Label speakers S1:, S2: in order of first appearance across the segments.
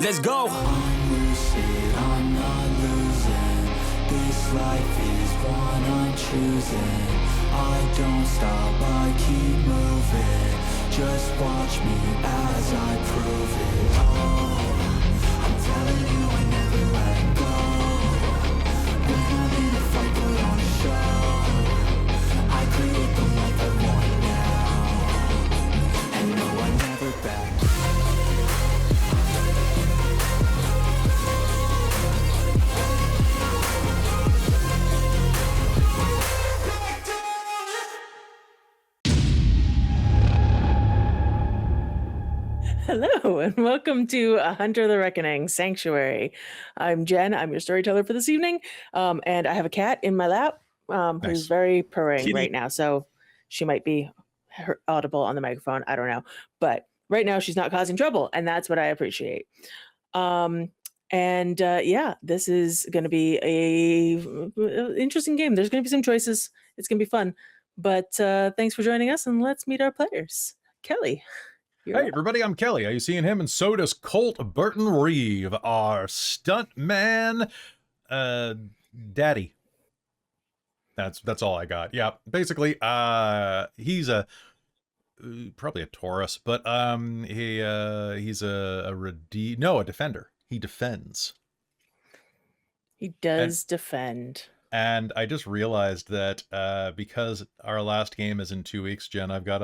S1: Let's go. I'm lucid, I'm not losing. This life is one I'm choosing. I don't stop, I keep moving. Just watch me as I prove it. Oh, I'm telling you I never let go. When I'm in a fight, put on a show. I create the life I want now. And no, I never back.
S2: Hello, and welcome to Hunter the Reckoning Sanctuary. I'm Jen. I'm your storyteller for this evening. And I have a cat in my lap who's very purring right now. So she might be audible on the microphone. I don't know. But right now she's not causing trouble. And that's what I appreciate. Yeah, this is going to be a interesting game. There's going to be some choices. It's going to be fun. But thanks for joining us. And let's meet our players. Kelly.
S3: Hey everybody, I'm Kelly. Are you seeing him? And so does Colt Burton Reeve, our stunt man, daddy. That's all I got. Yeah, basically, he's probably a Taurus, but he's a defender. He defends.
S2: He does defend.
S3: And I just realized that because our last game is in 2 weeks, Jen, I've got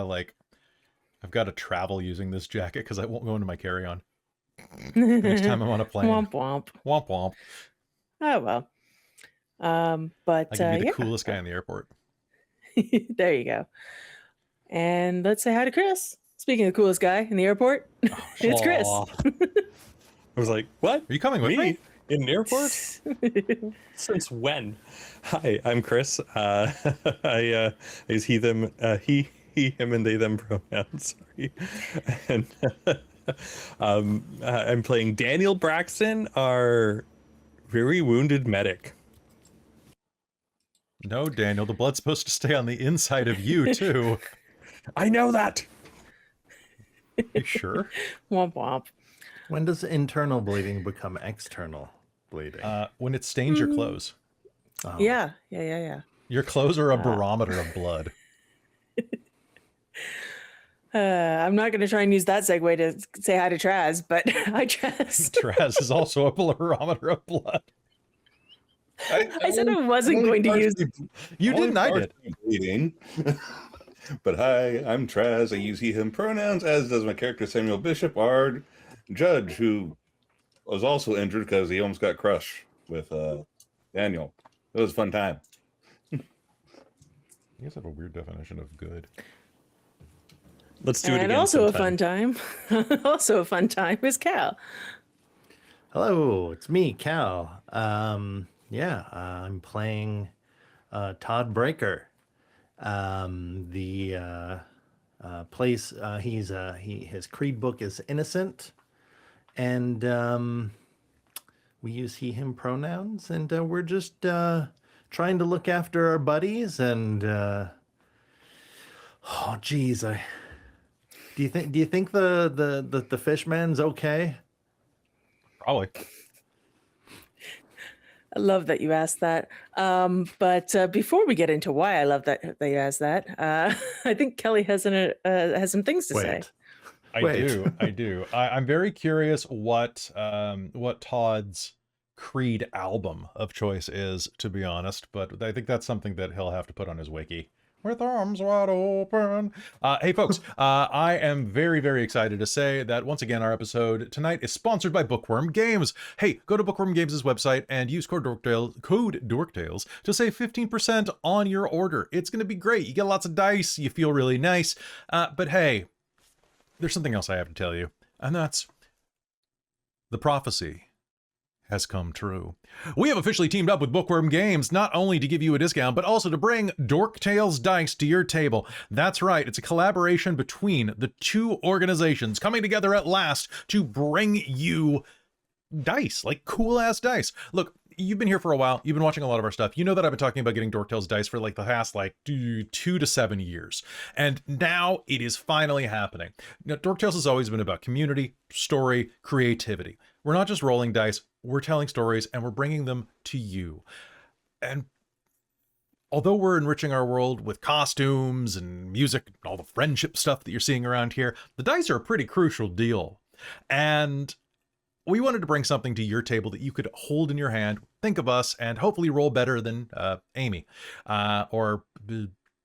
S3: to travel using this jacket because I won't go into my carry-on. Next time I'm on a plane.
S2: Womp womp.
S3: Womp womp.
S2: Oh well. But
S3: I can be the coolest guy in the airport.
S2: There you go. And let's say hi to Chris. Speaking of the coolest guy in the airport, it's Chris.
S4: I was like, what?
S3: Are you coming with me?
S4: In an airport? Since when? Hi, I'm Chris. I use he, them, he, him, and they, them pronouns. Sorry. And I'm playing Daniel Braxton, our very wounded medic.
S3: No, Daniel, the blood's supposed to stay on the inside of you, too.
S4: I know that.
S3: You sure?
S2: Womp womp.
S5: When does internal bleeding become external bleeding?
S3: When it stains your clothes.
S5: Oh.
S2: Yeah.
S3: Your clothes are a barometer of blood.
S2: I'm not going to try and use that segue to say hi to Traz, but hi, Traz.
S3: Traz is also a barometer of blood.
S2: I said I wasn't going to use...
S3: You didn't, I did.
S6: Bleeding. But hi, I'm Traz. I use he, him pronouns, as does my character Samuel Bishop, our judge, who was also injured because he almost got crushed with Daniel. It was a fun time.
S3: You guys have a weird definition of good.
S4: Let's do it again.
S2: And also
S4: sometime.
S2: a fun time. Also a fun time is Cal.
S5: Hello, it's me, Cal. I'm playing Todd Breaker. His creed book is innocent, and we use he, him pronouns, and we're just trying to look after our buddies. And do you think the fishman's okay?
S3: Probably.
S2: I love that you asked that. But before we get into why I love that you asked that, I think Kelly has some things to say.
S3: I do. I'm very curious what Todd's Creed album of choice is, to be honest, but I think that's something that he'll have to put on his wiki. With arms wide open. Hey folks, I am very, very excited to say that once again our episode tonight is sponsored by Bookworm Games. Hey, go to Bookworm Games' website and use code Dork Tales to save 15% on your order. It's going to be great. You get lots of dice, you feel really nice. But hey, there's something else I have to tell you, and that's the prophecy has come true. We have officially teamed up with Bookworm Games, not only to give you a discount, but also to bring Dork Tales Dice to your table. That's right, it's a collaboration between the two organizations coming together at last to bring you dice, like cool-ass dice. Look, you've been here for a while. You've been watching a lot of our stuff. You know that I've been talking about getting Dork Tales Dice for like the past 2 to 7 years. And now it is finally happening. Now, Dork Tales has always been about community, story, creativity. We're not just rolling dice, we're telling stories and we're bringing them to you. And although we're enriching our world with costumes and music and all the friendship stuff that you're seeing around here, the dice are a pretty crucial deal. And we wanted to bring something to your table that you could hold in your hand, think of us, and hopefully roll better than Amy or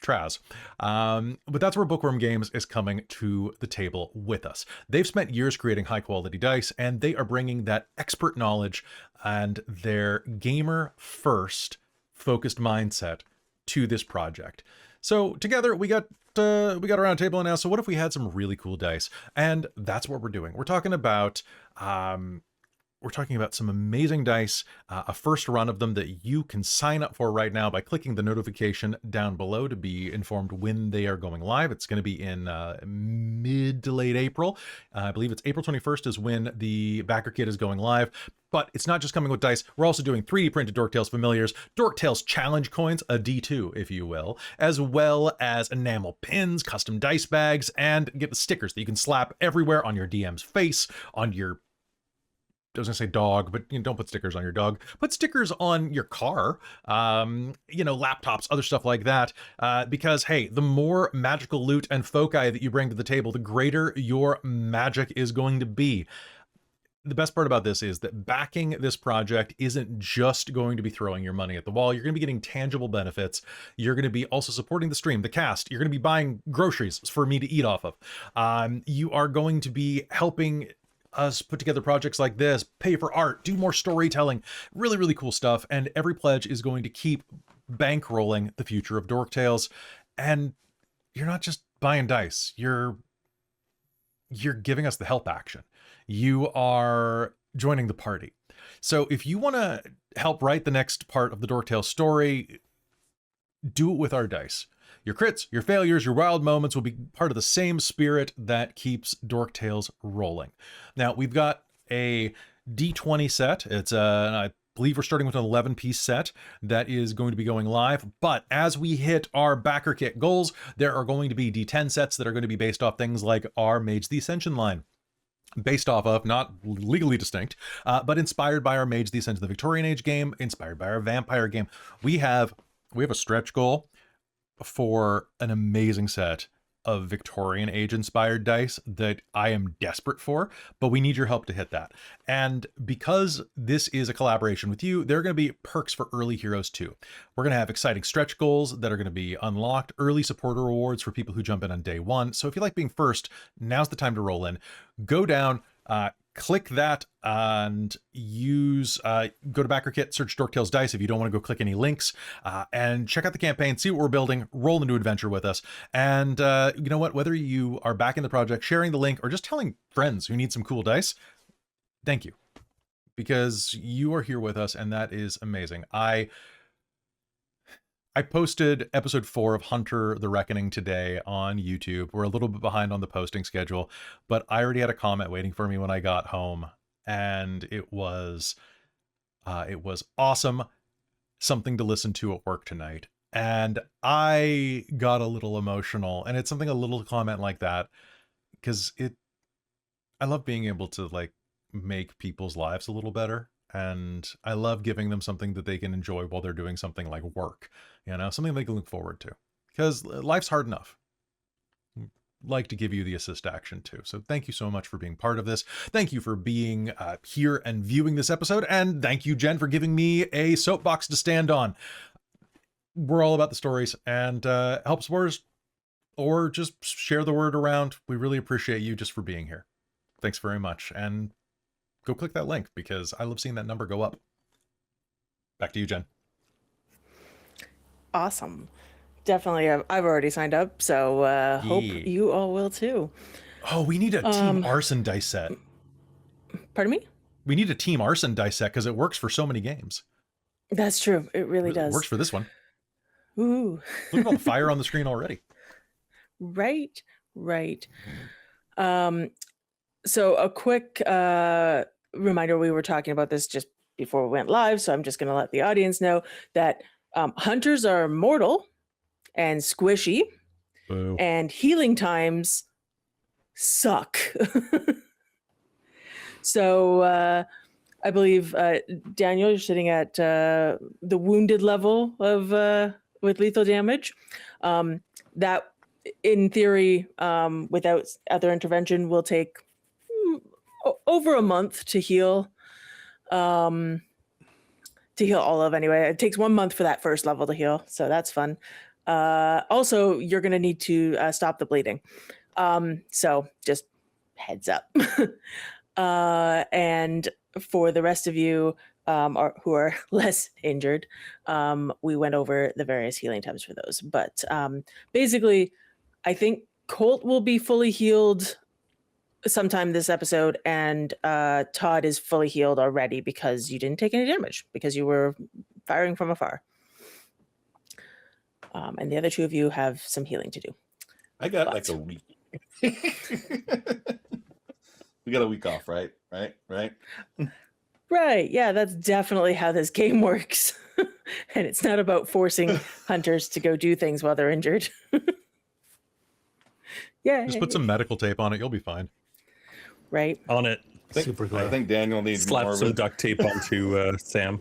S3: Traz. But that's where Bookworm Games is coming to the table with us. They've spent years creating high-quality dice, and they are bringing that expert knowledge and their gamer-first focused mindset to this project. So together we got around a table and asked, so what if we had some really cool dice? And that's what we're doing. We're talking about some amazing dice, a first run of them that you can sign up for right now by clicking the notification down below to be informed when they are going live. It's going to be in mid to late April. I believe it's April 21st is when the backer kit is going live. But it's not just coming with dice. We're also doing 3D printed Dork Tales familiars, Dork Tales challenge coins, a D2, if you will, as well as enamel pins, custom dice bags, and get the stickers that you can slap everywhere on your DM's face, on your, I was gonna say dog, but don't put stickers on your dog. Put stickers on your car, laptops, other stuff like that. Because hey, the more magical loot and foci that you bring to the table, the greater your magic is going to be. The best part about this is that backing this project isn't just going to be throwing your money at the wall. You're going to be getting tangible benefits. You're going to be also supporting the stream, the cast. You're going to be buying groceries for me to eat off of. You are going to be helping us put together projects like this, pay for art, do more storytelling, really, really cool stuff. And every pledge is going to keep bankrolling the future of Dork Tales. And you're not just buying dice. You're giving us the help action. You are joining the party. So if you want to help write the next part of the Dork Tales story, do it with our dice. Your crits, your failures, your wild moments will be part of the same spirit that keeps Dork Tales rolling. Now, we've got a D20 set. It's I believe we're starting with an 11-piece set that is going to be going live. But as we hit our backer kit goals, there are going to be D10 sets that are going to be based off things like our Mage the Ascension line. Based off of, not legally distinct, but inspired by our Mage the Ascension of the Victorian Age game, inspired by our Vampire game. We have a stretch goal for an amazing set of Victorian Age inspired dice that I am desperate for, but we need your help to hit that. And because this is a collaboration with you, there are going to be perks for early heroes too. We're going to have exciting stretch goals that are going to be unlocked, early supporter rewards for people who jump in on day one. So if you like being first, now's the time to roll in. Go down, click that and go to BackerKit, search Dork Tales Dice if you don't want to go click any links, and check out the campaign, see what we're building, roll into adventure with us. And you know what, whether you are backing the project, sharing the link, or just telling friends who need some cool dice, thank you, because you are here with us and that is amazing. I posted episode 4 of Hunter the Reckoning today on YouTube. We're a little bit behind on the posting schedule, but I already had a comment waiting for me when I got home, and it was awesome, something to listen to at work tonight. And I got a little emotional, and it's something, a little comment like that, because I love being able to make people's lives a little better. And I love giving them something that they can enjoy while they're doing something like work, something they can look forward to, because life's hard enough. Like to give you the assist action too. So thank you so much for being part of this. Thank you for being here and viewing this episode. And thank you, Jen, for giving me a soapbox to stand on. We're all about the stories, and help supporters or just share the word around. We really appreciate you just for being here. Thanks very much. And go click that link, because I love seeing that number go up. Back to you, Jen.
S2: Awesome. Definitely. I've already signed up, so hope you all will too.
S3: Oh, we need a Team Arson dice set.
S2: Pardon me?
S3: We need a Team Arson dice set because it works for so many games.
S2: That's true. It really does.
S3: It works for this one.
S2: Ooh.
S3: Look at all the fire on the screen already.
S2: Right. So a quick reminder, we were talking about this just before we went live, so I'm just going to let the audience know that hunters are mortal and squishy,
S3: Boo.
S2: and healing times suck. So I believe, Daniel, you're sitting at the wounded level of with lethal damage. That, in theory, without other intervention, will take over a month to heal. To heal all of, anyway. It takes 1 month for that first level to heal, so that's fun. Also, you're going to need to stop the bleeding. So just heads up. And for the rest of you who are less injured, we went over the various healing times for those. But basically, I think Colt will be fully healed sometime this episode, and Todd is fully healed already because you didn't take any damage, because you were firing from afar. And the other two of you have some healing to do.
S6: I got like a week. We got a week off, right?
S2: Right. Yeah, that's definitely how this game works. And it's not about forcing hunters to go do things while they're injured. Yeah.
S3: Just put some medical tape on it. You'll be fine.
S2: Right.
S4: On it.
S5: Super glad.
S6: I think Daniel needs
S4: Slap
S6: more of
S4: some
S6: it.
S4: duct tape onto Sam.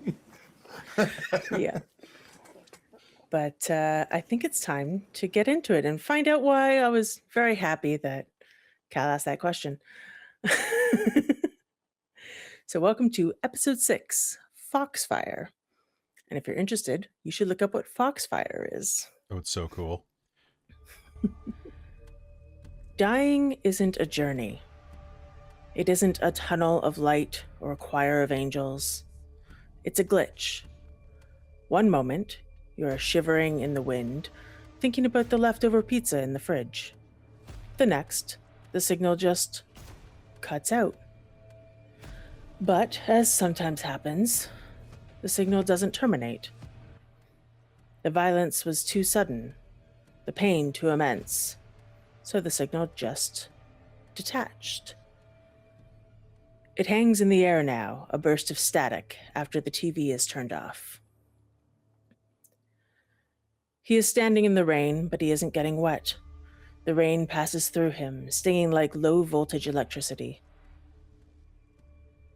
S2: Yeah. But I think it's time to get into it and find out why I was very happy that Cal asked that question. So welcome to episode 6, Foxfire. And if you're interested, you should look up what Foxfire is.
S3: Oh, it's so cool.
S2: Dying isn't a journey. It isn't a tunnel of light or a choir of angels. It's a glitch. One moment, you're shivering in the wind, thinking about the leftover pizza in the fridge. The next, the signal just cuts out. But, as sometimes happens, the signal doesn't terminate. The violence was too sudden, the pain too immense, so the signal just detached. It hangs in the air now, a burst of static after the TV is turned off. He is standing in the rain, but he isn't getting wet. The rain passes through him, stinging like low-voltage electricity.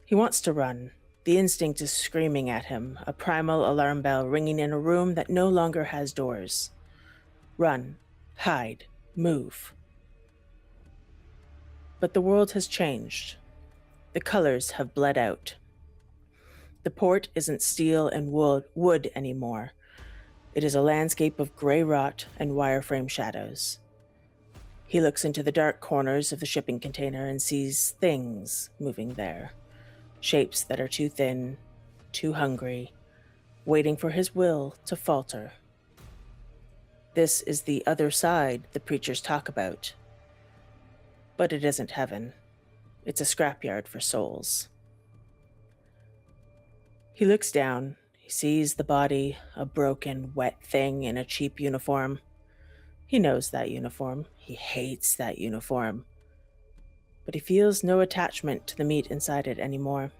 S2: He wants to run. The instinct is screaming at him, a primal alarm bell ringing in a room that no longer has doors. Run, hide, move. But the world has changed. The colors have bled out. The port isn't steel and wood anymore. It is a landscape of gray rot and wireframe shadows. He looks into the dark corners of the shipping container and sees things moving there. Shapes that are too thin, too hungry, waiting for his will to falter. This is the other side the preachers talk about. But it isn't heaven. It's a scrapyard for souls. He looks down. He sees the body, a broken, wet thing in a cheap uniform. He knows that uniform. He hates that uniform. But he feels no attachment to the meat inside it anymore.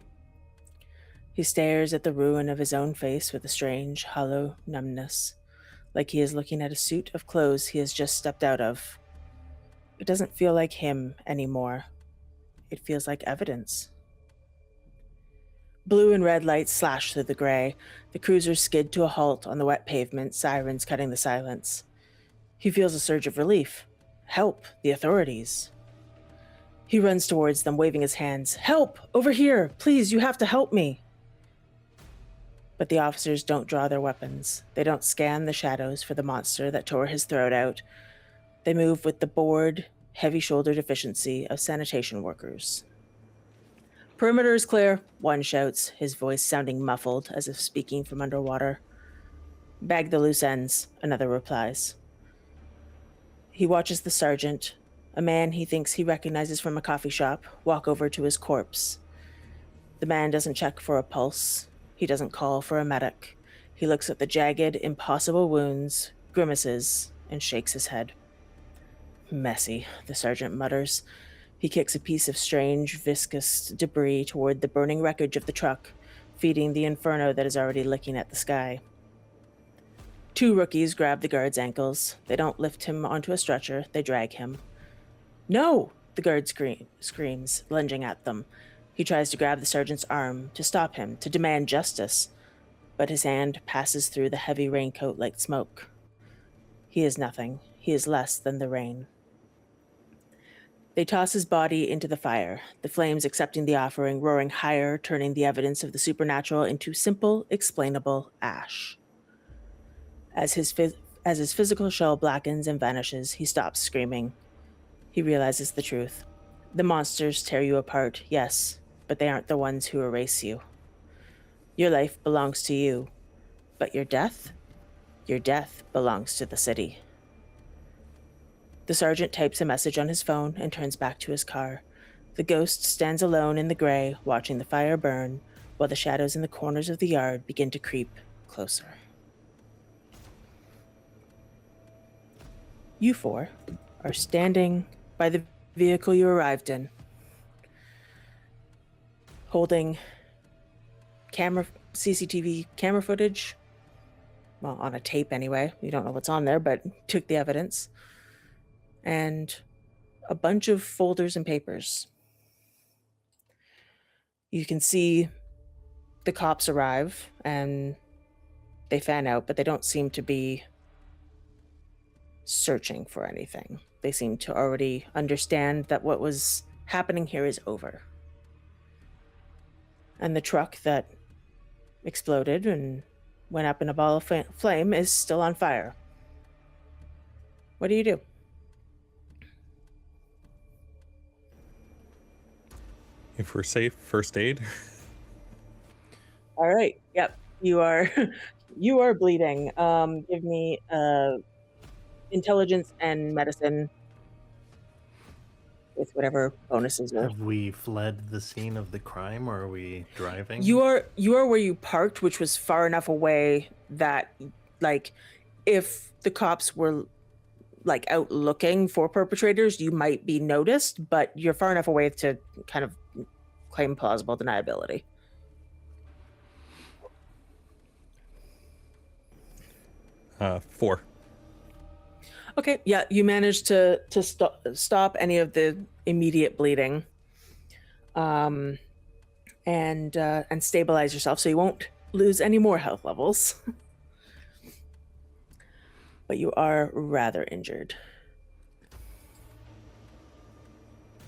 S2: He stares at the ruin of his own face with a strange, hollow numbness, like he is looking at a suit of clothes he has just stepped out of. It doesn't feel like him anymore. It feels like evidence. Blue and red lights slash through the gray. The cruisers skid to a halt on the wet pavement, sirens cutting the silence. He feels a surge of relief. Help, the authorities. He runs towards them, waving his hands. Help! Over here! Please, you have to help me! But the officers don't draw their weapons. They don't scan the shadows for the monster that tore his throat out. They move with the bored, heavy-shouldered efficiency of sanitation workers. Perimeter is clear, one shouts, his voice sounding muffled as if speaking from underwater. Bag the loose ends, another replies. He watches the sergeant, a man he thinks he recognizes from a coffee shop, walk over to his corpse. The man doesn't check for a pulse. He doesn't call for a medic. He looks at the jagged, impossible wounds, grimaces, and shakes his head. Messy, the sergeant mutters. He kicks a piece of strange, viscous debris toward the burning wreckage of the truck, feeding the inferno that is already licking at the sky. 2 rookies grab the guard's ankles. They don't lift him onto a stretcher, they drag him. No! The guard screams, lunging at them. He tries to grab the sergeant's arm, to stop him, to demand justice, but his hand passes through the heavy raincoat like smoke. He is nothing. He is less than the rain. They toss his body into the fire, the flames accepting the offering, roaring higher, turning the evidence of the supernatural into simple, explainable ash. As his physical shell blackens and vanishes, he stops screaming. He realizes the truth. The monsters tear you apart, yes, but they aren't the ones who erase you. Your life belongs to you, but your death belongs to the city. The sergeant types a message on his phone and turns back to his car. The ghost stands alone in the gray, watching the fire burn, while the shadows in the corners of the yard begin to creep closer. You 4 are standing by the vehicle you arrived in, holding CCTV camera footage, well, on a tape anyway. You don't know what's on there, but took the evidence, and a bunch of folders and papers. You can see the cops arrive and they fan out, but they don't seem to be searching for anything. They seem to already understand that what was happening here is over. And the truck that exploded and went up in a ball of flame is still on fire. What do you do?
S4: If we're safe, first aid.
S2: All right. Yep. You are bleeding. Give me intelligence and medicine with whatever bonuses are.
S5: Have we fled the scene of the crime, or are we driving?
S2: You are where you parked, which was far enough away that, like, if the cops were like out looking for perpetrators, you might be noticed, but you're far enough away to kind of claim plausible deniability.
S4: Four.
S2: Okay, yeah, you managed to stop any of the immediate bleeding, and stabilize yourself so you won't lose any more health levels. But you are rather injured.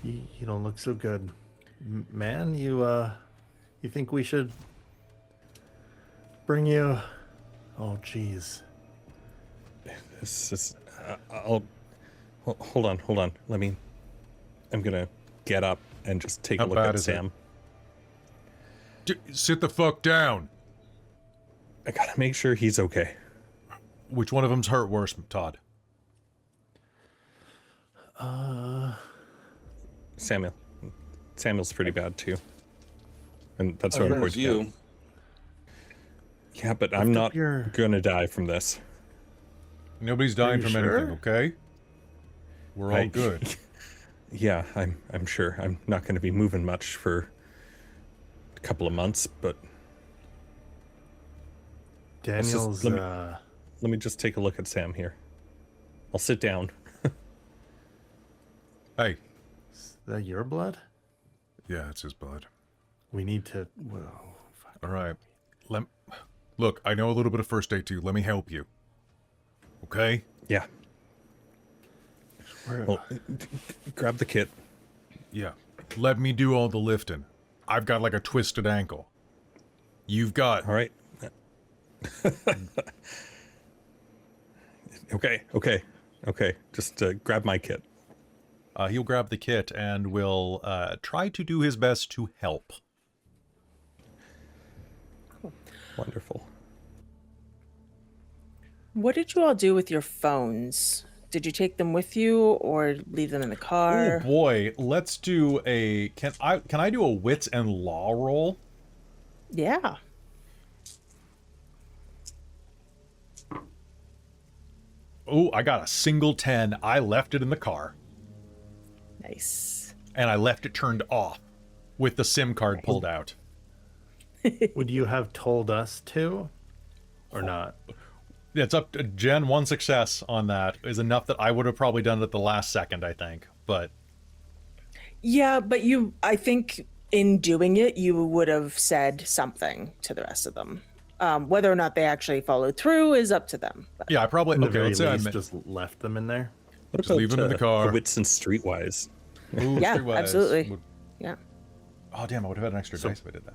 S5: You don't look so good, man. You think we should bring you? Oh, jeez.
S4: This is. Hold on. I'm gonna get up and just take a look at Sam.
S3: Sit the fuck down.
S4: I gotta make sure he's okay.
S3: Which one of them's hurt worse, Todd?
S4: Samuel. Samuel's pretty bad too. And that's what I'm going to
S6: you.
S4: Yeah, but I'm not gonna die from this.
S3: Nobody's dying from anything, okay? We're all good.
S4: Yeah, I'm sure. I'm not going to be moving much for a couple of months, but
S5: Daniel's.
S4: Let me just take a look at Sam here. I'll sit down.
S3: Hey.
S5: Is that your blood?
S3: Yeah, it's his blood.
S5: We need to. Whoa, fuck.
S3: All right. Look, I know a little bit of first aid too. Let me help you. Okay?
S4: Yeah. Well, grab the kit.
S3: Yeah. Let me do all the lifting. I've got like a twisted ankle. You've got...
S4: All right. Okay. Just grab my kit.
S3: He'll grab the kit and will try to do his best to help.
S4: Wonderful.
S2: What did you all do with your phones? Did you take them with you or leave them in the car?
S3: Oh boy, let's do a... Can I do a wits and law roll?
S2: Yeah.
S3: Oh, I got a single 10. I left it in the car.
S2: Nice.
S3: And I left it turned off with the SIM card pulled out.
S5: Would you have told us to, or not?
S3: It's up to Jen. One success on that is enough that I would have probably done it at the last second, I think. But
S2: Yeah, but I think in doing it, you would have said something to the rest of them. Whether or not they actually followed through is up to them. But
S3: yeah, I probably
S5: At the
S3: okay.
S5: very
S3: Let's say I
S5: least,
S3: meant,
S5: just left them in there.
S4: What
S3: Just leave him in the car.
S4: Wits and Streetwise?
S3: ooh,
S2: Yeah,
S3: Streetwise
S2: absolutely.
S3: would-
S2: yeah.
S3: oh damn! I would have had an extra dice if I did that.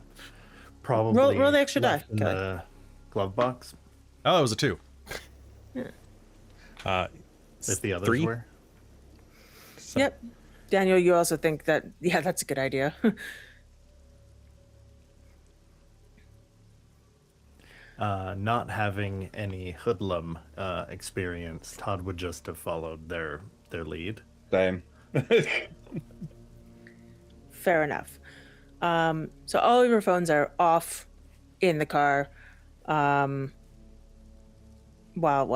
S5: Probably
S2: roll the extra die,
S5: left in
S2: Kelly.
S5: the glove box.
S3: Oh, that was a 2.
S5: If the others
S4: 3?
S5: were.
S4: So,
S2: Yep. Daniel, you also think that, yeah, that's a good idea.
S5: Not having any hoodlum experience, Todd would just have followed their lead.
S6: Same.
S2: Fair enough. So all of your phones are off in the car while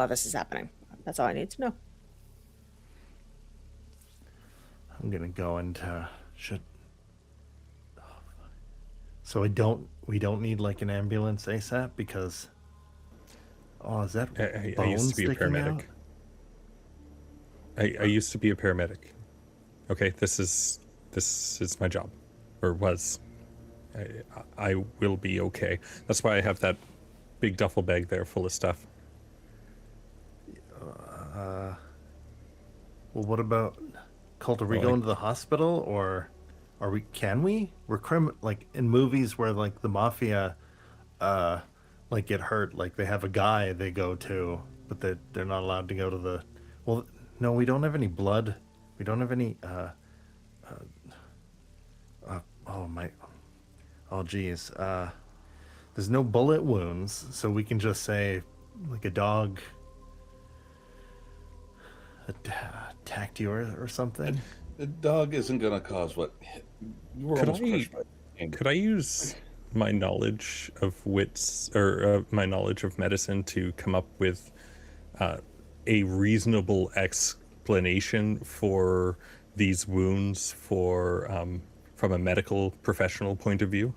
S2: this is happening. That's all I need to know.
S5: I'm gonna go into should. So we don't need like an ambulance ASAP because. Oh, is that
S4: I
S5: bone
S4: used to be a
S5: sticking
S4: paramedic.
S5: out?
S4: I used to be a paramedic. Okay, this is my job, or was. I will be okay. That's why I have that big duffel bag there full of stuff.
S5: Well, what about Colt? Are we
S4: Well,
S5: going to the hospital or are we? Can we? We're like in movies where like the mafia, like get hurt. Like they have a guy they go to, but they're not allowed to go to the. Well, no, we don't have any blood. We don't have any. Oh my. Oh geez. There's no bullet wounds, so we can just say like a dog attacked you or something.
S6: The dog isn't gonna cause what. You were
S4: Could
S6: almost
S4: I-
S6: crushed by anger.
S4: Could I use my knowledge of wits or my knowledge of medicine to come up with a reasonable explanation for these wounds from a medical professional point of view?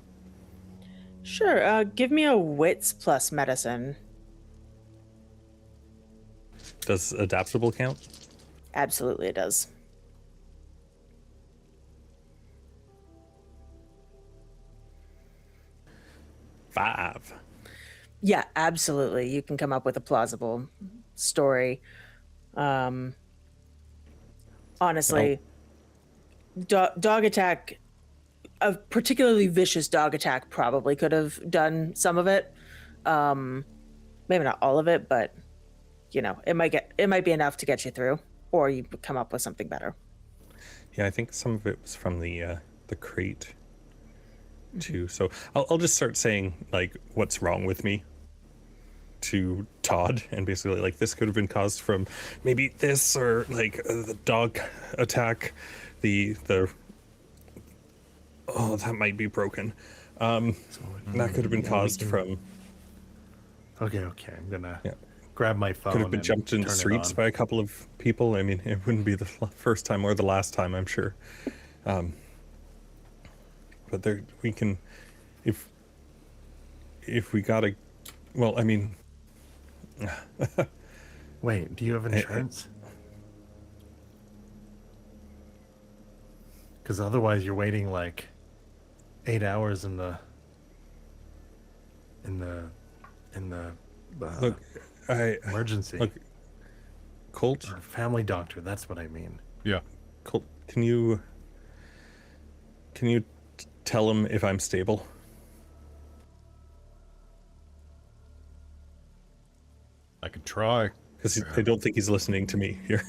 S2: Sure. Give me a wits plus medicine.
S4: Does adaptable count?
S2: Absolutely, it does.
S4: Five.
S2: Yeah, absolutely. You can come up with a plausible story. Honestly, dog attack, a particularly vicious dog attack probably could have done some of it. Maybe not all of it, but you know, it might be enough to get you through, or you come up with something better.
S4: Yeah, I think some of it was from the crate too. So I'll just start saying like what's wrong with me to Todd, and basically like this could have been caused from maybe this or like the dog attack, the oh that might be broken. That could have been caused from
S5: Okay. I'm gonna
S4: Yeah.
S5: grab my phone.
S4: could have been
S5: and
S4: jumped in the
S5: turn it
S4: streets
S5: on.
S4: by a couple of people. I mean, it wouldn't be the first time or the last time, I'm sure. But there we can, if we gotta, well, I mean,
S5: Wait, do you have insurance? Because otherwise, you're waiting like 8 hours in the
S4: look,
S5: emergency
S4: look, Colt,
S5: or family doctor. That's what I mean.
S3: Yeah.
S4: Colt, can you tell him if I'm stable?
S3: I could try.
S4: Because I don't think he's listening to me here.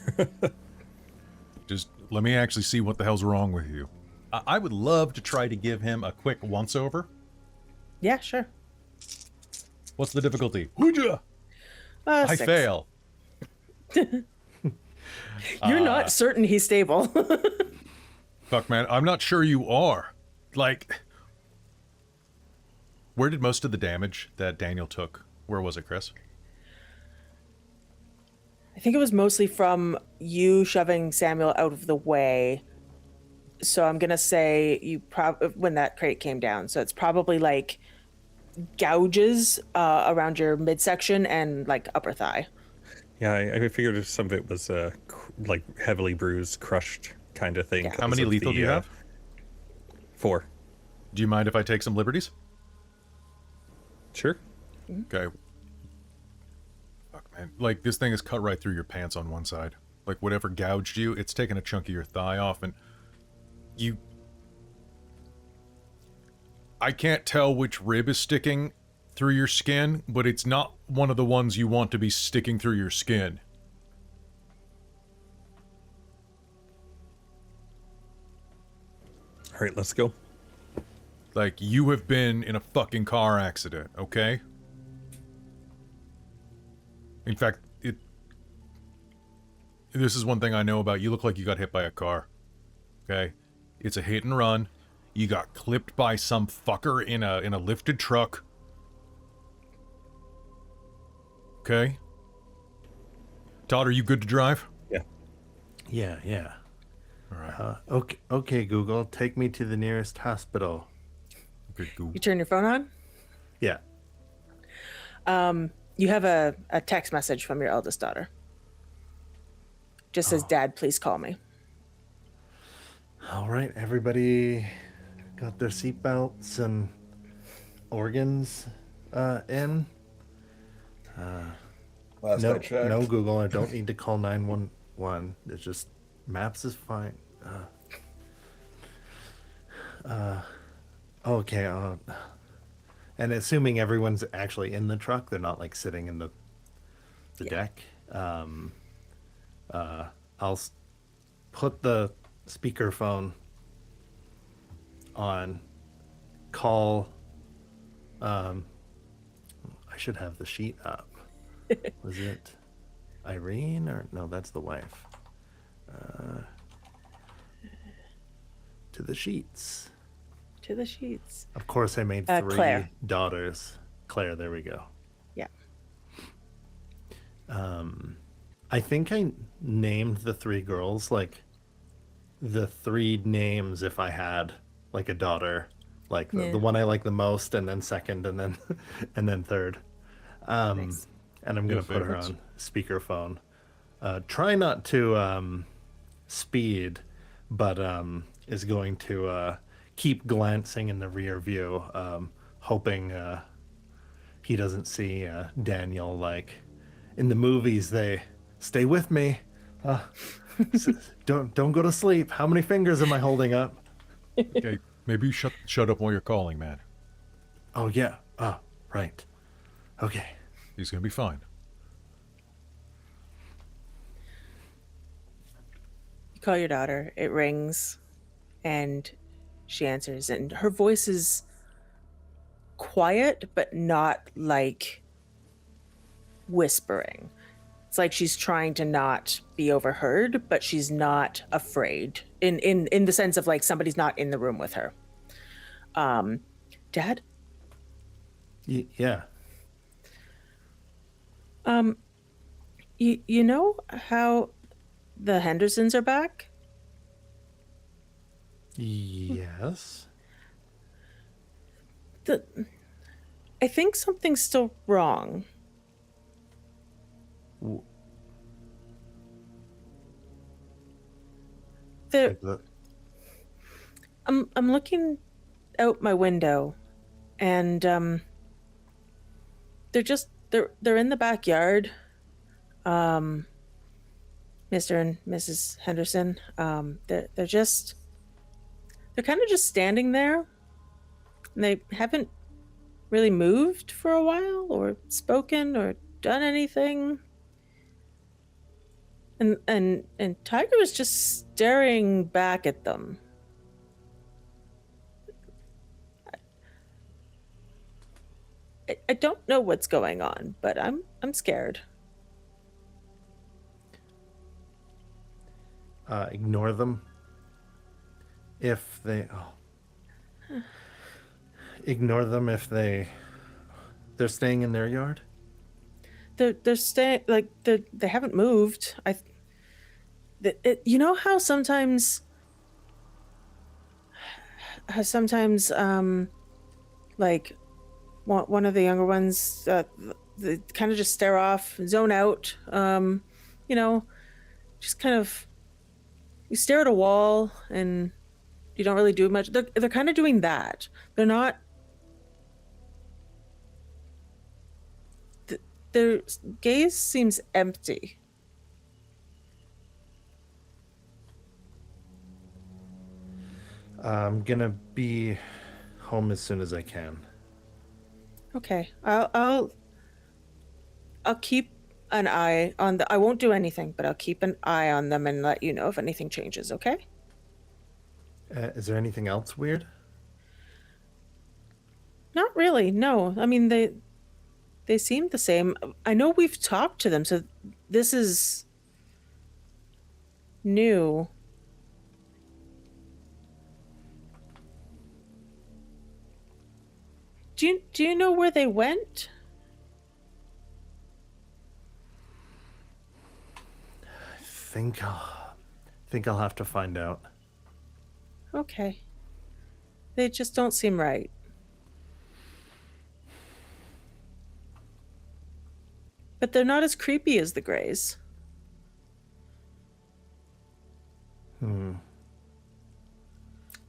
S3: Just let me actually see what the hell's wrong with you. I would love to try to give him a quick once-over.
S2: Yeah, sure.
S3: What's the difficulty? Hooja! I
S2: 6.
S3: fail.
S2: You're not certain he's stable.
S3: Fuck, man. I'm not sure you are. Like, where did most of the damage that Daniel took? Where was it, Chris?
S2: I think it was mostly from you shoving Samuel out of the way. So I'm gonna say you when that crate came down. So it's probably like gouges around your midsection and like upper thigh.
S4: Yeah, I figured some of it was like heavily bruised, crushed kind of thing.
S2: Yeah.
S3: How many lethal do you have?
S4: 4.
S3: Do you mind if I take some liberties?
S4: Sure.
S3: Okay. Fuck, man. Like, this thing is cut right through your pants on one side. Like, whatever gouged you, it's taken a chunk of your thigh off, and you... I can't tell which rib is sticking through your skin, but it's not one of the ones you want to be sticking through your skin.
S4: All right, let's go.
S3: Like, you have been in a fucking car accident, okay? In fact, this is one thing I know about. You look like you got hit by a car. Okay? It's a hit and run. You got clipped by some fucker in a lifted truck. Okay? Todd, are you good to drive?
S4: Yeah.
S5: Yeah.
S3: All right.
S5: Okay, Google, take me to the nearest hospital.
S3: Good Google.
S2: You turn your phone on.
S5: Yeah.
S2: You have a text message from your eldest daughter. Just says, "Dad, please call me."
S5: All right, everybody got their seatbelts and organs in.
S6: Last I checked.
S5: No, Google, I don't need to call 911. It's just Maps is fine. Okay. And assuming everyone's actually in the truck, they're not like sitting in the deck. I'll put the speakerphone on. Call. I should have the sheet up. Was it Irene or no? That's the wife. To the sheets.
S2: To the sheets.
S5: Of course, I made 3
S2: Claire.
S5: daughters. Claire, there we go.
S2: Yeah.
S5: I think I named the 3 girls like the 3 names if I had like a daughter, like the one I like the most, and then second, and then and then third.
S2: Nice.
S5: And I'm gonna put her on speakerphone. Try not to speed, but is going to keep glancing in the rear view, hoping he doesn't see Daniel. Like in the movies, they stay with me. Don't go to sleep. How many fingers am I holding up?
S3: Okay, maybe you shut up while you're calling, man.
S5: Oh yeah. Right. Okay.
S3: He's gonna be fine.
S2: You call your daughter. It rings, and she answers, and her voice is quiet, but not like whispering. It's like she's trying to not be overheard, but she's not afraid in the sense of like somebody's not in the room with her. Dad?
S5: Yeah.
S2: You know how the Hendersons are back?
S5: Yes.
S2: I think something's still wrong. I'm looking out my window, and they're in the backyard. Mr. and Mrs. Henderson. They're kind of just standing there. And they haven't really moved for a while, or spoken, or done anything. And Tiger was just staring back at them. I don't know what's going on, but I'm scared.
S5: Ignore them. If they ignore them if they're staying in their yard.
S2: They're staying, like they haven't moved. You know how sometimes like one of the younger ones, they kind of just stare off, zone out. You know, just kind of, you stare at a wall and you don't really do much. They're kind of doing that. They're not. Their gaze seems empty.
S5: I'm gonna be home as soon as I can.
S2: Okay, I'll keep an eye on I won't do anything, but I'll keep an eye on them and let you know if anything changes. Okay?
S5: Is there anything else weird?
S2: Not really. No. I mean they seem the same. I know we've talked to them, so this is new. Do you know where they went?
S5: I think I'll have to find out.
S2: Okay. They just don't seem right. But they're not as creepy as the Greys.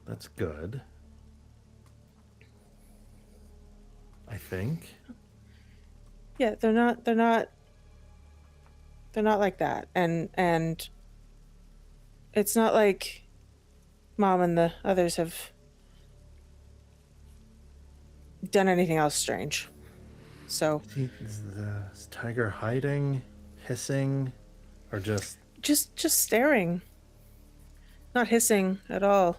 S5: That's good. I think.
S2: Yeah, they're not like that. And it's not like Mom and the others have done anything else strange. So
S5: Is Tiger hiding, hissing, or just
S2: staring. Not hissing at all.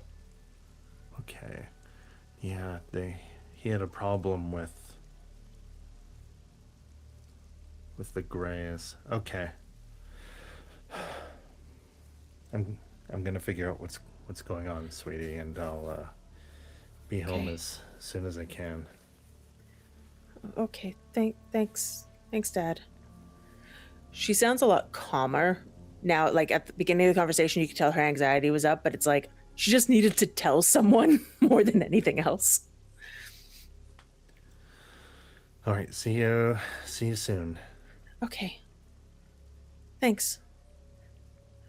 S5: okay? Yeah, he had a problem with the Greys. Okay. I'm gonna figure out what's going on, sweetie, and I'll be home as soon as I can.
S2: Okay, thanks, Dad. She sounds a lot calmer now. Like at the beginning of the conversation, you could tell her anxiety was up, but it's like she just needed to tell someone more than anything else.
S5: All right, see you soon.
S2: Okay. Thanks.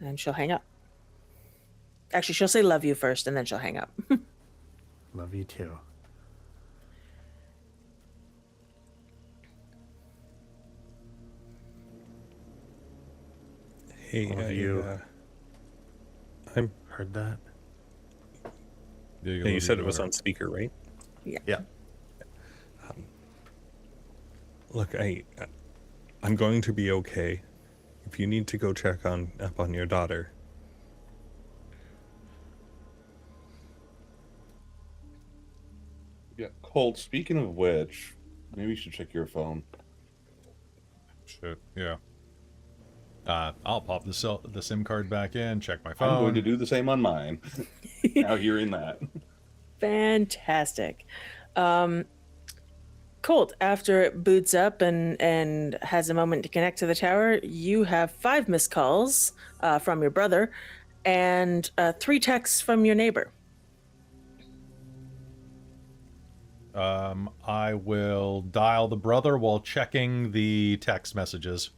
S2: And she'll hang up. Actually, she'll say love you first, and then she'll hang up.
S5: Love you too.
S4: Hey,
S5: Have you heard that?
S3: Yeah,
S4: you said it was on speaker, right?
S5: Yeah.
S4: Look, I'm going to be okay. If you need to go check up on your daughter.
S6: Yeah, Colt, speaking of which, maybe you should check your phone.
S3: Shit, yeah. I'll pop the SIM card back in, check my phone.
S6: I'm going to do the same on mine. Now hearing that.
S2: Fantastic. Colt, after it boots up and has a moment to connect to the tower, you have 5 missed calls from your brother and 3 texts from your neighbor.
S3: I will dial the brother while checking the text messages.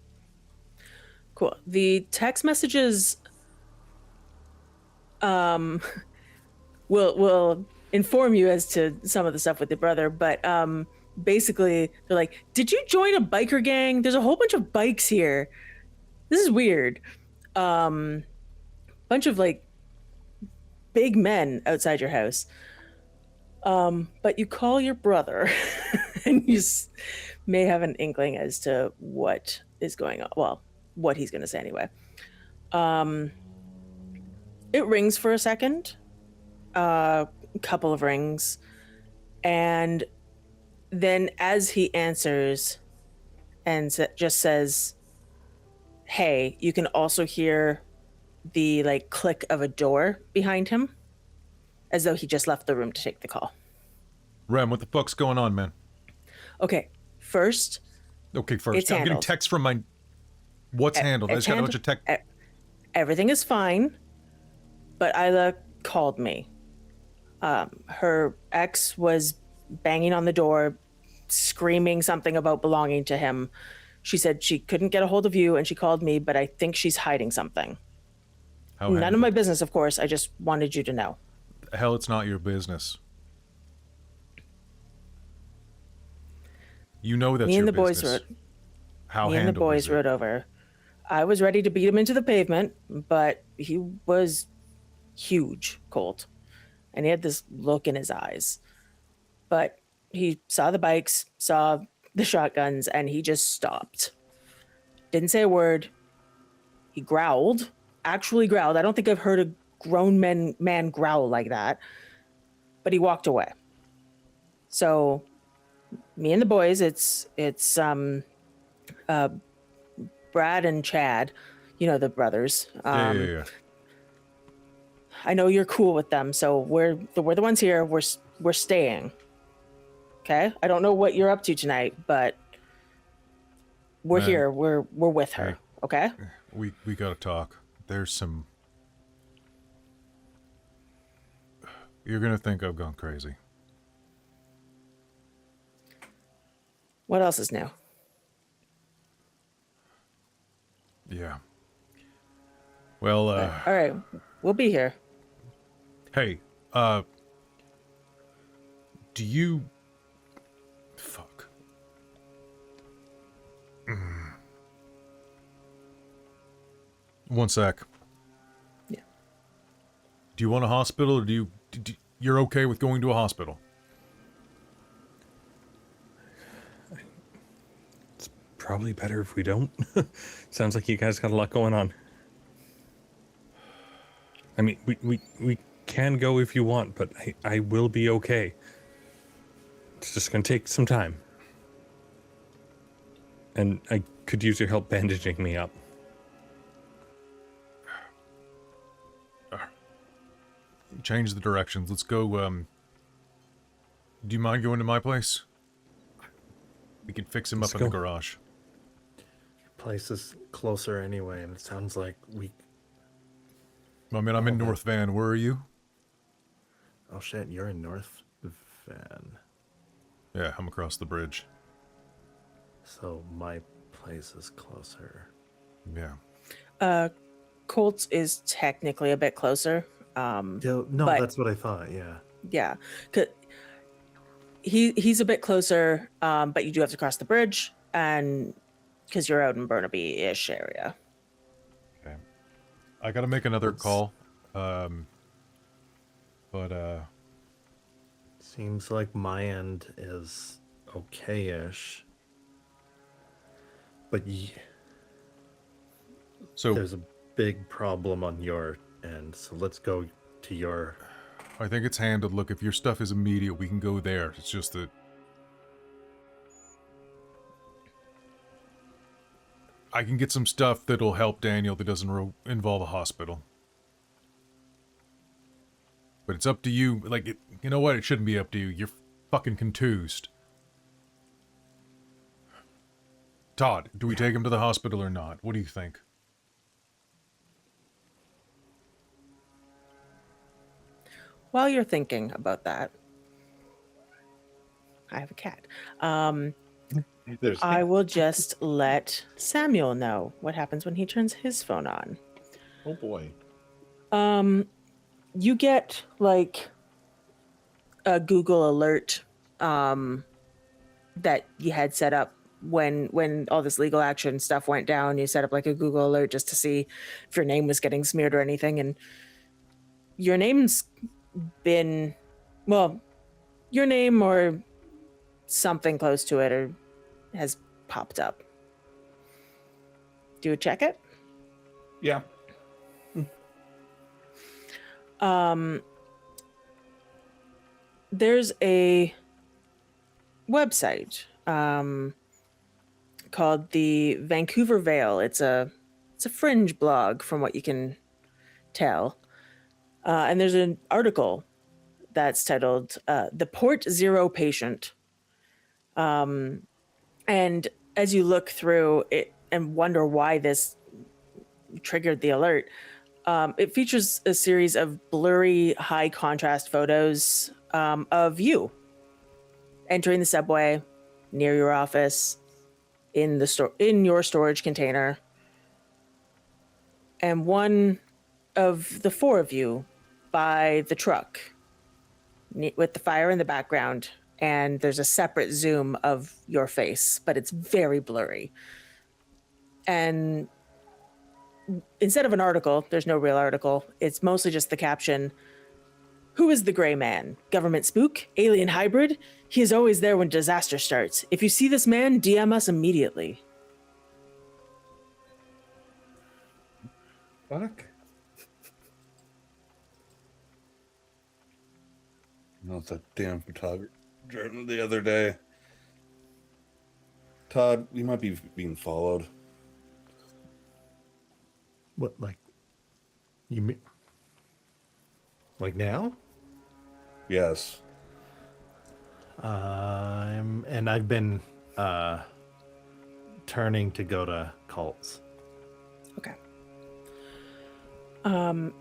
S2: Cool. The text messages will inform you as to some of the stuff with the brother, but basically they're like, did you join a biker gang? There's a whole bunch of bikes here. This is weird. Bunch of like big men outside your house. But you call your brother and you may have an inkling as to what is going on. Well, what he's going to say anyway. It rings for a second, a couple of rings, and then as he answers and just says, hey, you can also hear the like click of a door behind him, as though he just left the room to take the call.
S3: Rem, what the fuck's going on, man?
S2: Okay, first.
S3: Okay, first.
S2: It's
S3: I'm getting
S2: handled.
S3: text from my... What's handled? I just got a bunch of text...
S2: Everything is fine, but Isla called me. Her ex was banging on the door, screaming something about belonging to him. She said she couldn't get a hold of you, and she called me, but I think she's hiding something.
S3: How
S2: None of my
S3: handled?
S2: business, of course. I just wanted you to know.
S3: Hell, it's not your business. You know that's
S2: Me
S3: your
S2: and the boys
S3: business. How
S2: Me and the
S3: handled
S2: boys
S3: is it?
S2: rode over. I was ready to beat him into the pavement, but he was huge, Colt. And he had this look in his eyes. But he saw the bikes, saw the shotguns, and he just stopped. Didn't say a word. He growled, actually growled. I don't think I've heard a grown man growl like that. But he walked away. So me and the boys, it's Brad and Chad, you know, the brothers.
S3: Yeah.
S2: I know you're cool with them, so we're the ones here. We're staying. Okay? I don't know what you're up to tonight, but we're
S3: Man.
S2: here. We're with her.
S3: Hey.
S2: Okay?
S3: We gotta talk. There's some... You're gonna think I've gone crazy.
S2: What else is new?
S3: Yeah. Well,
S2: All right. We'll be here.
S3: hey, do you... Fuck. One sec.
S2: Yeah.
S3: Do you want a hospital, or you're okay with going to a hospital?
S4: Probably better if we don't. Sounds like you guys got a lot going on. I mean, we can go if you want, but I will be okay. It's just gonna take some time. And I could use your help bandaging me up.
S3: Change the directions. Let's go, do you mind going to my place? We can fix him
S4: Let's
S3: up in the
S4: go.
S3: garage.
S5: Place is closer anyway, and it sounds like we...
S3: I mean, I'm in North Van. Where are you?
S5: Oh shit, you're in North Van.
S3: Yeah, I'm across the bridge.
S5: So my place is closer.
S3: Yeah.
S2: Colt's is technically a bit closer.
S5: No,
S2: But-
S5: that's what I thought, yeah.
S2: Yeah. He's a bit closer, but you do have to cross the bridge, and because you're out in Burnaby-ish area.
S3: Okay. I gotta make another
S5: Let's-
S3: call. But,
S5: Seems like my end is okay-ish. But
S3: so
S5: there's a big problem on your end, so let's go to your...
S3: I think it's handled. Look, if your stuff is immediate, we can go there. It's just that I can get some stuff that'll help Daniel that doesn't involve a hospital. But it's up to you. Like, you know what? It shouldn't be up to you. You're fucking contused. Todd, do we take him to the hospital or not? What do you think?
S2: While you're thinking about that, I have a cat.
S6: There's
S2: I will just let Samuel know what happens when he turns his phone on.
S6: oh boy.
S2: You get like a Google alert that you had set up when all this legal action stuff went down. You set up like a Google alert just to see if your name was getting smeared or anything, and your name's been, well, your name or something close to it or has popped up. Do you check it?
S6: Yeah.
S2: There's a website called the Vancouver Vale. It's a fringe blog from what you can tell. And there's an article that's titled The Port Zero Patient. And as you look through it and wonder why this triggered the alert, it features a series of blurry, high contrast photos of you entering the subway, near your office, in your storage container, and one of the four of you by the truck with the fire in the background, and there's a separate zoom of your face, but it's very blurry. And instead of an article, there's no real article. It's mostly just the caption, "Who is the gray man? Government spook? Alien hybrid? He is always there when disaster starts. If you see this man, DM us immediately."
S6: Fuck. No, it's that damn photographer the other day. Todd, we might be being followed.
S5: What, like, you mean, like now?
S6: Yes.
S5: And I've been turning to go to Colt's.
S2: Okay.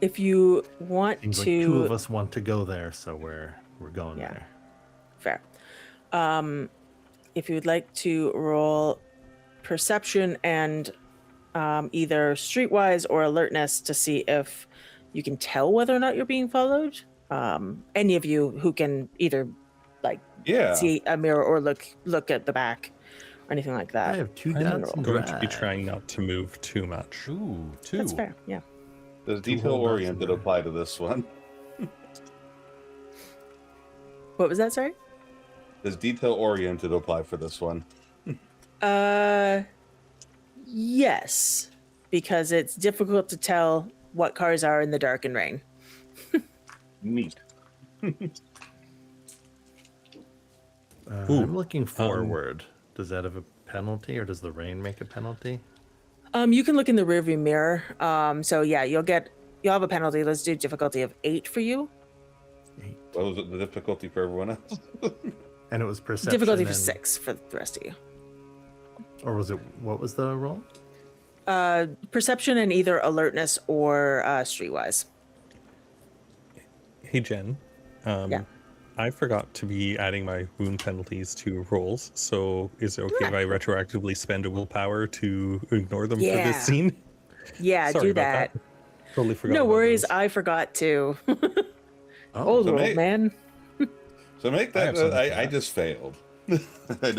S2: If you want
S5: Seems
S2: to,
S5: like two of us want to go there, so we're going
S2: Yeah.
S5: there.
S2: fair. If you would like to roll perception and either streetwise or alertness to see if you can tell whether or not you're being followed. Any of you who can either
S6: Yeah.
S2: see a mirror or look at the back or anything like that.
S5: I have 2
S4: I'm
S5: dots and
S4: going to be
S5: drive.
S4: trying not to move too much.
S3: Ooh, 2.
S2: That's fair. Yeah.
S6: Does
S5: Two
S6: detail
S5: whole
S6: oriented
S5: dozen.
S6: apply to this one?
S2: What was that? Sorry.
S6: Does detail oriented apply for this one?
S2: Yes, because it's difficult to tell what cars are in the dark and rain.
S6: Neat.
S5: I'm looking forward. Does that have a penalty, or does the rain make a penalty?
S2: You can look in the rearview mirror. So yeah, you'll have a penalty. Let's do difficulty of 8 for you.
S6: What was it, the difficulty for everyone else?
S5: And it was perception.
S2: Difficulty for
S5: and-
S2: 6 for the rest of you.
S5: Or was it, what was the roll?
S2: Perception and either alertness or streetwise.
S4: Hey, Jen.
S2: Yeah.
S4: I forgot to be adding my wound penalties to rolls, so is it okay if I retroactively spend a willpower to ignore them for
S2: Yeah.
S4: this scene?
S2: Yeah,
S4: Sorry
S2: do
S4: about
S2: that.
S4: Totally forgot.
S2: No
S4: about
S2: worries.
S4: those.
S2: I forgot to.
S5: Oh,
S2: Old
S6: so
S2: world,
S6: may-
S2: man.
S6: So make
S3: I
S6: that.
S3: have something for
S6: I
S3: that.
S6: just failed. I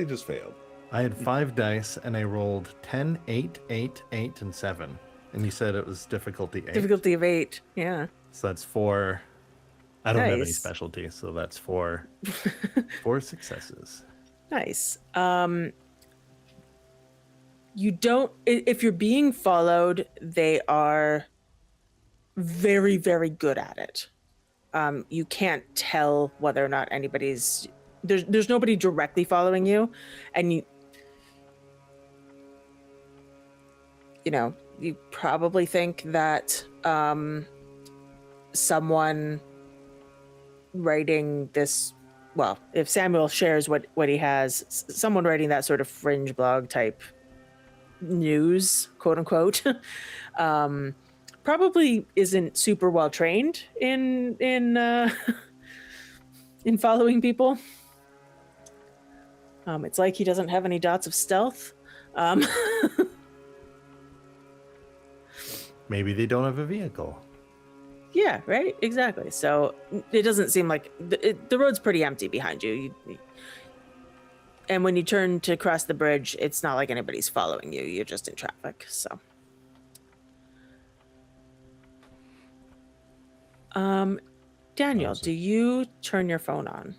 S6: just failed.
S5: I had 5 dice and I rolled 10, 8, 8, 8, and 7. And you said it was difficulty 8.
S2: Difficulty of 8. Yeah.
S5: So that's 4. I don't have any
S2: Nice.
S5: specialty, so that's 4 successes.
S2: Nice. You don't, if you're being followed, they are very, very good at it. You can't tell whether or not anybody's, there's nobody directly following you, and you probably think that someone writing this, well, if Samuel shares what he has, someone writing that sort of fringe blog type news, quote unquote, probably isn't super well trained in following people. It's like he doesn't have any dots of stealth.
S5: Maybe they don't have a vehicle.
S2: Yeah, right? Exactly. So it doesn't seem like the road's pretty empty behind you. And when you turn to cross the bridge, it's not like anybody's following you. You're just in traffic. So, Daniel, do you turn your phone on?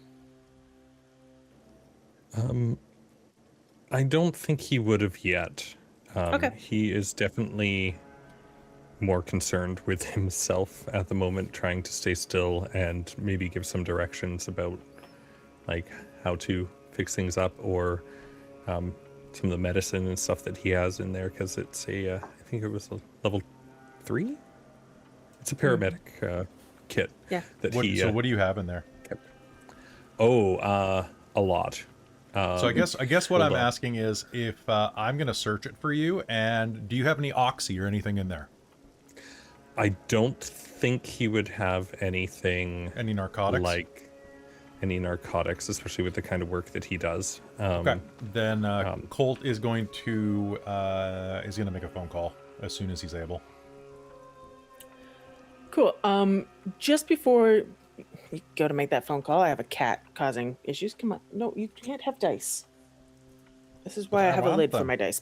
S4: I don't think he would have yet.
S2: Okay.
S4: He is definitely more concerned with himself at the moment, trying to stay still and maybe give some directions about like how to fix things up, or some of the medicine and stuff that he has in there, because it's I think it was a level 3. It's a paramedic kit.
S2: Yeah.
S4: That
S3: What,
S4: he.
S3: so what do you have in there?
S4: kept. A lot.
S3: So I guess what
S4: hold
S3: I'm
S4: on.
S3: asking is if I'm going to search it for you, and do you have any oxy or anything in there?
S4: I don't think he would have anything
S3: Any narcotics?
S4: like any narcotics, especially with the kind of work that he does.
S3: Okay. Then Colt is going to make a phone call as soon as he's able.
S2: Cool. Just before you go to make that phone call, I have a cat causing issues. Come on. No, you can't have dice. This is why I have a lid for my dice.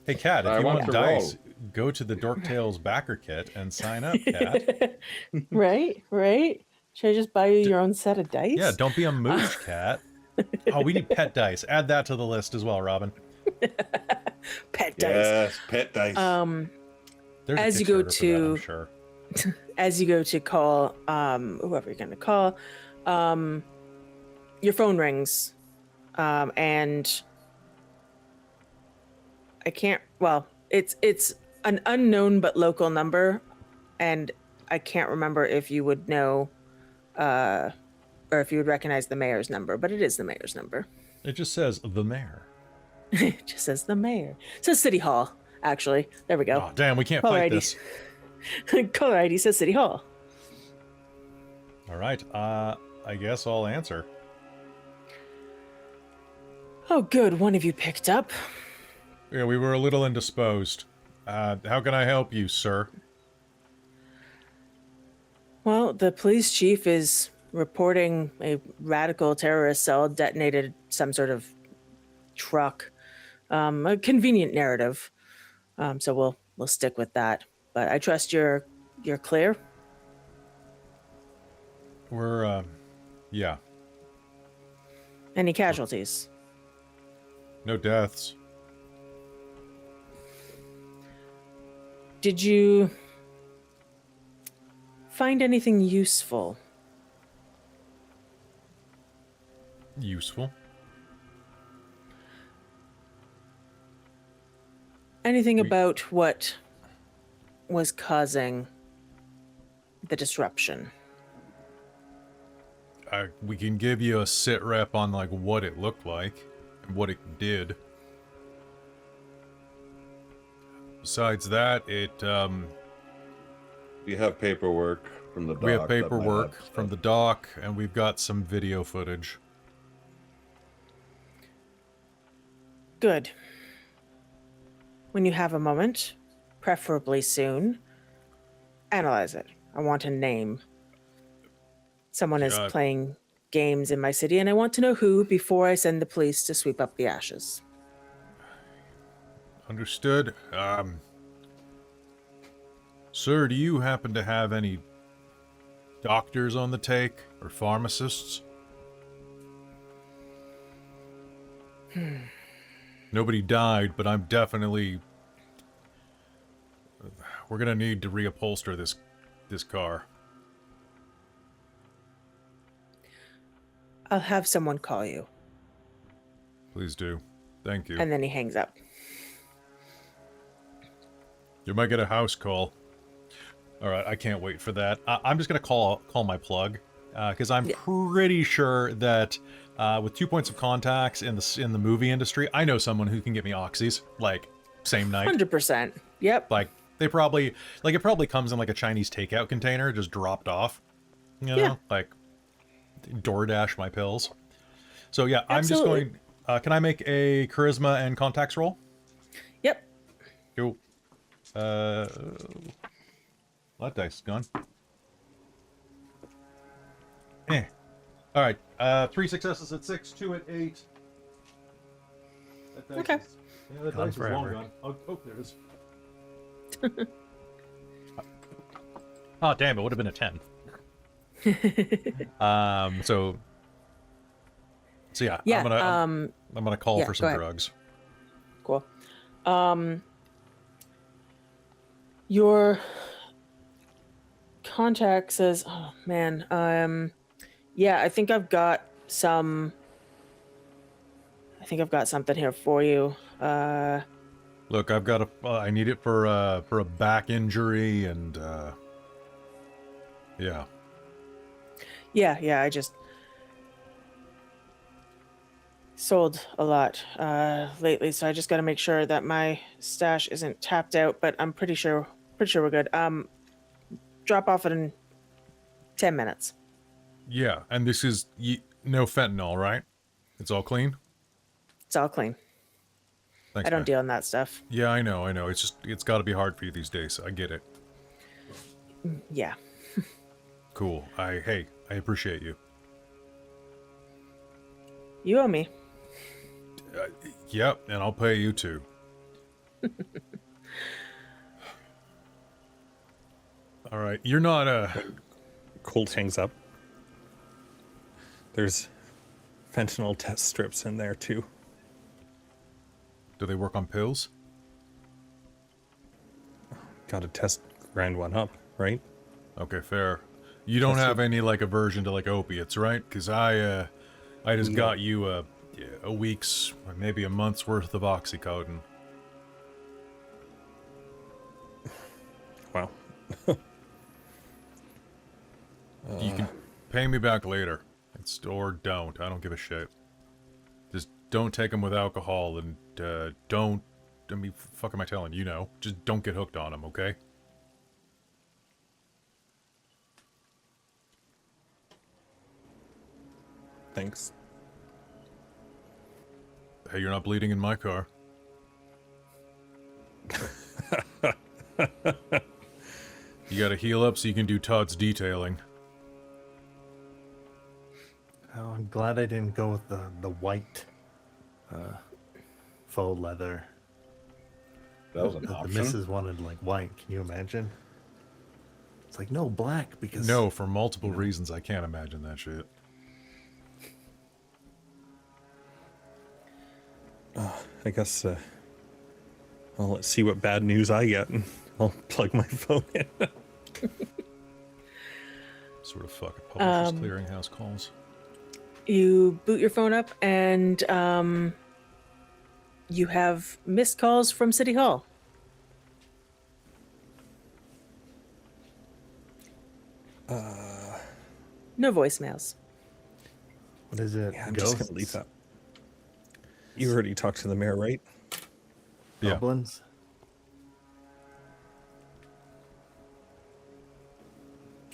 S3: Hey, Cat, if
S6: I
S3: you
S6: want
S3: want
S6: to
S3: dice,
S6: roll.
S3: go to the Dork Tales backer kit and sign up, Cat.
S2: Right? Should I just buy you your own set of dice?
S3: Yeah, don't be a mooch, Cat. Oh, we need pet dice. Add that to the list as well, Robin.
S2: Pet dice.
S6: Yes, pet dice.
S3: There's a
S2: As you go
S3: Kickstarter for that,
S2: to-
S3: I'm sure.
S2: As you go to call whoever you're going to call, your phone rings, and I can't. Well, it's an unknown but local number, and I can't remember if you would know, or if you would recognize the mayor's number. But it is the mayor's number.
S3: It just says the mayor.
S2: It just says the mayor. It says City Hall. Actually, there we go.
S3: Oh, damn, we can't fight
S2: Alrighty.
S3: this.
S2: Caller ID says City Hall.
S3: All right, I guess I'll answer.
S2: Oh, good. One of you picked up.
S3: Yeah, we were a little indisposed. How can I help you, sir?
S2: Well, the police chief is reporting a radical terrorist cell detonated some sort of truck. A convenient narrative. So we'll stick with that. But I trust you're clear.
S3: We're, yeah,
S2: Any casualties?
S3: no deaths.
S2: Did you find anything useful?
S3: Useful.
S2: Anything about what was causing the disruption?
S3: We can give you a sit rep on, like, what it looked like and what it did. Besides that,
S6: We have paperwork from the dock.
S3: we have
S6: that
S3: paperwork
S6: might have
S3: from the dock, and we've got some video footage.
S2: Good. When you have a moment, preferably soon, analyze it. I want a name. Someone is
S3: God.
S2: playing games in my city, and I want to know who before I send the police to sweep up the ashes.
S3: Understood. Sir, do you happen to have any doctors on the take or pharmacists? Nobody died, but I'm definitely... We're gonna need to reupholster this car.
S2: I'll have someone call you.
S3: Please do. Thank you.
S2: And then he hangs up.
S3: You might get a house call. All right, I can't wait for that. I'm just gonna call my plug, because I'm pretty sure that with 2 points of contacts in the movie industry, I know someone who can get me oxys like same night.
S2: 100%. Yep.
S3: Like they probably it probably comes in like a Chinese takeout container, just dropped off. You know,
S2: Yeah.
S3: like DoorDash my pills. So yeah,
S2: Absolutely.
S3: I'm just going. Can I make a charisma and contacts roll?
S2: Yep.
S3: Cool. That dice is gone. All right. 3 successes at 6, 2 at 8. That dice
S2: Okay.
S3: Is, yeah, that
S5: Gone
S3: dice is long
S5: forever.
S3: gone. Oh, there it is. Oh, damn! It would have been a 10. So yeah.
S2: Yeah.
S3: I'm gonna call
S2: yeah,
S3: for
S2: go
S3: some
S2: ahead.
S3: drugs.
S2: Cool. Your contact says, oh man, yeah, I think I've got something here for you.
S3: Look, I've got I need it for a back injury and yeah.
S2: Yeah, I just sold a lot lately, so I just got to make sure that my stash isn't tapped out, but I'm pretty sure we're good. Drop off in 10 minutes.
S3: Yeah, and this is No fentanyl, right? It's all clean?
S2: It's all clean.
S3: Thanks,
S2: I don't
S3: man.
S2: deal in that stuff.
S3: Yeah, I know. It's got to be hard for you these days. I get it.
S2: Yeah.
S3: Cool. I appreciate you.
S2: You owe me.
S3: Yep, and I'll pay you too. All right, you're not
S4: Colt hangs up. There's fentanyl test strips in there too.
S3: Do they work on pills?
S4: Got to test grind one up, right?
S3: Okay, fair. You don't have any like aversion to like opiates, right? Because I just got you a week's, maybe a month's worth of Oxycontin.
S4: Wow.
S3: You can pay me back later. Or don't. I don't give a shit. Just don't take them with alcohol and don't... I mean, fuck am I telling you? Know. Just don't get hooked on them, okay?
S4: Thanks.
S3: Hey, you're not bleeding in my car. You gotta heal up so you can do Todd's detailing.
S5: Oh, I'm glad I didn't go with the white faux leather.
S6: That was an
S5: The
S6: option.
S5: missus wanted like white. Can you imagine? It's like, no, black, because
S3: No, for multiple reasons, I can't imagine that shit.
S4: I guess well, let's see what bad news I get, and I'll plug my phone in.
S3: Sort of fucking publishers clearinghouse calls.
S2: You boot your phone up and you have missed calls from City Hall. No voicemails.
S5: what is it?
S4: Yeah, I'm just gonna leave that. You already talked to the mayor, right?
S3: Yeah.
S5: Goblins?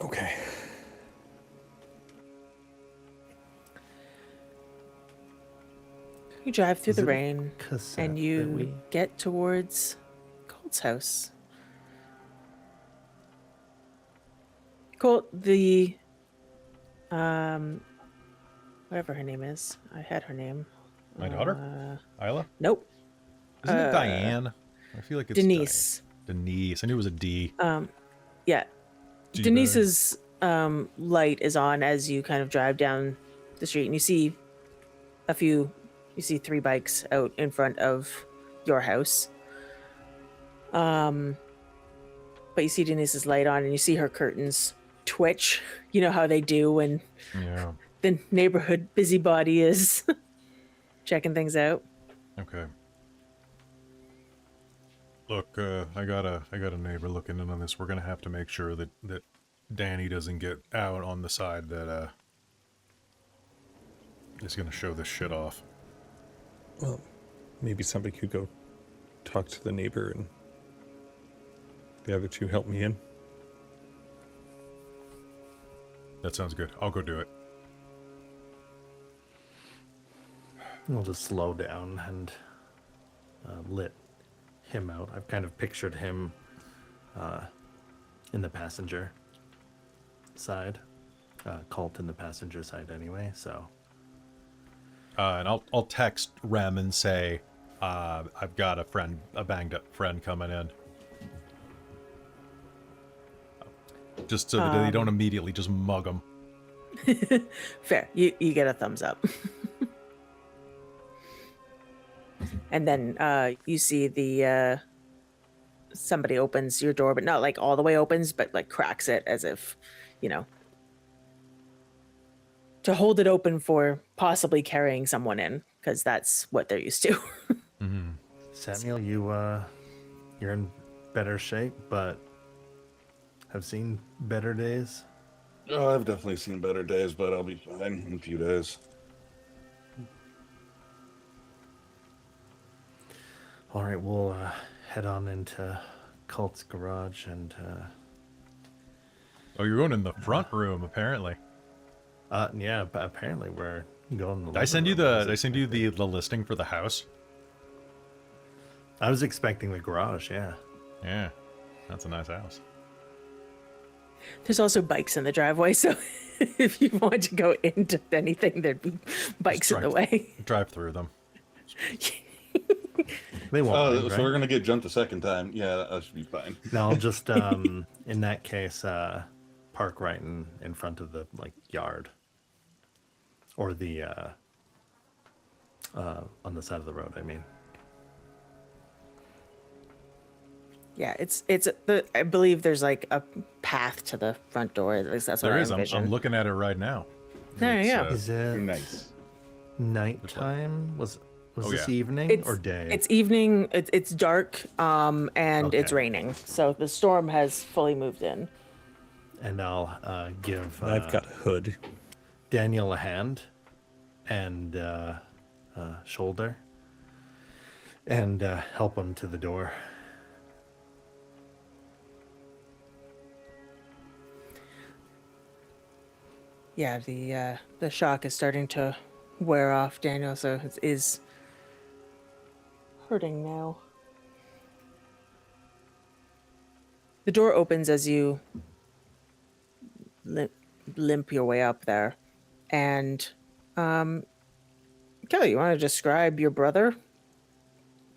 S4: Okay.
S2: You drive through
S5: Is
S2: the
S5: it a
S2: rain
S5: cassette
S2: and
S5: that
S2: you
S5: we-
S2: get towards Colt's house. Colt, the whatever her name is. I had her name.
S3: My daughter? Isla?
S2: Nope.
S3: Isn't it Diane? I feel like it's
S2: Denise.
S3: Diane. Denise. I knew it was a D.
S2: Yeah.
S3: G-bag.
S2: Denise's light is on as you kind of drive down the street, and you see three bikes out in front of your house. But you see Denise's light on, and you see her curtains twitch. You know how they do when
S3: Yeah.
S2: the neighborhood busybody is checking things out.
S3: Okay. Look, I got a neighbor looking in on this. We're gonna have to make sure that Danny doesn't get out on the side that is gonna show this shit off.
S4: Well, maybe somebody could go talk to the neighbor and the other two help me in.
S3: That sounds good. I'll go do it.
S5: We'll just slow down and let him out. I've kind of pictured him in the passenger side. Colt in the passenger side anyway, so.
S3: And I'll text Rem and say, I've got a banged up friend coming in. Just so that they don't immediately just mug him.
S2: Fair. You get a thumbs up. And then you see the somebody opens your door, but not like all the way opens, but like cracks it as if, to hold it open for possibly carrying someone in, because that's what they're used to.
S3: Mm-hmm.
S5: Samuel, you're in better shape, but have seen better days.
S6: Oh, I've definitely seen better days, but I'll be fine in a few days.
S5: All right, we'll head on into Colt's garage and.
S3: Oh, you're going in the front room, apparently.
S5: Yeah, but apparently we're going.
S3: Did I send you the listing for the house?
S5: I was expecting the garage. Yeah.
S3: Yeah, that's a nice house.
S2: There's also bikes in the driveway, so if you want to go into anything, there'd be bikes in the way.
S3: Drive through them.
S5: They won't.
S6: Oh,
S5: mind,
S6: so
S5: right?
S6: we're gonna get jumped a second time. Yeah, that should be fine.
S5: No, I'll just in that case, park right in front of the yard, or the on the side of the road. I mean,
S2: Yeah, I believe there's like a path to the front door. At least that's what
S3: There
S2: I
S3: is.
S2: envision.
S3: I'm looking at it right now.
S2: There you
S3: It's,
S2: go.
S5: is it
S6: Nice.
S5: nighttime? Was
S3: Oh,
S5: this
S3: yeah.
S5: evening or day?
S2: It's evening. It's dark, and it's
S5: Okay.
S2: raining. So the storm has fully moved in.
S5: And I'll give
S4: I've got hood.
S5: Daniel a hand and shoulder, and help him to the door.
S2: Yeah, the shock is starting to wear off Daniel, so it is hurting now. The door opens as you limp your way up there, and Kelly, you want to describe your brother?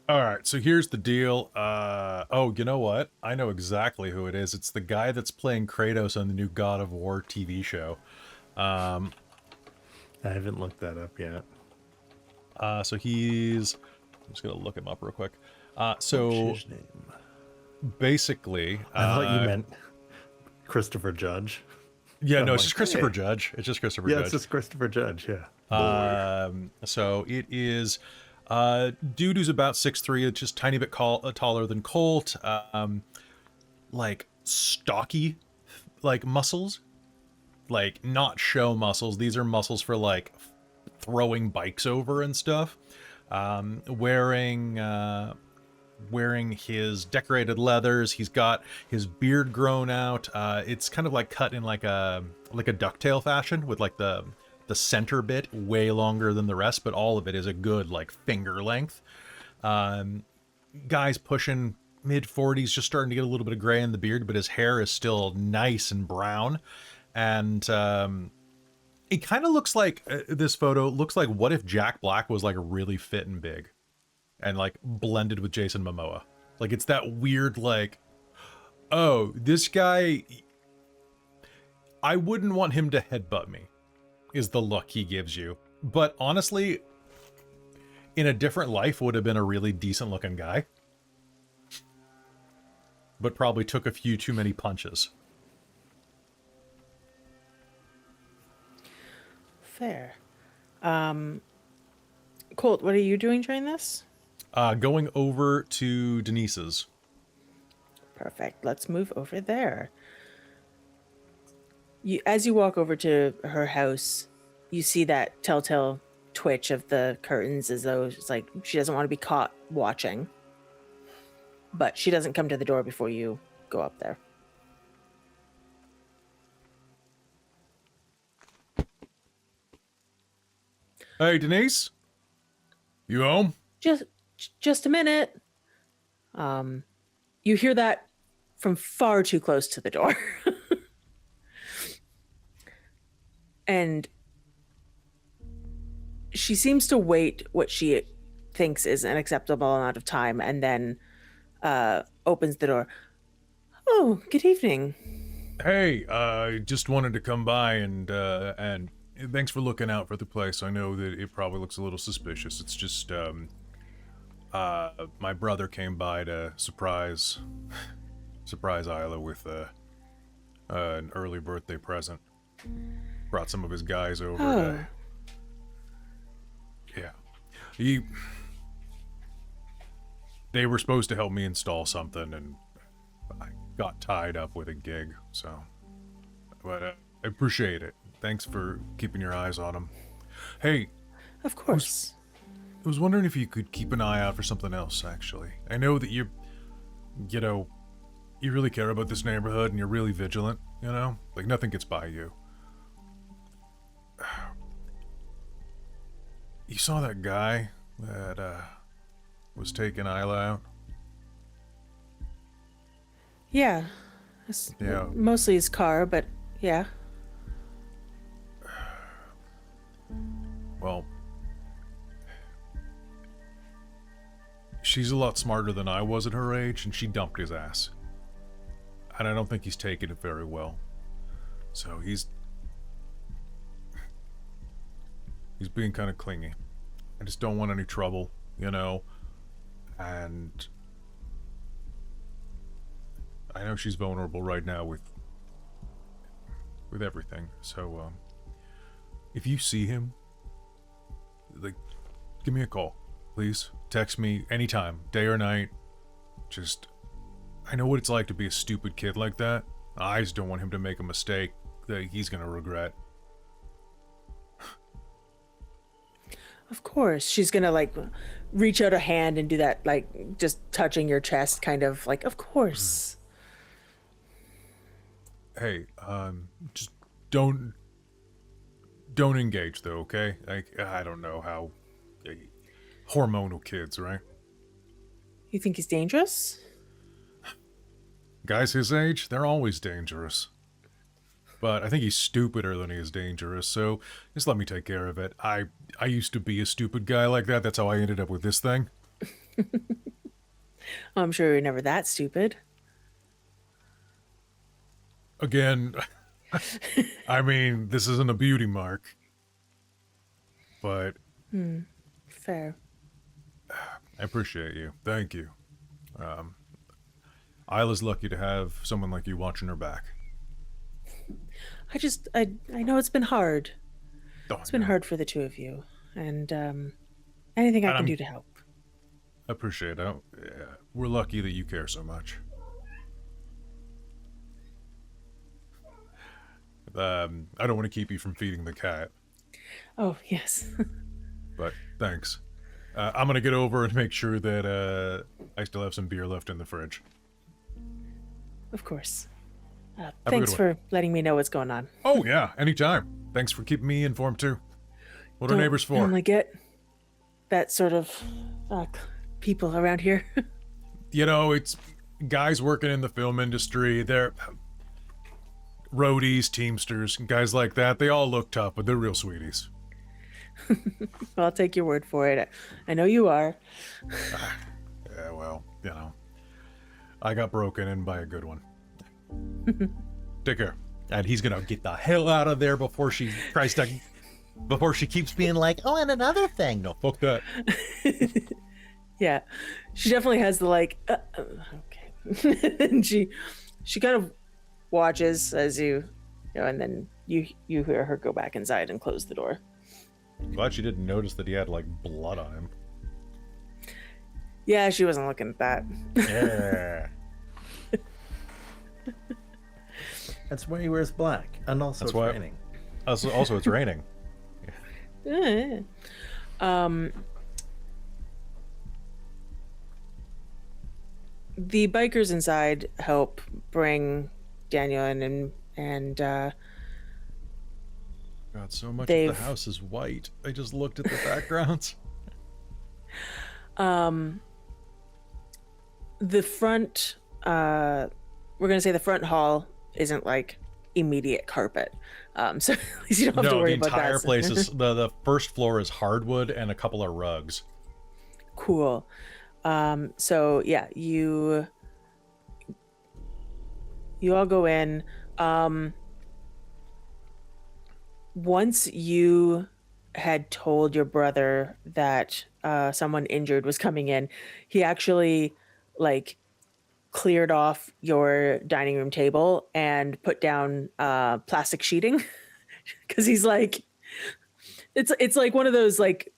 S3: All right, so here's the deal. Oh, you know what? I know exactly who it is. It's the guy that's playing Kratos on the new God of War TV show.
S5: I haven't looked that up yet.
S3: So he's... I'm just going to look him up real quick. So
S5: What's his name?
S3: basically...
S5: I thought you meant Christopher Judge.
S3: Yeah, no,
S5: I'm
S3: it's
S5: like,
S3: just Christopher
S5: hey.
S3: Judge. It's just Christopher
S5: Yeah,
S3: Judge.
S5: it's just Christopher Judge. Yeah.
S3: So it is dude who's about 6'3", just tiny bit taller than Colt. Like stocky, like muscles, like not show muscles. These are muscles for like throwing bikes over and stuff. Wearing his decorated leathers. He's got his beard grown out. It's kind of like cut in like a ducktail fashion, with like the center bit way longer than the rest, but all of it is a good like finger length. Guy's pushing mid-40s, just starting to get a little bit of gray in the beard, but his hair is still nice and brown. And it kind of looks like this photo looks like what if Jack Black was like really fit and big and like blended with Jason Momoa. Like it's that weird like, oh, this guy, I wouldn't want him to headbutt me, is the look he gives you. But honestly, in a different life would have been a really decent looking guy, but probably took a few too many punches.
S2: Fair. Colt, what are you doing during this?
S3: Going over to Denise's.
S2: Perfect. Let's move over there. As you walk over to her house, you see that telltale twitch of the curtains, as though it's like she doesn't want to be caught watching. But she doesn't come to the door before you go up there.
S3: Hey, Denise? You home?
S2: Just a minute. You hear that from far too close to the door. And she seems to wait what she thinks is an acceptable amount of time, and then opens the door. Oh, good evening.
S3: Hey, just wanted to come by and thanks for looking out for the place. I know that it probably looks a little suspicious. It's just, my brother came by to surprise Isla with an early birthday present. Brought some of his guys over.
S2: Oh.
S3: They were supposed to help me install something, and I got tied up with a gig, so. But I appreciate it. Thanks for keeping your eyes on him. Hey,
S2: Of course.
S3: I was wondering if you could keep an eye out for something else, actually. I know that you really care about this neighborhood and you're really vigilant, you know? Like, nothing gets by you. You saw that guy that was taking Isla out?
S2: Yeah.
S3: Yeah.
S2: Mostly his car, but yeah.
S3: Well, she's a lot smarter than I was at her age, and she dumped his ass. And I don't think he's taken it very well. So he's being kind of clingy. I just don't want any trouble, you know? And I know she's vulnerable right now with everything. So, if you see him, like, give me a call, please. Text me anytime, day or night. Just, I know what it's like to be a stupid kid like that. I just don't want him to make a mistake that he's gonna regret.
S2: Of course. She's gonna, like, reach out a hand and do that, like, just touching your chest, kind of, like, of course.
S3: Hey, just don't engage though, okay? Like, I don't know how hormonal kids, right?
S2: You think he's dangerous?
S3: Guys his age, they're always dangerous. But I think he's stupider than he is dangerous, so just let me take care of it. I used to be a stupid guy like that. That's how I ended up with this thing.
S2: I'm sure you're never that stupid.
S3: Again, I mean, this isn't a beauty mark. But
S2: Fair.
S3: I appreciate you. Thank you. Isla's lucky to have someone like you watching her back.
S2: I know it's been hard.
S3: Oh,
S2: It's been hard for the two of you. And anything I can do to help.
S3: I appreciate it. Yeah, we're lucky that you care so much. I don't want to keep you from feeding the cat,
S2: Oh, yes.
S3: but thanks. I'm going to get over and make sure that I still have some beer left in the fridge.
S2: Of course.
S3: a
S2: Thanks
S3: good
S2: for letting me know what's going on.
S3: Oh, yeah, anytime. Thanks for keeping me informed, too. What are
S2: Don't
S3: neighbors for?
S2: normally get that sort of people around here.
S3: You know, it's guys working in the film industry. They're roadies, teamsters, guys like that. They all look tough, but they're real sweeties.
S2: Well, I'll take your word for it. I know you are.
S3: Yeah, well, you know, I got broken in by a good one. Take care. And he's gonna get the hell out of there before she tries to, before she keeps being like, oh, and another thing. No, fuck that.
S2: Yeah, she definitely has the like. Okay, and she kind of watches as you know, and then you hear her go back inside and close the door.
S3: Glad she didn't notice that he had like blood on him.
S2: Yeah, she wasn't looking at that.
S3: Yeah.
S5: That's why he wears black, and also
S3: That's
S5: it's
S3: why-
S5: raining.
S3: Also, it's raining.
S2: The bikers inside help bring Daniel in, and
S3: God, so much of
S2: They've-
S3: the house is white. I just looked at the backgrounds.
S2: the front. We're gonna say the front hall isn't like immediate carpet, so at least you don't have to
S3: No, the
S2: worry about
S3: entire
S2: that.
S3: place is the first floor is hardwood and a couple of rugs.
S2: Cool. So yeah, you all go in. Once you had told your brother that someone injured was coming in, he actually like cleared off your dining room table and put down plastic sheeting because he's like, it's like one of those like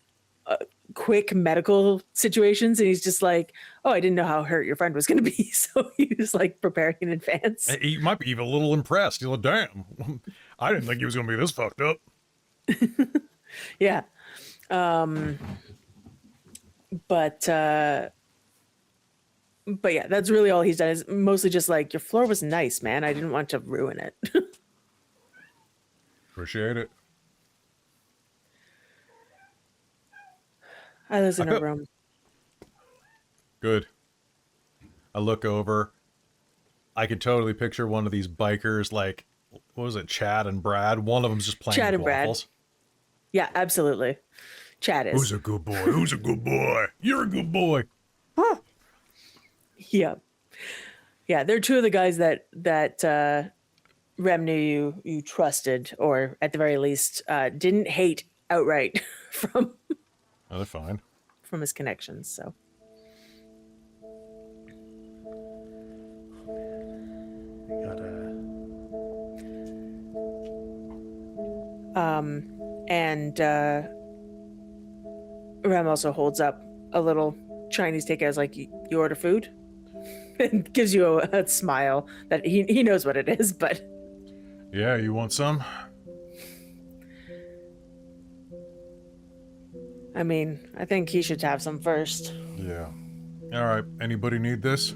S2: quick medical situations, and he's just like, oh, I didn't know how hurt your friend was going to be, so he was like preparing in advance.
S3: He might be even a little impressed. He's like, damn, I didn't think he was going to be this fucked up.
S2: Yeah. But yeah, that's really all he's done, is mostly just like, your floor was nice, man. I didn't want to ruin it.
S3: Appreciate it.
S2: I was in a room.
S3: Good. I look over. I could totally picture one of these bikers, like, what was it, Chad and Brad? One of them's just playing
S2: Chad
S3: with
S2: and Brad.
S3: waffles.
S2: Yeah, absolutely. Chad is.
S3: Who's a good boy? Who's a good boy? You're a good boy.
S2: Yeah. Yeah, they're two of the guys that Rem knew you trusted, or at the very least didn't hate outright from
S3: Oh, they're fine.
S2: from his connections. So and Rem also holds up a little Chinese takeout, as like, you order food, and gives you a smile that he knows what it is, but
S3: Yeah, you want some?
S2: I mean, I think he should have some first.
S3: Yeah. All right. Anybody need this?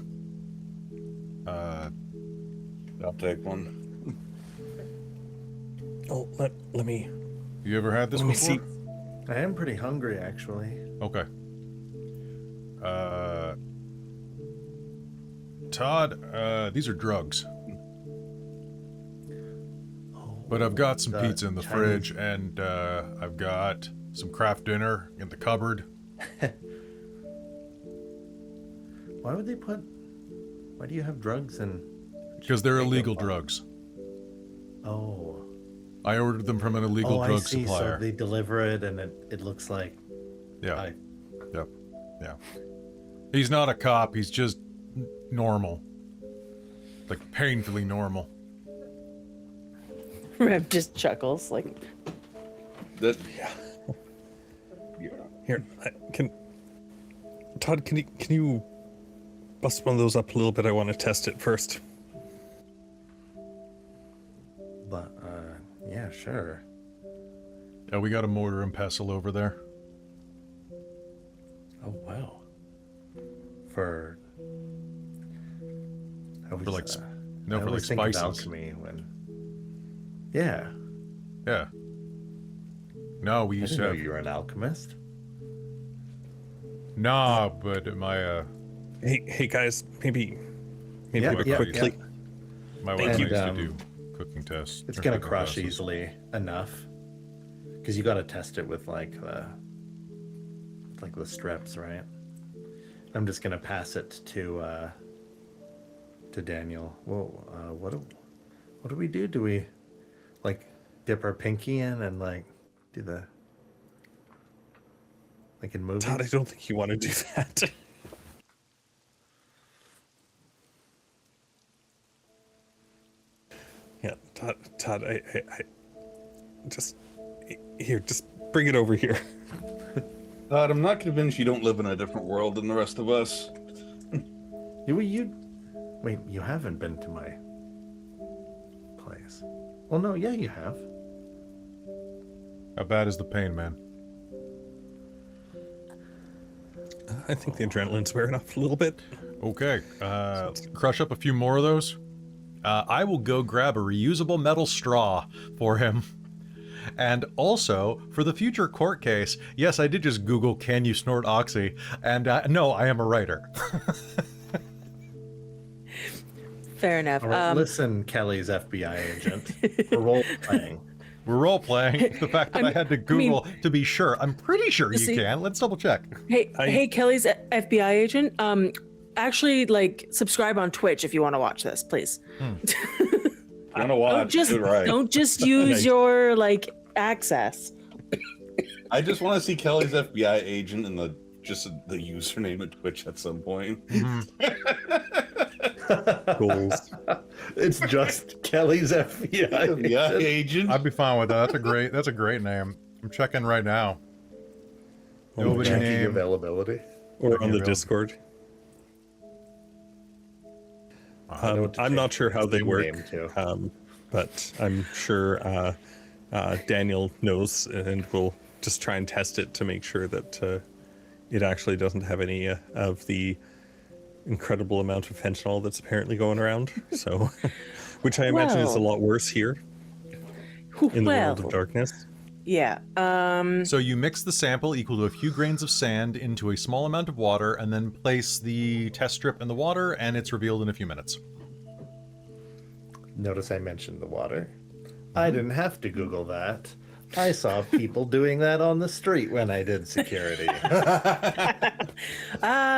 S6: I'll take one.
S4: Oh, let me
S3: You ever had this
S4: let me
S3: before?
S4: see.
S5: I am pretty hungry, actually.
S3: Okay. Todd, these are drugs. But I've got some pizza in the
S5: Chinese.
S3: fridge, and I've got some craft dinner in the cupboard.
S5: Why would they put? Why do you have drugs in?
S3: Because they're illegal drugs.
S5: Oh.
S3: I ordered them from an illegal drug
S5: I see.
S3: supplier.
S5: So they deliver it, and it looks like.
S3: Yeah. Yep. Yeah. He's not a cop. He's just normal. Like, painfully normal.
S2: Rem just chuckles like,
S6: That
S4: Here, Todd, can you bust one of those up a little bit? I want to test it first.
S5: But yeah, sure.
S3: Yeah, we got a mortar and pestle over there.
S5: Oh wow. For. I always,
S3: like
S5: I
S3: for like
S5: always think of
S3: spices.
S5: alchemy when. Yeah.
S3: Yeah. No, we
S5: I
S3: used
S5: didn't know
S3: to have...
S5: you were an alchemist.
S3: Nah, but my
S4: Hey guys, maybe
S5: Yeah,
S4: a
S5: yeah,
S4: quick
S5: yeah.
S4: click.
S3: my
S4: Thank
S3: wife
S4: you.
S3: used to
S5: And,
S3: do cooking tests.
S5: It's
S3: or
S5: gonna
S3: cooking
S5: crush
S3: classes.
S5: easily enough, because you got to test it with like the strips, right? I'm just gonna pass it to Daniel. Well, what do we do? Do we like dip our pinky in and like do the like in movies?
S4: Todd, I don't think you want to do that. Yeah, Todd, I just here, just bring it over here.
S6: Todd, I'm not convinced you don't live in a different world than the rest of us.
S5: Wait, you haven't been to my place. Well, no, yeah, you have.
S3: How bad is the pain, man?
S4: I think the adrenaline's wearing off a little bit.
S3: Okay, crush up a few more of those. I will go grab a reusable metal straw for him. And also, for the future court case, yes, I did just Google, can you snort oxy? And no, I am a writer.
S2: fair enough.
S5: All right, listen, Kelly's FBI agent. We're role playing.
S3: We're role-playing. The fact that I had to Google to be sure. I'm pretty sure you
S2: See-
S3: can. Let's double check.
S2: Hey, Kelly's FBI agent. Actually, like, subscribe on Twitch if you want to watch this, please.
S6: I don't know why.
S2: Don't just use your like access.
S6: I just want to see Kelly's FBI agent and the username at Twitch at some point.
S4: Goals.
S5: It's just Kelly's FBI
S6: FBI
S5: agent.
S6: agent.
S3: I'd be fine with that. That's a great name. I'm checking right now. Nobody
S5: Checking
S3: name.
S5: availability.
S4: Or on the
S3: Real-
S4: Discord. I'm not sure how they
S5: Team
S4: work,
S5: name, too.
S4: but I'm sure Daniel knows, and we'll just try and test it to make sure that it actually doesn't have any of the incredible amount of fentanyl that's apparently going around. So, which I imagine is a
S2: Well.
S4: lot worse here in the world of darkness.
S2: Yeah.
S3: So you mix the sample equal to a few grains of sand into a small amount of water, and then place the test strip in the water, and it's revealed in a few minutes.
S5: Notice I mentioned the water. I didn't have to Google that. I saw people doing that on the street when I did security.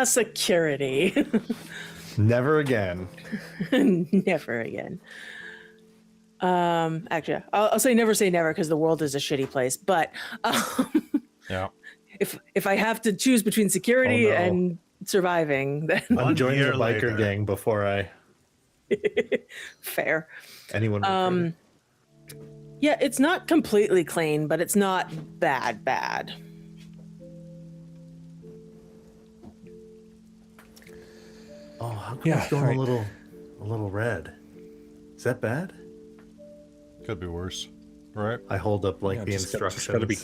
S2: Security.
S5: Never again.
S2: Never again. Actually, I'll say never because the world is a shitty place. But
S3: Yeah.
S2: if I have to choose between security
S5: Oh, no.
S2: and surviving, then
S5: I'm joining
S3: year
S5: the biker
S3: later.
S5: gang before
S2: fair.
S5: anyone. Would
S2: Yeah, it's not completely clean, but it's not bad.
S5: Oh, how come
S4: Yeah,
S5: it's going
S4: alright.
S5: a little red? Is that bad?
S3: Could be worse, right?
S5: I hold up like
S4: Yeah,
S5: the
S4: just
S5: instructions.
S4: gotta be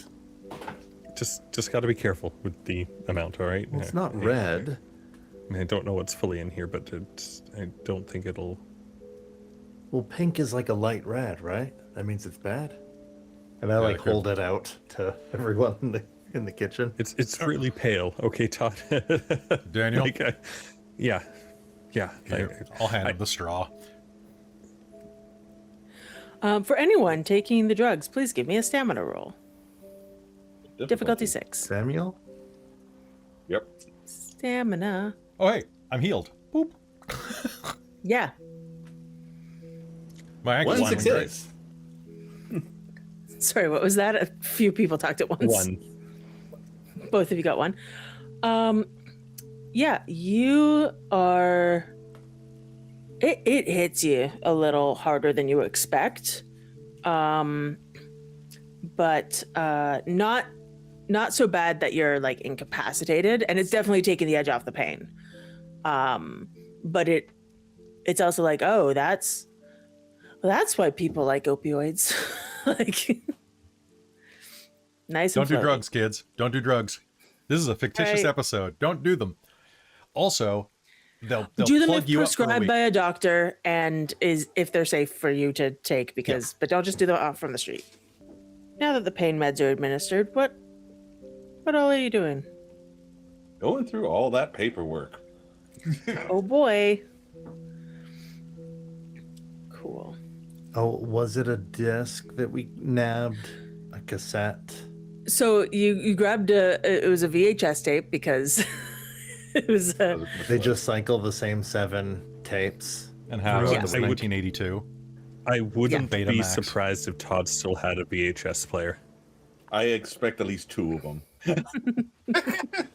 S4: just got to be careful with the amount. All right.
S5: Well, it's not red.
S4: I mean, I don't know what's fully in here, but I don't think it'll.
S5: Well, pink is like a light red, right? That means it's bad. And I
S3: Yeah,
S5: like
S3: it could-
S5: hold it out to everyone in the kitchen.
S4: It's really pale. Okay, Todd.
S3: Daniel?
S4: Like, yeah.
S3: Here, I'll hand him the straw.
S2: For anyone taking the drugs, please give me a stamina roll. Difficulty 6.
S5: Samuel?
S6: Yep.
S2: Stamina.
S3: Oh, hey, I'm healed. Boop.
S2: Yeah.
S3: My ankle's
S6: One
S3: feeling great.
S6: success.
S2: Sorry, what was that? A few people talked at once.
S4: One.
S2: Both of you got one. Yeah, you are. It hits you a little harder than you expect, but not so bad that you're like incapacitated, and it's definitely taking the edge off the pain. But it's also like, oh, that's why people like opioids. Like, nice.
S3: Don't
S2: and
S3: do
S2: floaty.
S3: drugs, kids. Don't do drugs. This is a fictitious
S2: Right.
S3: episode. Don't do them. Also, they'll
S2: Do them
S3: plug
S2: if
S3: you up for a
S2: prescribed
S3: week.
S2: by a doctor and is if they're safe for you to take, because but don't just do them off from the street. Now that the pain meds are administered, what all are you doing?
S6: Going through all that paperwork.
S2: Oh boy. Cool.
S5: Oh, was it a disc that we nabbed? A cassette?
S2: So you grabbed it was a VHS tape because it was
S5: They just cycle the same 7 tapes.
S3: And how
S2: Yeah.
S3: since
S4: I would-
S3: 1982.
S4: I wouldn't
S3: Beta
S4: be
S3: Max.
S4: surprised if Todd still had a VHS player.
S6: I expect at least 2 of them.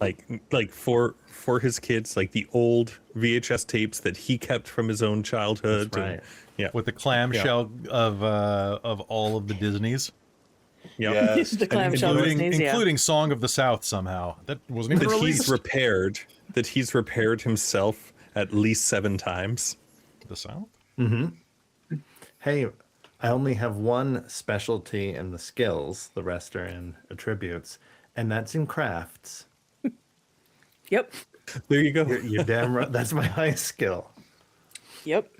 S4: Like for his kids, like the old VHS tapes that he kept from his own childhood.
S5: That's right.
S4: And, yeah.
S3: With the clamshell of all of the Disneys,
S4: Yeah.
S6: Yes.
S2: the clamshell
S3: including
S2: Disneys, yeah.
S3: including Song of the South somehow. That wasn't even
S4: That
S3: released.
S4: he's repaired himself at least 7 times.
S3: The South?
S5: Hey, I only have one specialty in the skills. The rest are in attributes. And that's in crafts.
S2: Yep.
S4: There you go.
S5: You're damn right. That's my highest skill.
S2: Yep.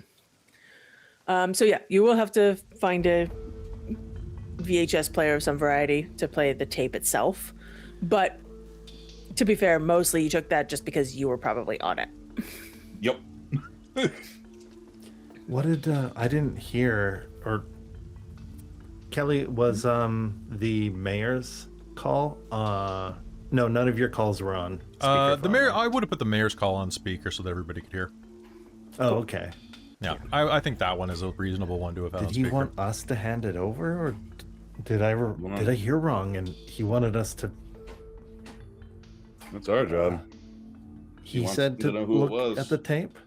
S2: So yeah, you will have to find a VHS player of some variety to play the tape itself. But to be fair, mostly you took that just because you were probably on it.
S6: Yep.
S5: What did I didn't hear, or Kelly, was the mayor's call? No, none of your calls were on.
S3: The
S5: speakerphone,
S3: mayor.
S5: right?
S3: I would have put the mayor's call on speaker so that everybody could hear.
S5: Oh, okay.
S3: Yeah, I think that one is a reasonable one to have had on
S5: Did he
S3: speaker.
S5: want us to hand it over, or did I hear wrong? And he wanted us to.
S6: That's our job.
S5: He
S6: wants
S5: said
S6: to
S5: to
S6: know who it
S5: look
S6: was.
S5: at the tape.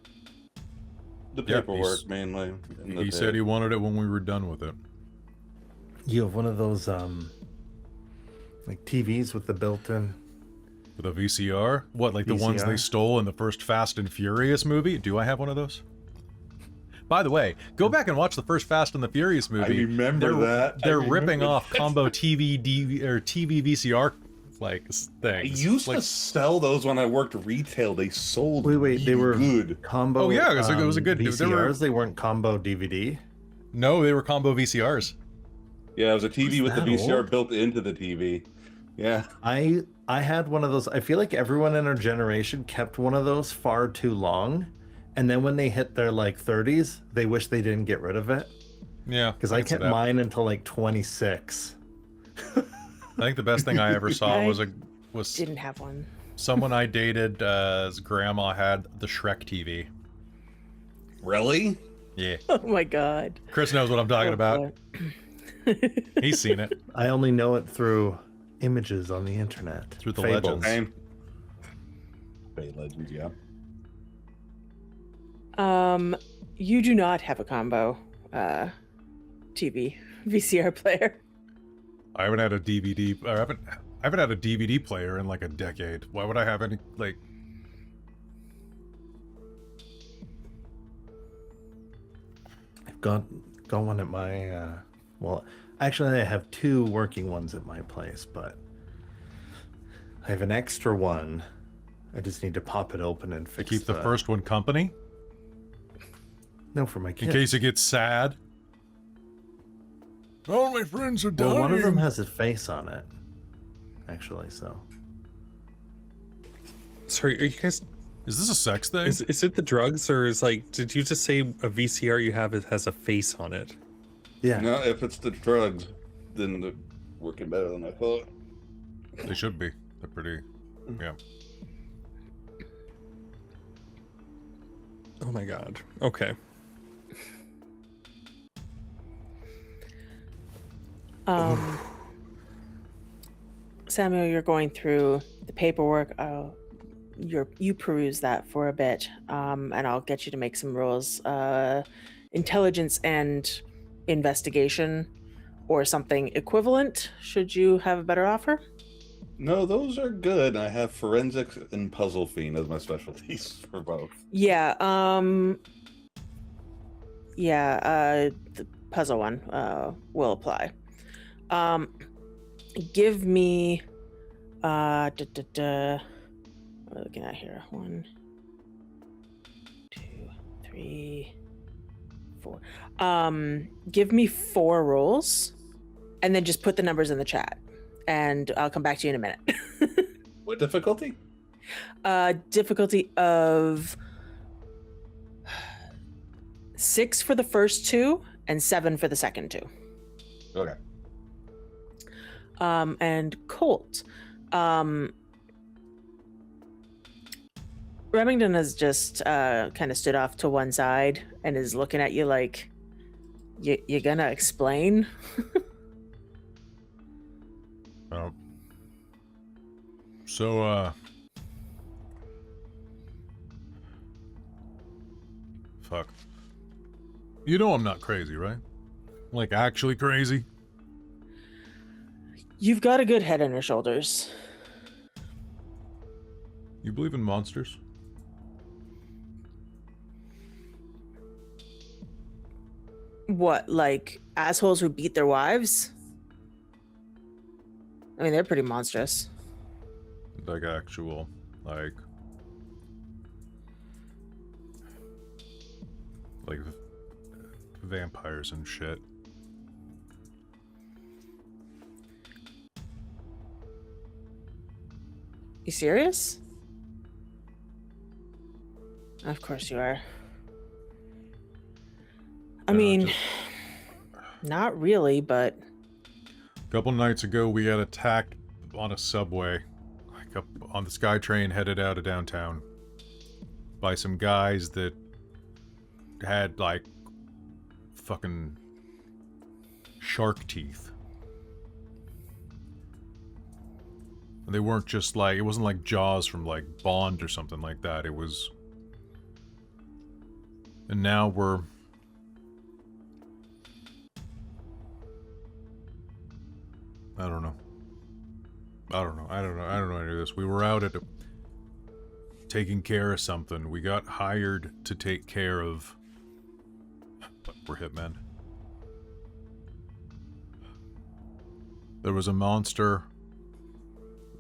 S6: The
S3: Yeah,
S6: paperwork mainly. and the
S3: He said he wanted it when we were done with it.
S5: You have one of those like TVs with the built-in.
S3: With a VCR? What, like the ones they
S5: VCR?
S3: stole in the first Fast and Furious movie? Do I have one of those? By the way, go back and watch the first Fast and the Furious movie.
S6: remember
S3: they're,
S6: that. I
S3: They're
S6: remember
S3: ripping off
S6: that.
S3: combo TV VCR like
S6: I
S3: things.
S6: used
S3: like,
S6: to sell those when I worked retail. They sold
S5: Wait, they
S6: really
S5: were
S6: good.
S5: combo.
S3: Oh, yeah, it was a good- they
S5: VCRs.
S3: were-
S5: They weren't combo DVD.
S3: No, they were combo VCRs.
S6: Yeah, it was a TV with the
S5: that
S6: VCR
S5: old?
S6: built into the TV. Yeah.
S5: I had one of those. I feel like everyone in our generation kept one of those far too long, and then when they hit their like 30s, they wish they didn't get rid of it.
S3: Yeah,
S5: Because I kept mine until like 26.
S3: I think the best thing I ever saw
S2: I
S3: was
S2: Didn't have one.
S3: someone I dated. His grandma had the Shrek TV.
S6: Really?
S3: Yeah,
S2: Oh my god.
S3: Chris knows what I'm talking
S2: Oh,
S3: about.
S2: boy.
S3: He's seen it.
S5: I only know it through images on the internet.
S3: Through the
S5: Fables.
S3: legends.
S6: Same. Bay Legends, yeah.
S2: You do not have a combo TV VCR player.
S3: I haven't had a DVD. Or I haven't had a DVD player in like a decade. Why would I have any like?
S5: I've got one at my well, actually I have two working ones at my place, but I have an extra one. I just need to pop it open and fix
S3: Keep the first one company
S5: No, for my
S3: in
S5: kids.
S3: case it gets sad. All my friends are dying.
S5: Well, one of them has a face on it, actually, so.
S4: Sorry, are you guys?
S3: Is this a sex thing?
S4: Is it the drugs, or is like? Did you just say a VCR you have it has a face on it?
S5: Yeah.
S6: No, if it's the drugs, then they're working better than I thought.
S3: They should be. They're pretty. Yeah.
S4: Oh my god. Okay.
S2: Samuel, you're going through the paperwork. You peruse that for a bit, and I'll get you to make some rolls. Intelligence and investigation, or something equivalent. Should you have a better offer?
S6: No, those are good. I have forensics and puzzle fiend as my specialties for both.
S2: Yeah. The puzzle one will apply. Give me what are we looking at here? 1, 2, 3, 4. Give me 4 rolls, and then just put the numbers in the chat, and I'll come back to you in a minute.
S6: What difficulty?
S2: Difficulty of 6 for the first 2 and 7 for the second 2.
S6: Okay.
S2: And Colt. Remington has just kind of stood off to one side and is looking at you like, you're gonna explain?
S3: Fuck. You know I'm not crazy, right? Like, actually crazy?
S2: You've got a good head on your shoulders.
S3: You believe in monsters?
S2: What, like assholes who beat their wives? I mean, they're pretty monstrous.
S3: Like, actual, like vampires and shit.
S2: You serious? Of course you are. I mean, not really, but...
S3: A couple nights ago, we got attacked on a subway, like up on the SkyTrain headed out of downtown, by some guys that had, like, fucking shark teeth. And they weren't just like, it wasn't like Jaws from like Bond or something like that. It was... And now we're... I don't know any of this. We were out at taking care of something. We got hired to take care of... We're hitmen. There was a monster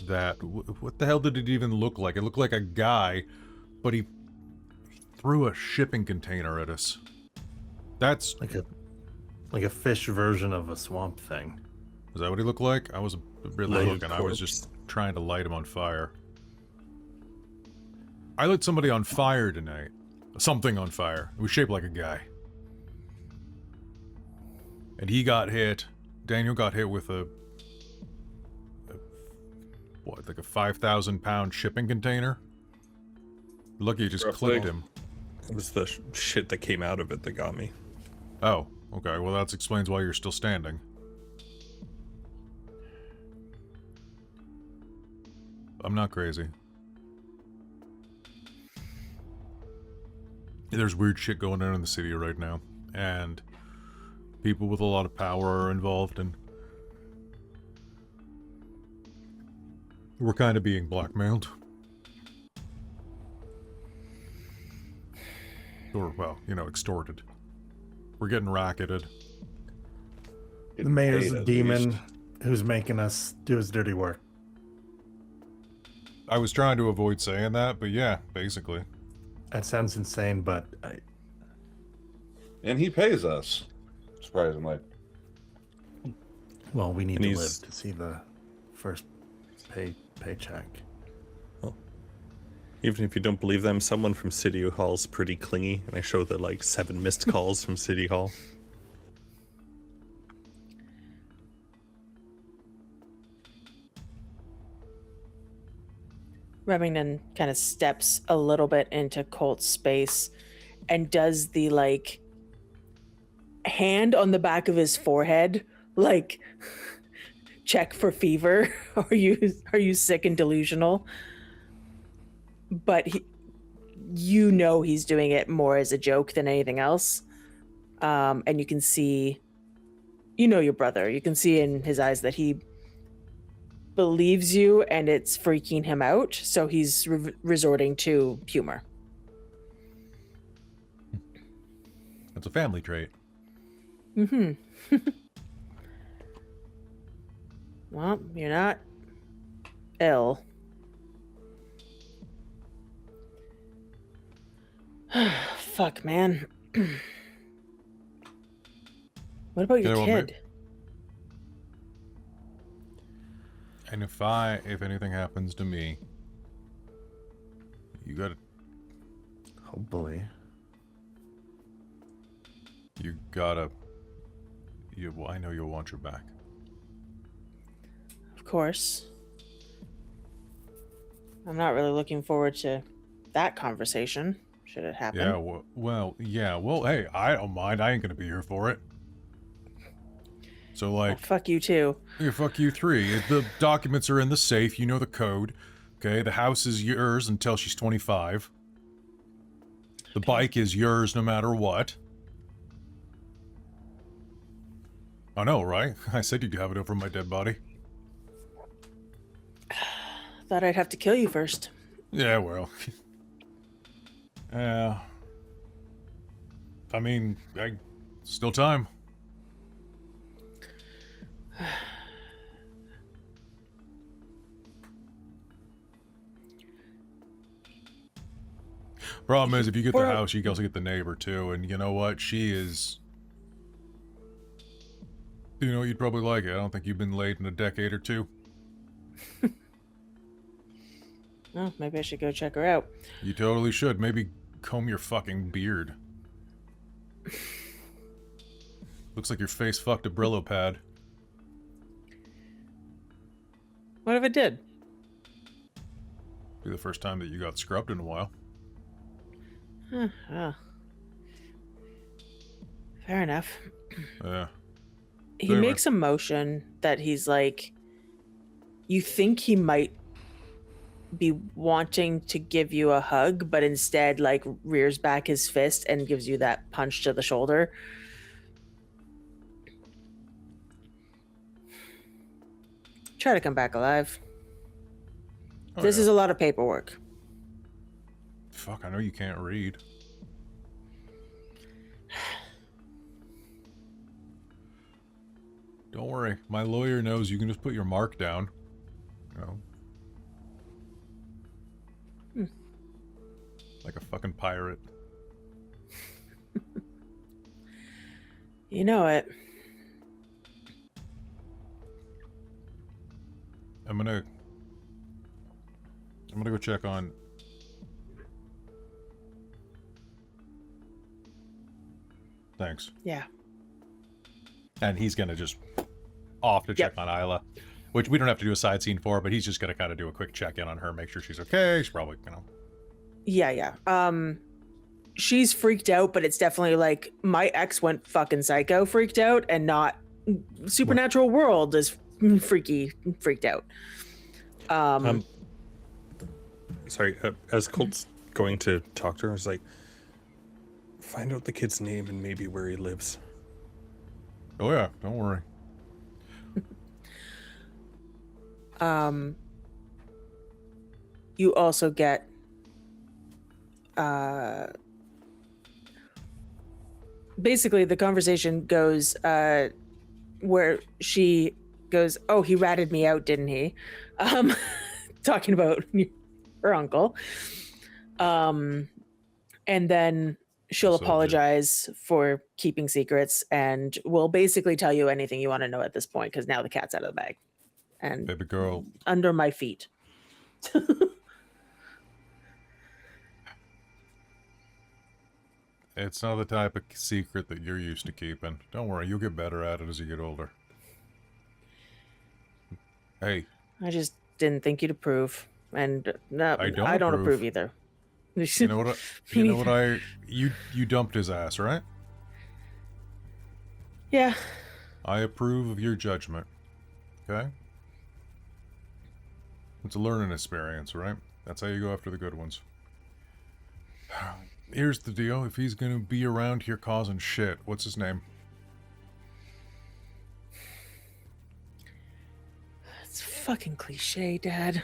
S3: that... What the hell did it even look like? It looked like a guy, but he threw a shipping container at us. That's...
S5: Like a fish version of a swamp thing.
S3: Is that what he looked like? I wasn't really
S4: Lighted
S3: looking. I was
S4: corpse.
S3: just trying to light him on fire. I lit somebody on fire tonight. Something on fire. It was shaped like a guy. And he got hit. Daniel got hit with what, like a 5,000-pound shipping container? Lucky you just
S6: Roughly.
S3: clipped him.
S4: It was the shit that came out of it that got me.
S3: Oh, okay. Well, that explains why you're still standing. I'm not crazy. There's weird shit going on in the city right now, and people with a lot of power are involved, and we're kind of being blackmailed. Or, well, you know, extorted. We're getting racketed.
S5: The mayor's
S6: Paid
S5: a
S6: at
S5: demon
S6: least.
S5: who's making us do his dirty work.
S3: I was trying to avoid saying that, but yeah, basically.
S5: That sounds insane, but
S6: And he pays us, surprisingly.
S5: well, we need
S4: And
S5: to
S4: he's-
S5: live to see the first paycheck.
S4: Even if you don't believe them, someone from City Hall's pretty clingy, and I show the like 7 missed calls from City Hall.
S2: Remington kind of steps a little bit into Colt's space and does the like hand on the back of his forehead, like check for fever. Are you sick and delusional? But you know he's doing it more as a joke than anything else. And you can see, you know your brother. You can see in his eyes that he believes you and it's freaking him out. So he's resorting to humor.
S3: That's a family trait.
S2: Mm-hmm. Well, you're not ill. Fuck, man. What about your
S3: Yeah, well,
S2: kid?
S3: And if anything happens to me, you gotta,
S5: Hopefully.
S3: well, I know you'll want your back.
S2: Of course. I'm not really looking forward to that conversation, should it happen.
S3: Yeah, well, hey, I don't mind. I ain't gonna be here for it. So,
S2: Oh,
S3: like,
S2: fuck you too.
S3: yeah, fuck you three. The documents are in the safe. You know the code. Okay, the house is yours until she's 25. The bike is yours no matter what. I know, right? I said you'd have it over my dead body.
S2: Thought I'd have to kill you first.
S3: Yeah, well. I mean, still time. Problem is, if you get the house, you can also get the neighbor too, and you know what? She is... You know, you'd probably like it. I don't think you've been laid in a decade or two.
S2: Oh, maybe I should go check her out.
S3: You totally should. Maybe comb your fucking beard. Looks like your face fucked a Brillo pad.
S2: What if it did?
S3: Be the first time that you got scrubbed in a while.
S2: Oh. Fair enough.
S3: Yeah.
S2: He
S3: Anyway.
S2: makes a motion that he's like, you think he might be wanting to give you a hug, but instead like rears back his fist and gives you that punch to the shoulder. Try to come back alive.
S3: Oh,
S2: This
S3: yeah.
S2: is a lot of paperwork.
S3: Fuck, I know you can't read. Don't worry. My lawyer knows you can just put your mark down. You know? Like a fucking pirate.
S2: You know it.
S3: I'm gonna go check on. Thanks.
S2: Yeah.
S3: And he's gonna just off to check on Isla, which we don't have to do a side scene for, but he's just gonna kind of do a quick check in on her, make sure she's okay. She's probably, you know.
S2: Yeah. She's freaked out, but it's definitely like my ex went fucking psycho freaked out, and not supernatural world is freaked out.
S4: Sorry, as Colt's going to talk to her, I was like, find out the kid's name and maybe where he lives.
S3: Oh yeah, don't worry.
S2: You also get basically the conversation goes where she goes, "Oh, he ratted me out, didn't he?" Talking about her uncle. And then she'll apologize for keeping secrets, and will basically tell you anything you want to know at this point, because now the cat's out of the bag. And
S3: Baby girl.
S2: under my feet.
S3: It's not the type of secret that you're used to keeping. Don't worry, you'll get better at it as you get older. Hey.
S2: I just didn't think you'd approve. And no,
S3: I don't
S2: approve either.
S3: You know what you dumped his ass, right?
S2: Yeah.
S3: I approve of your judgment. Okay? It's a learning experience, right? That's how you go after the good ones. Here's the deal. If he's gonna be around here causing shit, what's his name?
S2: It's fucking cliche, Dad.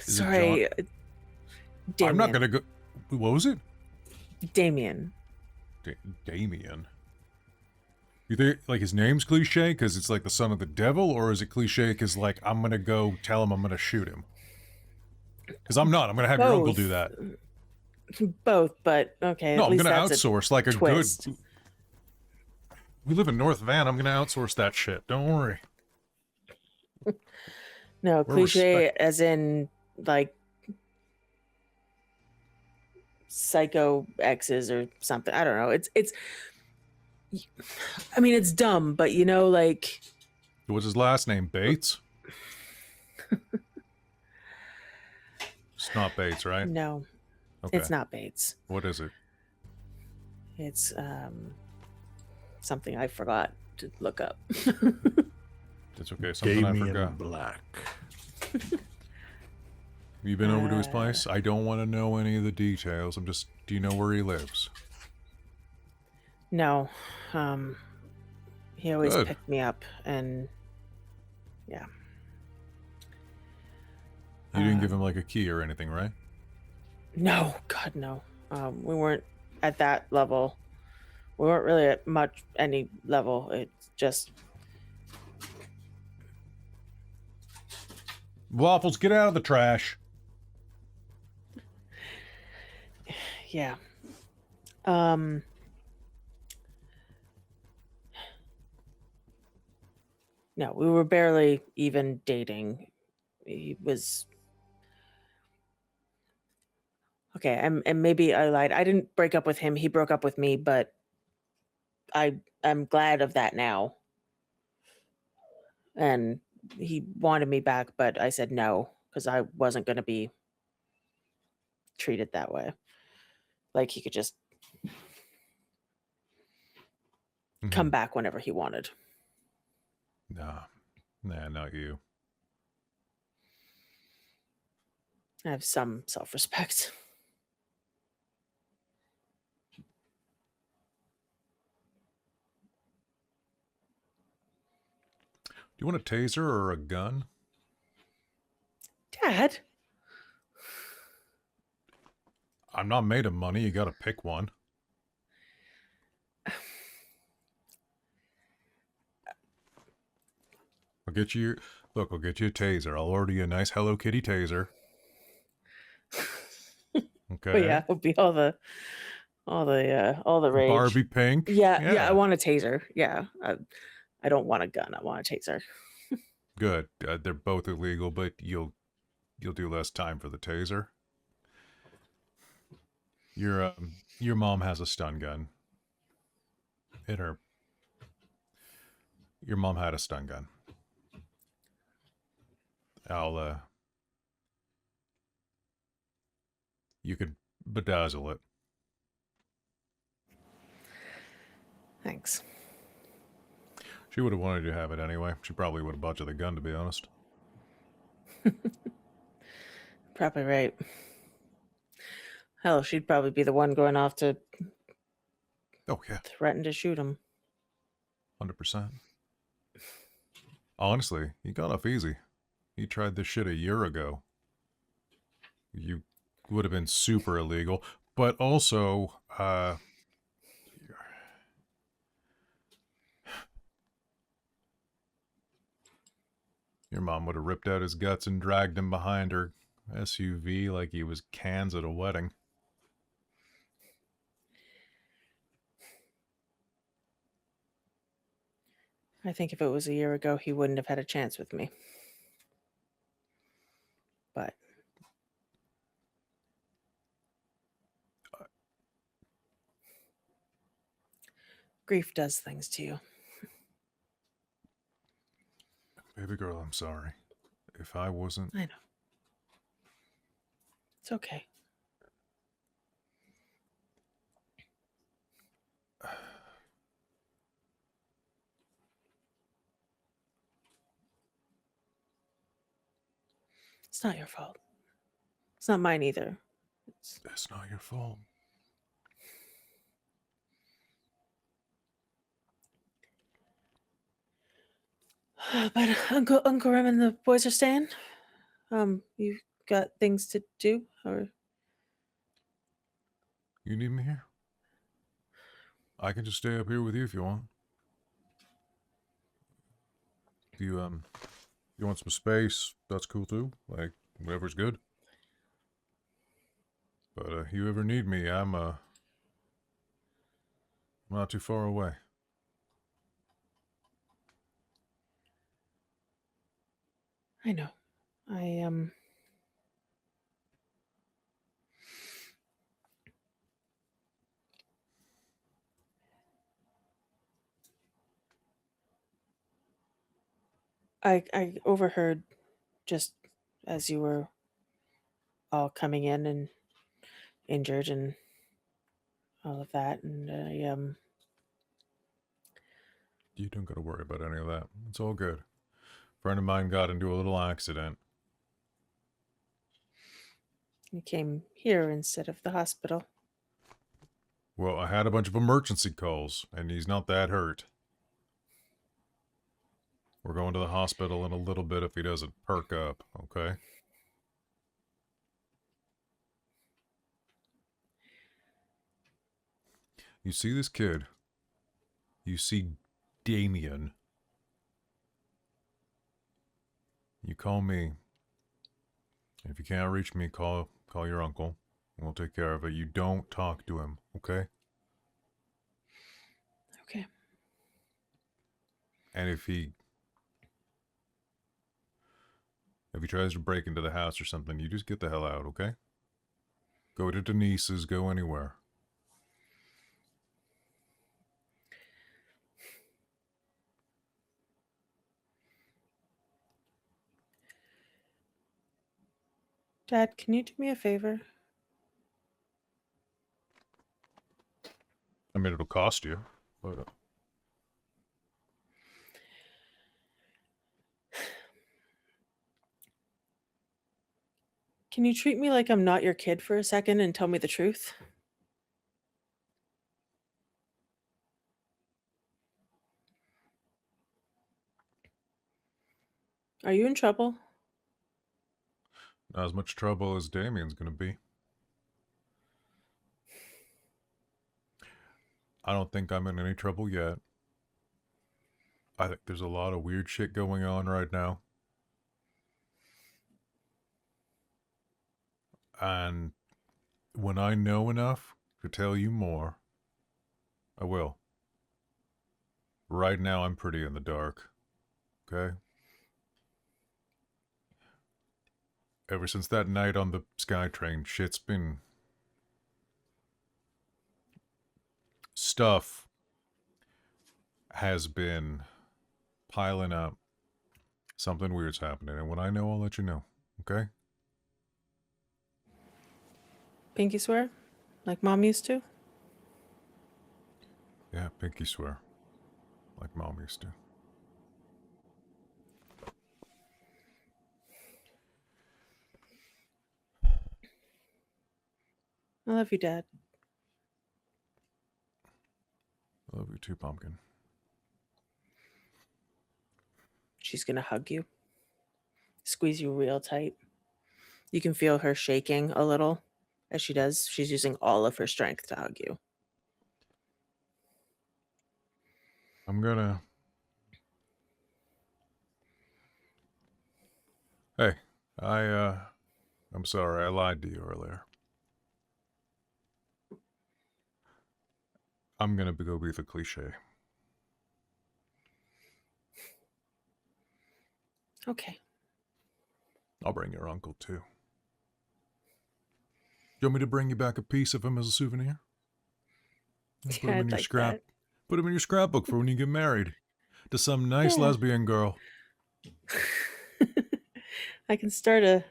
S3: Is
S2: Sorry. Damien.
S3: I'm not gonna go... What was it?
S2: Damien.
S3: Damien. You think, like, his name's cliche because it's like the son of the devil, or is it cliche because, like, I'm gonna go tell him I'm gonna shoot him? Because I'm not. I'm gonna have your uncle do that.
S2: Both, but okay.
S3: No,
S2: at
S3: I'm
S2: least
S3: gonna
S2: that's
S3: outsource like a
S2: twist.
S3: good... We live in North Van. I'm gonna outsource that shit. Don't worry.
S2: No,
S3: We're
S2: cliche as in, like, psycho exes or something. I don't know. It's I mean, it's dumb, but you know, like...
S3: What's his last name? Bates? It's not Bates, right?
S2: No,
S3: Okay.
S2: it's not Bates.
S3: What is it?
S2: It's something I forgot to look up.
S3: It's okay. Something I
S5: Damien
S3: forgot.
S5: Black.
S3: Have you been over to his place? I don't want to know any of the details. I'm just... Do you know where he lives?
S2: No, he always
S3: Good.
S2: picked me up, and yeah.
S3: You didn't give him, like, a key or anything, right?
S2: No, God, no. We weren't at that level. We weren't really at any level. It's just...
S3: Waffles, get out of the trash.
S2: Yeah. No, we were barely even dating. He was... Okay, and maybe I lied. I didn't break up with him. He broke up with me, but I'm glad of that now. And he wanted me back, but I said no, because I wasn't going to be treated that way. Like, he could just come back whenever he wanted.
S3: Nah, not you.
S2: I have some self-respect.
S3: Do you want a taser or a gun?
S2: Dad?
S3: I'm not made of money. You gotta pick one. I'll get you... Look, I'll get you a taser. I'll order you a nice Hello Kitty taser. Okay.
S2: But yeah, it'll be all the all the rage.
S3: Barbie pink.
S2: Yeah, I want a taser. Yeah, I don't want a gun. I want a taser.
S3: Good. They're both illegal, but you'll do less time for the taser. Your mom has a stun gun. Your mom had a stun gun. You could bedazzle it.
S2: Thanks.
S3: She would have wanted you to have it anyway. She probably would have bought you the gun, to be honest.
S2: Probably right. Hell, she'd probably be the one going off to
S3: Oh, yeah.
S2: threaten to shoot him.
S3: 100%. Honestly, you got off easy. You tried this shit a year ago. You would have been super illegal. But also, your mom would have ripped out his guts and dragged him behind her SUV like he was cans at a wedding.
S2: I think if it was a year ago, he wouldn't have had a chance with me. But grief does things to you.
S3: Baby girl, I'm sorry. If I wasn't...
S2: I know. It's okay. It's not your fault. It's not mine either.
S3: It's not your fault.
S2: But Uncle Rem and the boys are staying. You got things to do, or
S3: You need me here? I can just stay up here with you if you want. If you want some space, that's cool too. Like, whatever's good. But if you ever need me, I'm not too far away.
S2: I know. I overheard just as you were all coming in and injured and all of that, and
S3: You don't gotta worry about any of that. It's all good. A friend of mine got into a little accident.
S2: you came here instead of the hospital.
S3: Well, I had a bunch of emergency calls, and he's not that hurt. We're going to the hospital in a little bit if he doesn't perk up, okay? You see this kid? You see Damien. You call me. If you can't reach me, call your uncle. And we'll take care of it. You don't talk to him, okay?
S2: Okay.
S3: And if he tries to break into the house or something, you just get the hell out, okay? Go to Denise's, go anywhere.
S2: Dad, can you do me a favor?
S3: I mean, it'll cost you, but...
S2: Can you treat me like I'm not your kid for a second and tell me the truth? Are you in trouble?
S3: Not as much trouble as Damien's gonna be. I don't think I'm in any trouble yet. I think there's a lot of weird shit going on right now. And when I know enough, could tell you more, I will. Right now, I'm pretty in the dark. Okay? Ever since that night on the SkyTrain, shit's been... Stuff has been piling up. Something weird's happening, and when I know, I'll let you know. Okay?
S2: Pinky swear? Like Mom used to?
S3: Yeah, pinky swear. Like Mom used to.
S2: I love you, Dad.
S3: I love you too, Pumpkin.
S2: She's gonna hug you. Squeeze you real tight. You can feel her shaking a little as she does. She's using all of her strength to hug you.
S3: I'm gonna... Hey, I'm sorry, I lied to you earlier. I'm gonna go be the cliche.
S2: Okay.
S3: I'll bring your uncle, too. You want me to bring you back a piece of him as a souvenir? Put him
S2: Yeah,
S3: in
S2: I'd
S3: your
S2: like
S3: scrap.
S2: that.
S3: Put him in your scrapbook for when you get married. To some nice
S2: Yeah.
S3: lesbian girl.
S2: I can start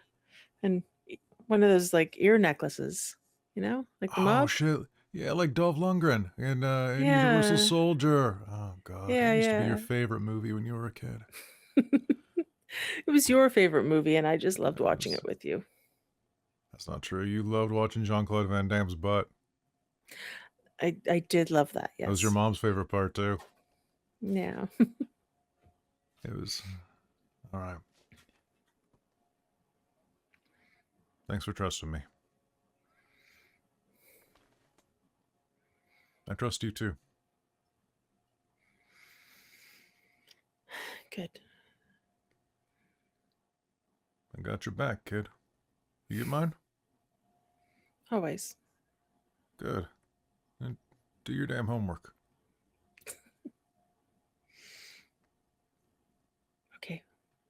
S2: one of those like ear necklaces, you know, like the
S3: Oh,
S2: mob.
S3: shit. Yeah, like Dolph Lundgren in
S2: Yeah.
S3: Universal Soldier. Oh, God.
S2: Yeah,
S3: It used to be your
S2: yeah.
S3: favorite movie when you were a kid.
S2: It was your favorite movie, and I just loved watching
S3: Yes.
S2: it with you.
S3: That's not true. You loved watching Jean-Claude Van Damme's butt.
S2: I did love that. Yes.
S3: That was your mom's favorite part, too.
S2: Yeah.
S3: It was... All right. Thanks for trusting me. I trust you, too.
S2: Good.
S3: I got your back, kid. You get mine?
S2: Always.
S3: Good. And do your damn homework.
S2: Okay.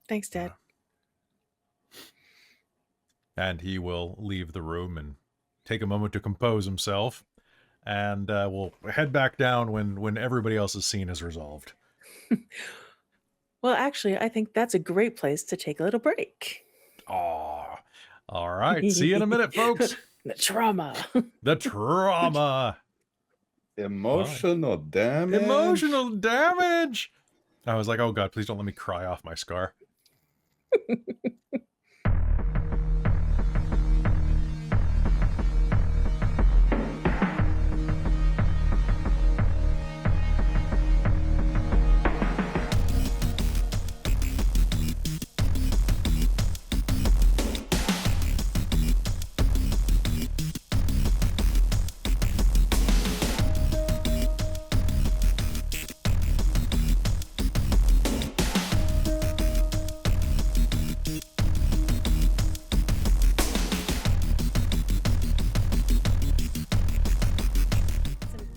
S2: Thanks, Dad.
S3: And he will leave the room and take a moment to compose himself. And we'll head back down when everybody else's scene is resolved.
S2: Well, actually, I think that's a great place to take a little break.
S3: Aw. All right. See you in a minute, folks.
S2: The trauma.
S3: The trauma.
S6: Emotional damage.
S3: Emotional damage. I was like, oh, God, please don't let me cry off my scar.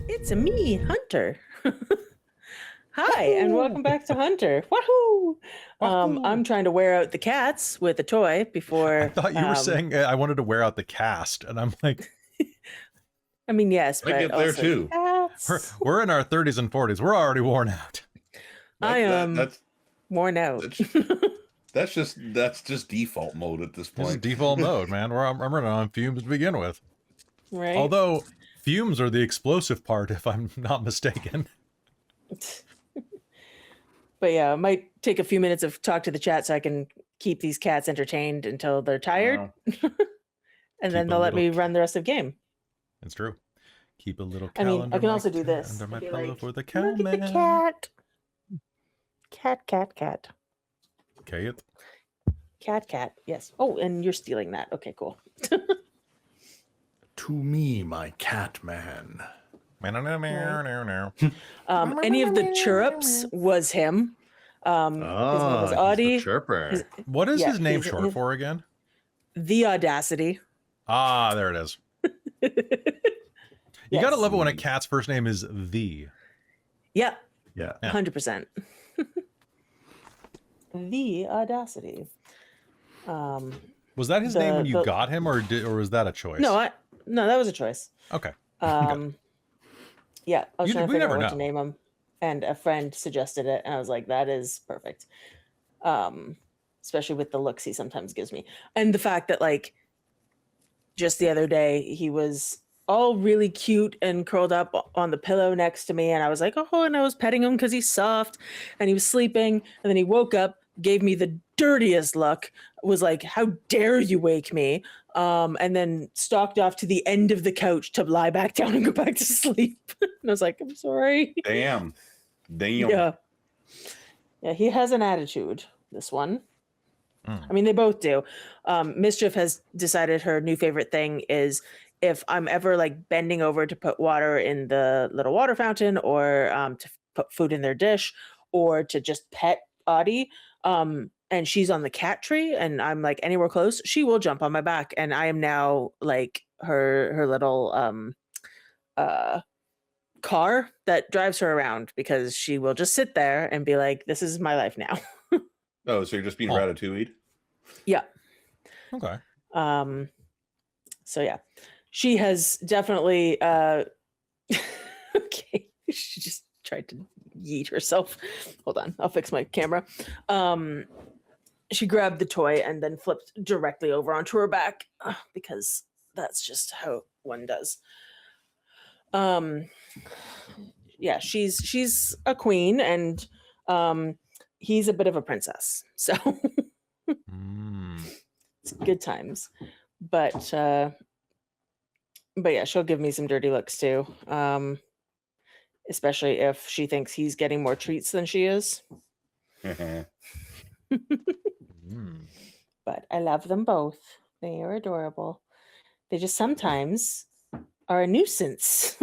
S2: It's me, Hunter. Hi, and welcome back to Hunter. Wahoo! I'm trying to wear out the cats with a toy before.
S3: I thought you were saying I wanted to wear out the cast, and I'm like,
S2: I mean, yes,
S6: I
S2: but
S6: get there
S2: also
S6: too.
S2: cats.
S3: we're in our 30s and 40s. We're already worn out.
S2: I am
S6: That's
S2: worn out.
S6: that's just default mode at this
S3: This is
S6: point.
S3: default mode, man. I'm running on fumes to begin with.
S2: Right?
S3: Although fumes are the explosive part, if I'm not mistaken.
S2: But yeah, it might take a few minutes of talk to the chat so I can keep these cats entertained until they're tired.
S6: Wow.
S2: And then
S3: Keep a
S2: they'll let me
S3: little-
S2: run the rest of the game.
S3: It's true. Keep a little
S2: I
S3: calendar.
S2: mean, I can
S3: my
S2: also do this.
S3: Under my
S2: I'd be
S3: pillow
S2: like,
S3: for the
S2: Look
S3: cat
S2: at the
S3: man.
S2: cat. Cat.
S3: Okay, it.
S2: Cat. Yes. Oh, and you're stealing that. Okay, cool.
S5: To me, my cat man.
S2: Any of the chirrups was him. His name was Audie.
S5: he's the chirper.
S3: What is
S2: Yeah,
S3: his name
S2: he's-
S3: short for again?
S2: The Audacity.
S3: Ah, there it is. You gotta
S2: Yes.
S3: love it when a cat's first name is the.
S2: Yeah,
S5: Yeah.
S2: 100%. The audacity.
S3: Was that his name when you
S2: the-
S3: got him, or was that a choice?
S2: No, that was a choice.
S3: Okay.
S2: Yeah, I was trying to
S3: we
S2: figure
S3: never
S2: out what to
S3: know.
S2: name him, and a friend suggested it, and I was like, that is perfect. Especially with the looks he sometimes gives me, and the fact that like just the other day he was all really cute and curled up on the pillow next to me, and I was like, oh, and I was petting him because he's soft, and he was sleeping, and then he woke up, gave me the dirtiest look, was like, how dare you wake me, and then stalked off to the end of the couch to lie back down and go back to sleep. And I was like, I'm sorry.
S6: Damn.
S2: Yeah, he has an attitude, this one. I mean, they both do. Mischief has decided her new favorite thing is if I'm ever like bending over to put water in the little water fountain, or to put food in their dish, or to just pet Audie, and she's on the cat tree and I'm like anywhere close, she will jump on my back, and I am now like her little car that drives her around, because she will just sit there and be like, this is my life now.
S6: Oh, so you're just being ratatouille'd?
S2: Yeah.
S3: Okay.
S2: So yeah, she has definitely okay, she just tried to yeet herself. Hold on, I'll fix my camera. She grabbed the toy and then flipped directly over onto her back, because that's just how one does. Yeah, she's a queen, and he's a bit of a princess, so it's good times. But yeah, she'll give me some dirty looks too, especially if she thinks he's getting more treats than she is. But I love them both. They are adorable. They just sometimes are a nuisance.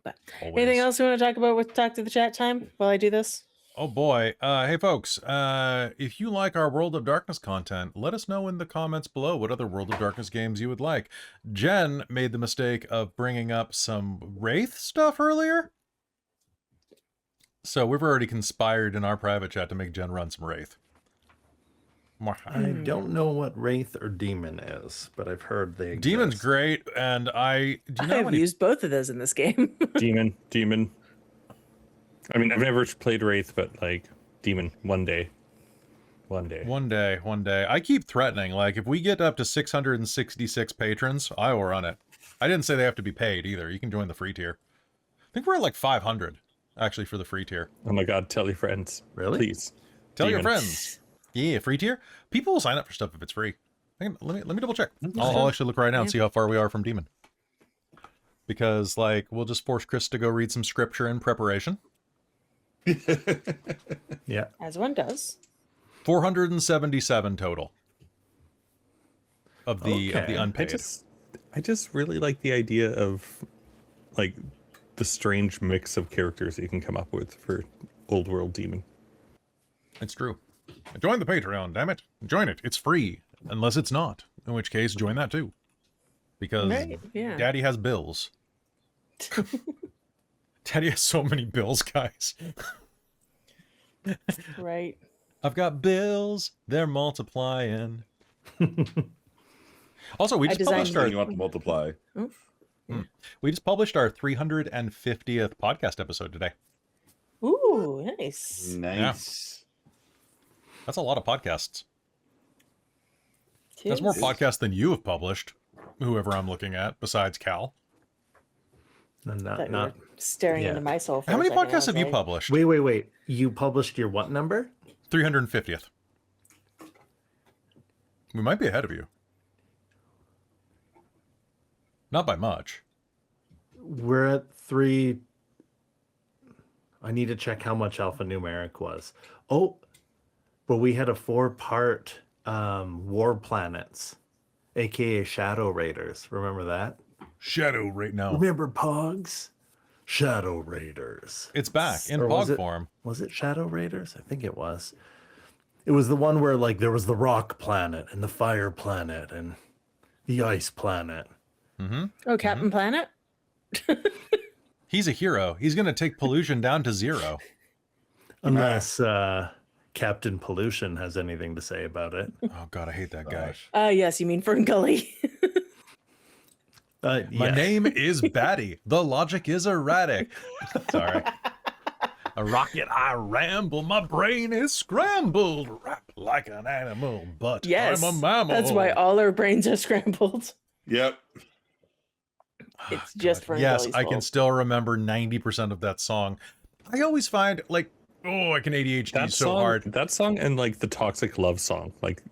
S2: But anything else you want to talk about with Talk to the Chat time while I do this?
S3: Oh boy. Hey folks, if you like our World of Darkness content, let us know in the comments below what other World of Darkness games you would like. Jen made the mistake of bringing up some Wraith stuff earlier. So we've already conspired in our private chat to make Jen run some Wraith.
S5: I don't know what Wraith or Demon is, but I've heard they exist.
S3: Demon's great, and I
S2: have used both of those in this game.
S4: Demon. I mean, I've never played Wraith, but like Demon, one day. One day. I keep threatening, like, if we get up to 666 patrons, I will run it. I didn't say they have to be paid either. You can join the free tier. I think we're at like 500, actually, for the free tier. Oh my god, tell your friends.
S5: Really?
S4: Please.
S3: Tell your
S4: Demon.
S3: friends. Yeah, free tier. People will sign up for stuff if it's free. Let me double check. I'll actually look right now and see how far we are from Demon. Because, like, we'll just force Chris to go read some scripture in preparation.
S5: Yeah.
S2: As one does.
S3: 477 total of the unpaid.
S4: I just really like the idea of like the strange mix of characters that you can come up with for Old World Demon.
S3: It's true. Join the Patreon, damn it. Join it. It's free. Unless it's not. In which case, join that too. Because
S2: yeah.
S3: Daddy has bills. Daddy has so many bills, guys.
S2: Right.
S3: I've got bills. They're multiplying. Also, we just published our...
S6: You want to multiply.
S3: We just published our 350th podcast episode today.
S2: Ooh, nice.
S6: Nice.
S3: That's a lot of podcasts.
S2: It
S3: That's more
S2: is.
S3: podcasts than you have published, whoever I'm looking at, besides Cal.
S5: And
S2: Thought
S5: not,
S2: you
S5: not.
S2: were staring
S5: yeah.
S2: into my soul. For
S3: How
S2: a
S3: many
S2: second. I
S3: podcasts
S2: was
S3: have you
S2: like,
S3: published?
S5: Wait. You published your what number?
S3: 350th. We might be ahead of you. Not by much.
S5: We're at 3. I need to check how much alphanumeric was. Oh, but we had a 4-part War Planets, aka Shadow Raiders. Remember that?
S3: Shadow right now.
S5: Remember Pogs? Shadow Raiders.
S3: It's back in
S5: Or was
S3: Pog
S5: it-
S3: form.
S5: Was it Shadow Raiders? I think it was. It was the one where like there was the Rock Planet and the Fire Planet and the Ice Planet.
S3: Mm-hmm.
S2: Oh, Captain Planet?
S3: He's a hero. He's going to take pollution down to zero.
S5: Unless Captain Pollution has anything to say about it.
S3: Oh, God, I hate that guy.
S2: Yes, you mean Fern Gully.
S3: My name is Batty. The logic is erratic. Sorry. A rocket, I ramble. My brain is scrambled. Rap like an animal, but
S2: Yes,
S3: I'm a mammal.
S2: that's why all our brains are scrambled.
S6: Yep.
S2: It's just Fern
S3: Yes,
S2: Gully's
S3: I can
S2: fault.
S3: still remember 90% of that song. I always find, like, I can ADHD
S4: That
S3: so
S4: song,
S3: hard.
S4: That song and like the Toxic Love song, like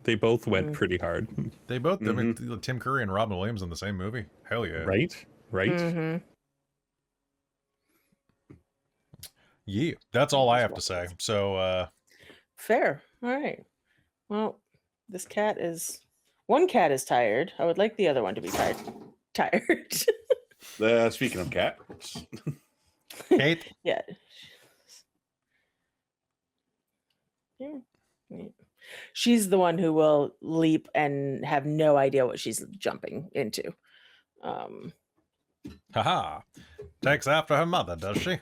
S4: they both went pretty hard.
S3: They both, I mean, Tim Curry and Robin Williams in the same movie. Hell yeah.
S4: Right?
S2: Mm-hmm.
S3: Yeah, that's all I have to say. So,
S2: Fair. All right. Well, one cat is tired. I would like the other one to be tired.
S6: Speaking of cats,
S3: Kate,
S2: Yeah. Yeah. Yeah. She's the one who will leap and have no idea what she's jumping into.
S3: haha, takes after her mother, does she?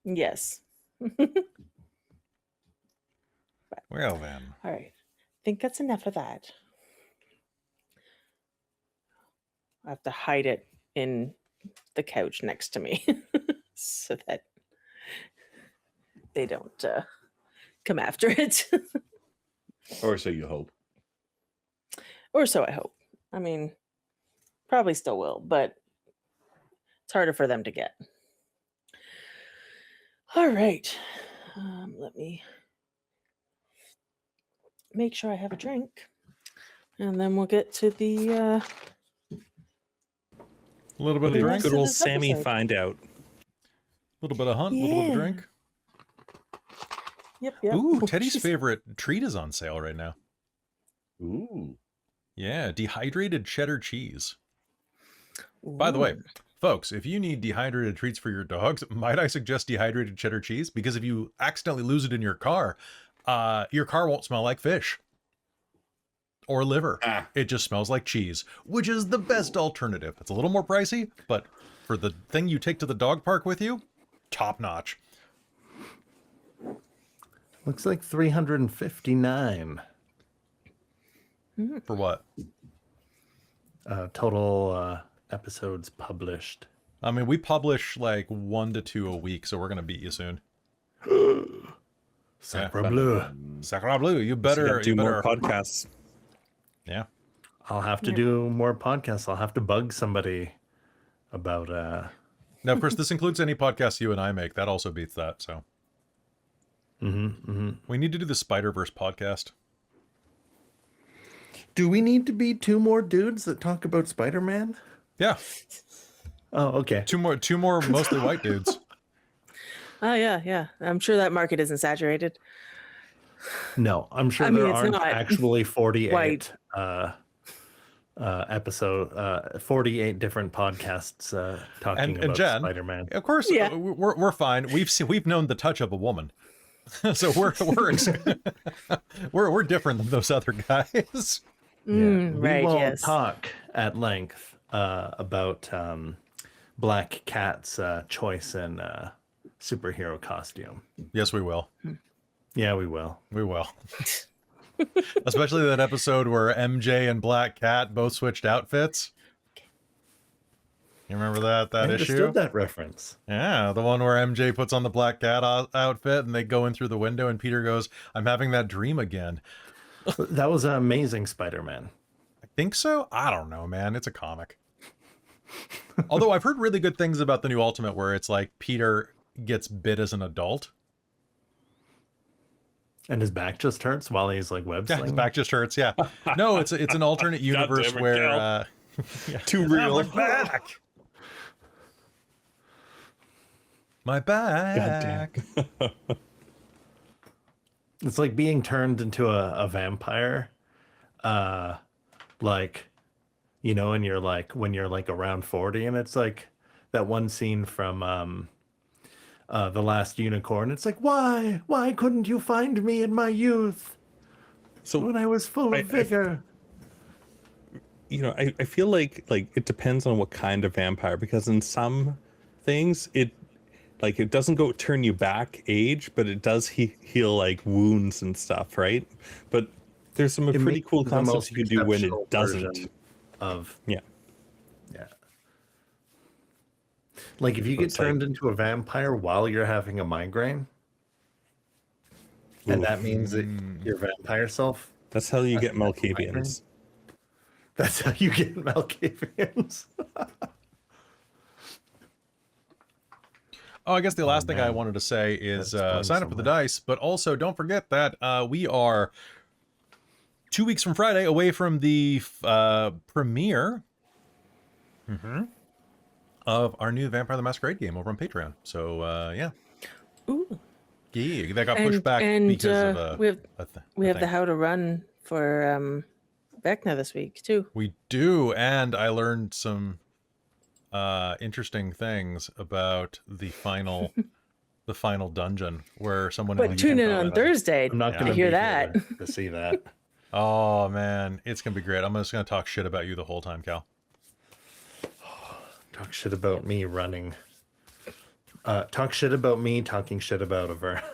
S2: Yes.
S3: Well then.
S2: All right. I think that's enough of that. I have to hide it in the couch next to me so that they don't come after it.
S6: or so you hope.
S2: Or so I hope. I mean, probably still will, but it's harder for them to get. All right. Let me make sure I have a drink. And then we'll get to the
S3: A little bit of
S2: The
S3: drink,
S2: rest
S3: a
S2: of
S4: Good old
S2: this
S4: Sammy
S2: episode.
S4: find out.
S3: little bit of hunt, a little bit of
S2: Yeah.
S3: drink.
S2: Yep.
S3: Ooh,
S2: Oh,
S3: Teddy's
S2: jeez.
S3: favorite treat is on sale right now.
S6: Ooh.
S3: Yeah, dehydrated cheddar cheese. By the way,
S2: Ooh.
S3: folks, if you need dehydrated treats for your dogs, might I suggest dehydrated cheddar cheese? Because if you accidentally lose it in your car won't smell like fish or liver.
S6: Ah.
S3: It just smells like cheese, which is the best alternative. It's a little more pricey, but for the thing you take to the dog park with you, top notch.
S5: Looks like 359
S3: For what?
S5: total episodes published.
S3: I mean, we publish like 1 to 2 a week, so we're gonna beat you soon.
S5: Sacre bleu.
S3: Sacre bleu, you
S4: So you
S3: better
S4: gotta do
S3: you
S4: more
S3: better.
S4: podcasts.
S3: Yeah.
S5: I'll have to do more podcasts. I'll have to bug somebody about
S3: Now, of course, this includes any podcast you and I make. That also beats that. So we need to do the Spider-Verse podcast.
S5: Do we need to be 2 more dudes that talk about Spider-Man?
S3: Yeah,
S5: Oh, okay.
S3: two more mostly white dudes.
S2: Oh, yeah. I'm sure that market isn't saturated.
S5: No, I'm sure
S2: I mean,
S5: there
S2: it's
S5: aren't
S2: not
S5: actually 48
S2: white.
S5: 48 different podcasts talking
S3: And
S5: about
S3: Jen,
S5: Spider-Man.
S3: of course,
S2: Yeah.
S3: we're fine. We've known the touch of a woman, so we're different than those other guys.
S2: Mm,
S5: we
S2: right,
S5: won't
S2: yes.
S5: talk at length about Black Cat's choice in superhero costume.
S3: Yes, we will.
S5: Yeah, we will.
S3: We will. Especially that episode where MJ and Black Cat both switched outfits. You remember that
S5: I
S3: issue?
S5: understood that reference.
S3: Yeah, the one where MJ puts on the Black Cat outfit and they go in through the window and Peter goes, "I'm having that dream again."
S5: That was an Amazing Spider-Man.
S3: I think so. I don't know, man. It's a comic. Although I've heard really good things about the new Ultimate where it's like Peter gets bit as an adult.
S5: And his back just hurts while he's like web
S3: Yeah,
S5: slinging.
S3: his back just hurts. Yeah. No, it's an alternate universe
S4: damn it,
S3: where
S4: Cal.
S3: yeah.
S4: Too real.
S3: My back. My back.
S5: It's like being turned into a vampire. Like, you know, and you're like when you're like around 40, and it's like that one scene from The Last Unicorn. It's like, why couldn't you find me in my youth
S4: So
S5: when I was full
S4: I-
S5: of vigor?
S4: I feel like it depends on what kind of vampire, because in some things it doesn't go turn you back age, but it does heal like wounds and stuff, right? But there's some pretty cool concepts you can do when it doesn't.
S5: Yeah. Like if you get
S4: It's
S5: turned into a vampire while you're having a migraine, and that means that your vampire self.
S4: That's how you get Malkavians.
S5: That's how you get Malkavians.
S3: Oh, I guess the last thing I wanted to say is sign up for the dice, but also don't forget that we are 2 weeks from Friday away from the premiere of our new Vampire the Masquerade game over on Patreon. So, yeah.
S2: Ooh.
S3: Yeah, that got pushed back because of
S2: we have the How to Run for Vecna this week, too.
S3: We do, and I learned some interesting things about the final dungeon where someone.
S2: But tune in on Thursday to hear that.
S5: To see that.
S3: Oh man, it's gonna be great. I'm just gonna talk shit about you the whole time, Cal.
S5: Talk shit about me running. Talk shit about me talking shit about Avernus.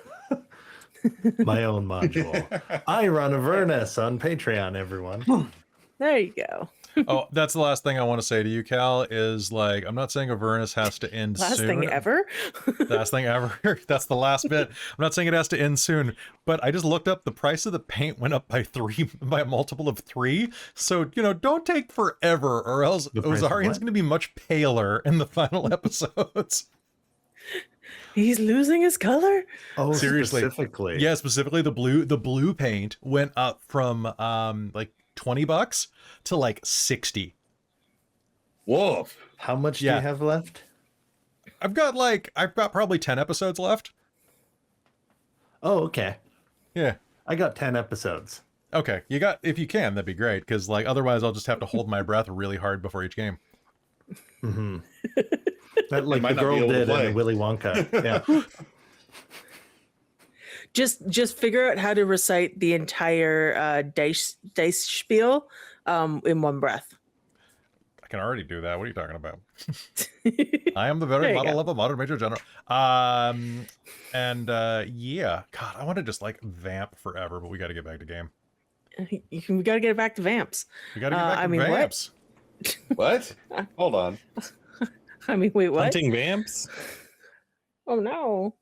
S5: My own module. I run Avernus on Patreon, everyone.
S2: There you go.
S3: Oh, that's the last thing I want to say to you, Cal, is like, I'm not saying Avernus has to end soon.
S2: Last thing ever?
S3: Last thing ever. That's the last bit. I'm not saying it has to end soon, but I just looked up the price of the paint went up by a multiple of 3. So, don't take forever or else Ozarian's going to be much paler in the final episodes.
S2: He's losing his color?
S5: Oh,
S3: seriously.
S5: Specifically.
S3: Yeah, specifically the blue paint went up from like $20 to like 60.
S6: Whoa.
S5: How much do you have left?
S3: I've got probably 10 episodes left.
S5: Oh, okay.
S3: Yeah.
S5: I got 10 episodes.
S3: Okay. If you can, that'd be great. Because like otherwise I'll just have to hold my breath really hard before each game.
S5: Mm-hmm. That like the girl did in Willy Wonka. Yeah.
S2: Just figure out how to recite the entire dice spiel in one breath.
S3: I can already do that. What are you talking about? I am the very
S2: There you
S3: model
S2: go.
S3: of a modern major general. Yeah. God, I want to just like vamp forever, but we got to get back to game.
S2: We got to get back to vamps.
S3: We got to get back to vamps.
S6: What? Hold on.
S2: I mean, wait, what?
S4: Hunting vamps?
S2: Oh no.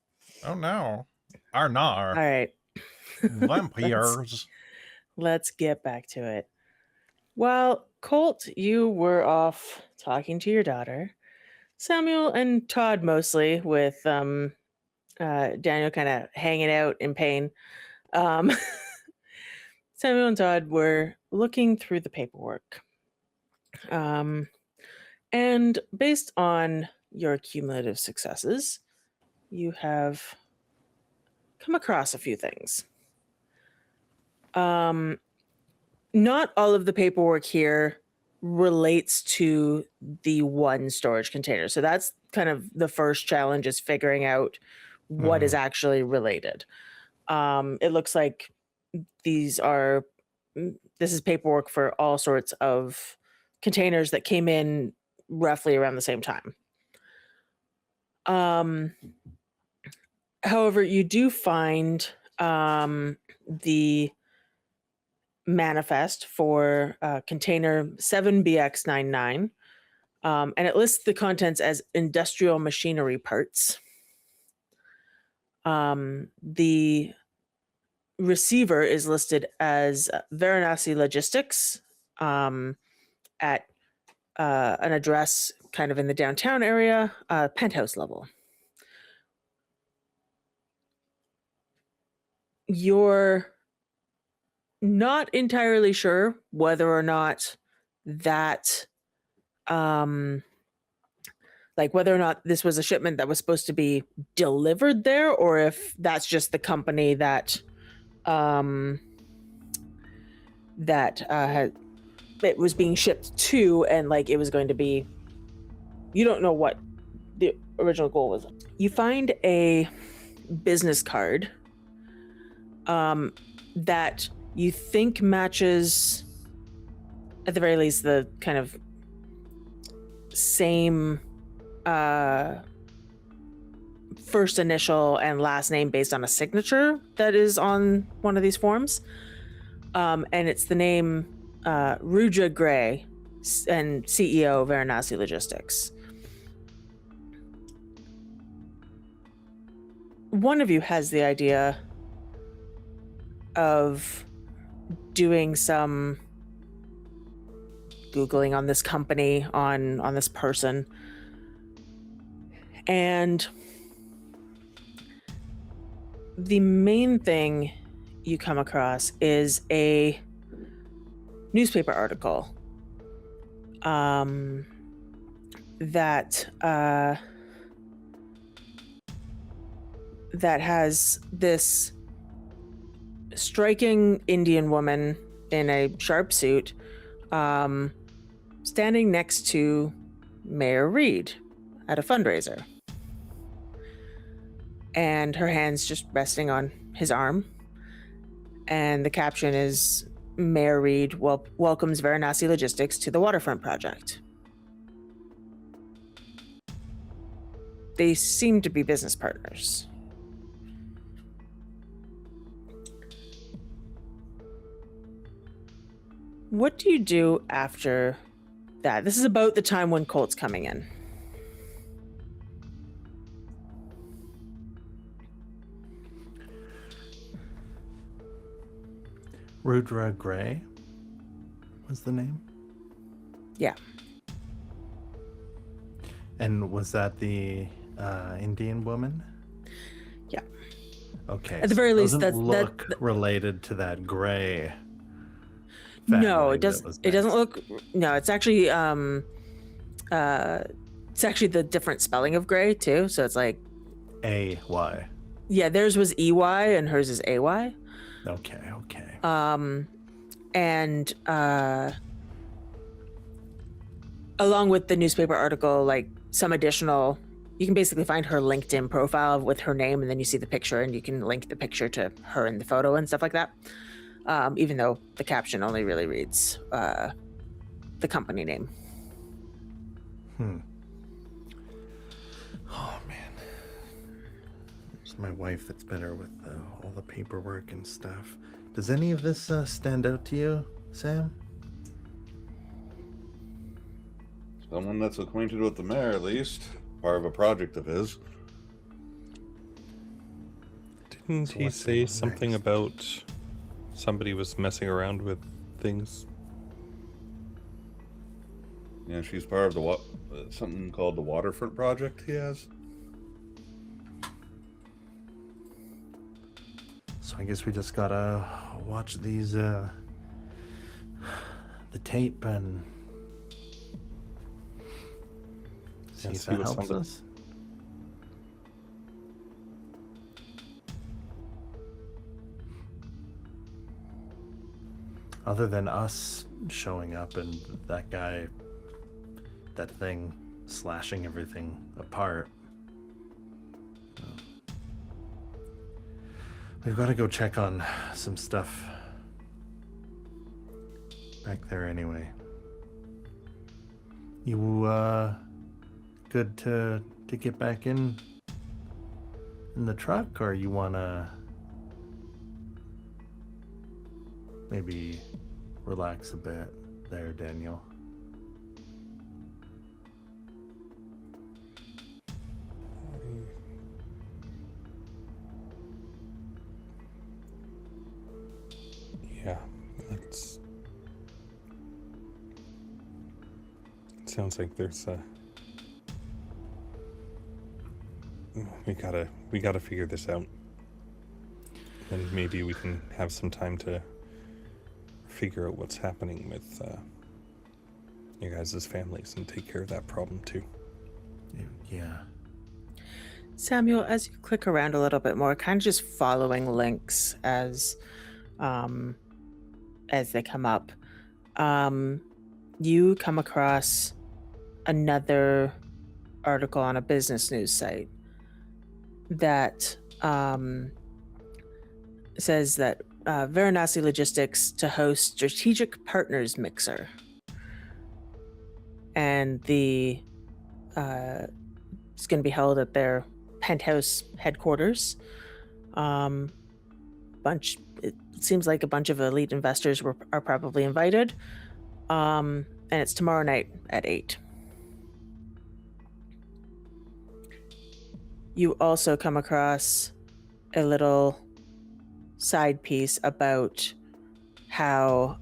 S3: Oh no. Arnar.
S2: All right.
S3: Vampires.
S2: Let's get back to it. While Colt, you were off talking to your daughter, Samuel and Todd mostly, with Daniel kind of hanging out in pain. Samuel and Todd were looking through the paperwork. And based on your cumulative successes, you have come across a few things. Not all of the paperwork here relates to the one storage container. So that's kind of the first challenge, is figuring out what is actually related. It looks like this is paperwork for all sorts of containers that came in roughly around the same time. However, you do find the manifest for container 7BX99, and it lists the contents as industrial machinery parts. The receiver is listed as Varanasi Logistics at an address kind of in the downtown area, penthouse level. You're not entirely sure whether or not that, whether or not this was a shipment that was supposed to be delivered there, or if that's just the company that it was being shipped to, and it was going to be. You don't know what the original goal was. You find a business card that you think matches at the very least, the kind of same first initial and last name based on a signature that is on one of these forms. And it's the name Rudra Gray, and CEO of Varanasi Logistics. One of you has the idea of doing some Googling on this company, on this person. And the main thing you come across is a newspaper article that has this striking Indian woman in a sharp suit standing next to Mayor Reed at a fundraiser. And her hand's just resting on his arm. And the caption is, Mayor Reed welcomes Varanasi Logistics to the waterfront project. They seem to be business partners. What do you do after that? This is about the time when Colt's coming in.
S5: Rudra Gray was the name?
S2: Yeah.
S5: And was that the Indian woman?
S2: Yeah.
S5: Okay.
S2: At the very least,
S5: doesn't
S2: that's
S5: look related to that Gray.
S2: No, it
S5: family
S2: does.
S5: that was
S2: It doesn't
S5: next.
S2: look. No, it's actually it's actually the different spelling of Gray too. So it's like
S5: A-Y.
S2: yeah, theirs was EY and hers is AY.
S5: Okay.
S2: And along with the newspaper article, like some additional, you can basically find her LinkedIn profile with her name, and then you see the picture, and you can link the picture to her in the photo and stuff like that. Even though the caption only really reads the company name.
S5: Oh man, it's my wife that's better with all the paperwork and stuff. Does any of this stand out to you, Sam?
S6: Someone that's acquainted with the mayor, at least. Part of a project of his.
S4: Didn't
S5: So
S4: he
S5: what's
S4: say
S5: next?
S4: something about somebody was messing around with things?
S6: Yeah, she's part of the something called the waterfront project he has.
S5: So I guess we just gotta watch these the tape and see
S4: Yeah,
S5: if
S4: see
S5: that
S4: what
S5: helps
S4: somebody-
S5: us. Other than us showing up and that guy, that thing slashing everything apart. We've got to go check on some stuff back there anyway. You good to get back in the truck, or you wanna maybe relax a bit there, Daniel?
S4: Yeah, that's. It sounds like there's a. We gotta figure this out, and maybe we can have some time to figure out what's happening with you guys' families and take care of that problem too.
S5: Yeah.
S2: Samuel, as you click around a little bit more, kind of just following links as they come up, you come across another article on a business news site that says that Varanasi Logistics to host Strategic Partners Mixer and it's going to be held at their penthouse headquarters. It seems like a bunch of elite investors are probably invited, and it's tomorrow night at 8. You also come across a little side piece about how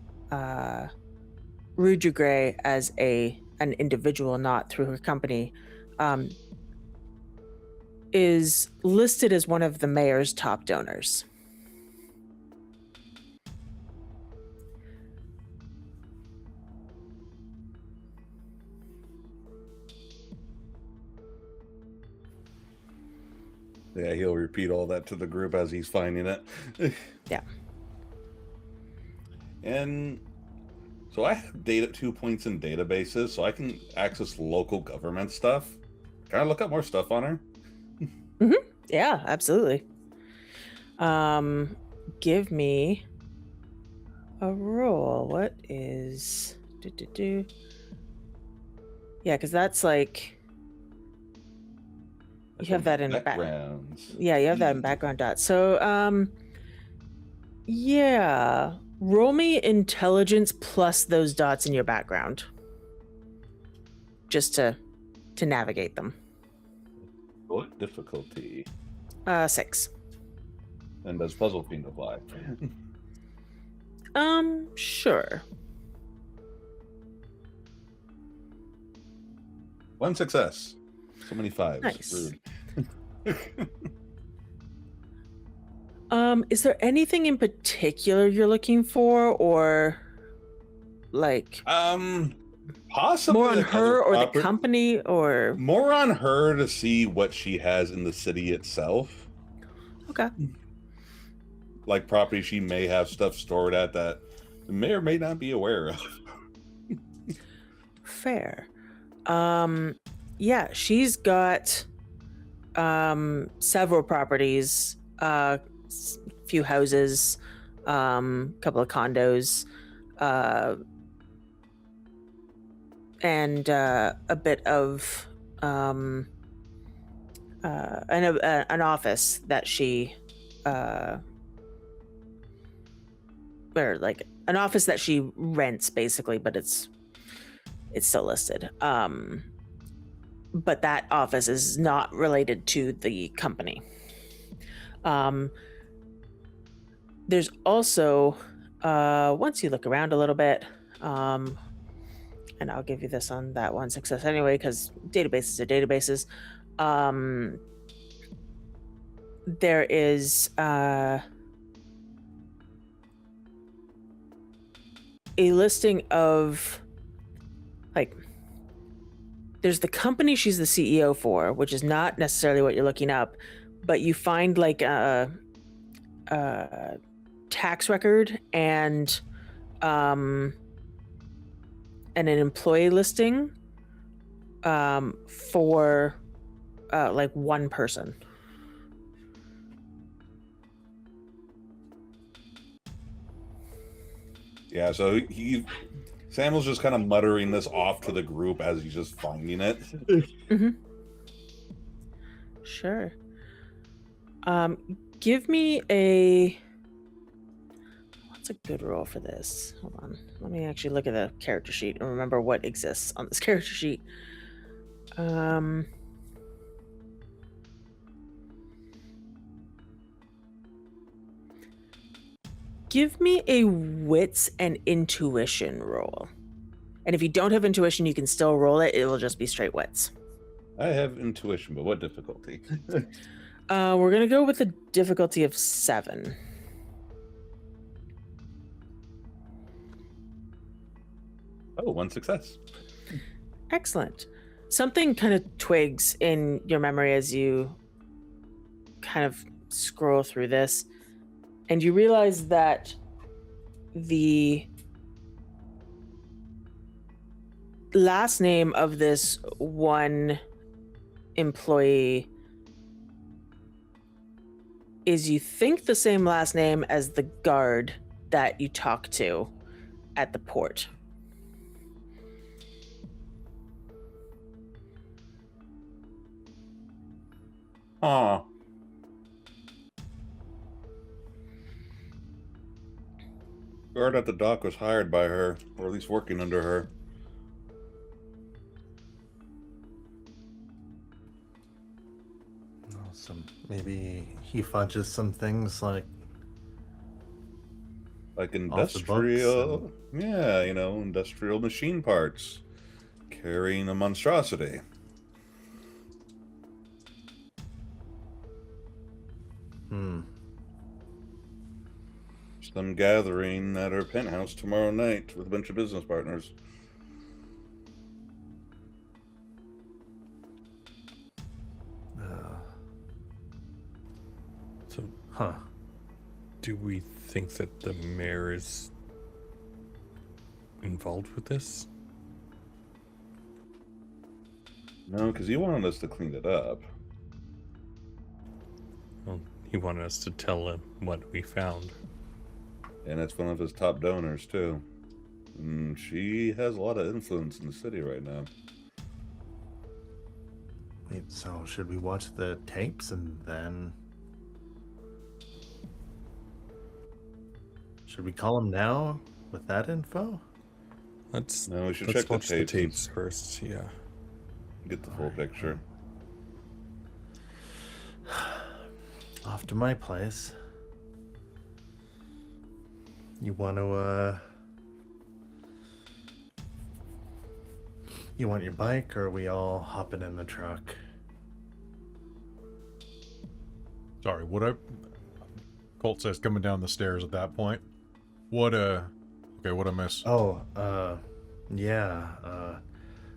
S2: Rudra Gray, as an individual, not through her company, is listed as one of the mayor's top donors.
S6: Yeah, he'll repeat all that to the group as he's finding it.
S2: Yeah.
S6: And so I have data 2 points in databases, so I can access local government stuff. Can I look up more stuff on her?
S2: Mm-hmm. Yeah, absolutely. Give me a roll. What is... Yeah, because that's like... You have that in
S6: backgrounds.
S2: Yeah, you have that in background dots. So, yeah, roll me intelligence plus those dots in your background, just to navigate them.
S6: What difficulty?
S2: 6.
S6: And does Puzzle Fiend apply?
S2: Sure.
S6: 1 success. So many 5s.
S2: Nice.
S6: Rude.
S2: Is there anything in particular you're looking for, or like
S6: possibly
S2: more on
S6: like
S2: her or
S6: other
S2: the company, or
S6: more on her to see what she has in the city itself?
S2: okay?
S6: Like property she may have stuff stored at that may or may not be aware of.
S2: Fair. Yeah, she's got several properties, few houses, couple of condos, and a bit of an office that she or like an office that she rents basically, but it's still listed. But that office is not related to the company. There's also, once you look around a little bit, and I'll give you this on that 1 success anyway, because databases are databases. There is a listing of, like, there's the company she's the CEO for, which is not necessarily what you're looking up, but you find like a tax record and an employee listing for like one person.
S6: Yeah, so Samuel's just kind of muttering this off to the group as he's just finding it.
S2: Mm-hmm. Sure. Give me what's a good roll for this? Hold on. Let me actually look at the character sheet and remember what exists on this character sheet. Give me a wits and intuition roll. And if you don't have intuition, you can still roll it. It will just be straight wits.
S6: I have intuition, but what difficulty?
S2: We're going to go with a difficulty of 7.
S6: Oh, 1 success.
S2: Excellent. Something kind of twigs in your memory as you kind of scroll through this, and you realize that the last name of this one employee is, you think, the same last name as the guard that you talked to at the port.
S6: Huh. Guard at the dock was hired by her, or at least working under her.
S5: Maybe he fudges some things like off the books
S6: industrial, yeah, industrial machine parts, carrying a monstrosity. Some gathering at her penthouse tomorrow night with a bunch of business partners.
S5: Huh.
S4: Do we think that the mayor is involved with this?
S6: No, because he wanted us to clean it up.
S4: Well, he wanted us to tell him what we found.
S6: And it's one of his top donors, too. And she has a lot of influence in the city right now.
S5: Wait, so should we watch the tapes and then... Should we call him now with that info?
S6: No, we should
S4: let's
S6: check the
S4: watch
S6: tapes.
S4: the tapes first. Yeah.
S6: Get the full picture.
S5: Off to my place. You want to, you want your bike, or are we all hopping in the truck?
S3: Sorry, Colt says coming down the stairs at that point. Okay, what I miss?
S5: Oh, yeah,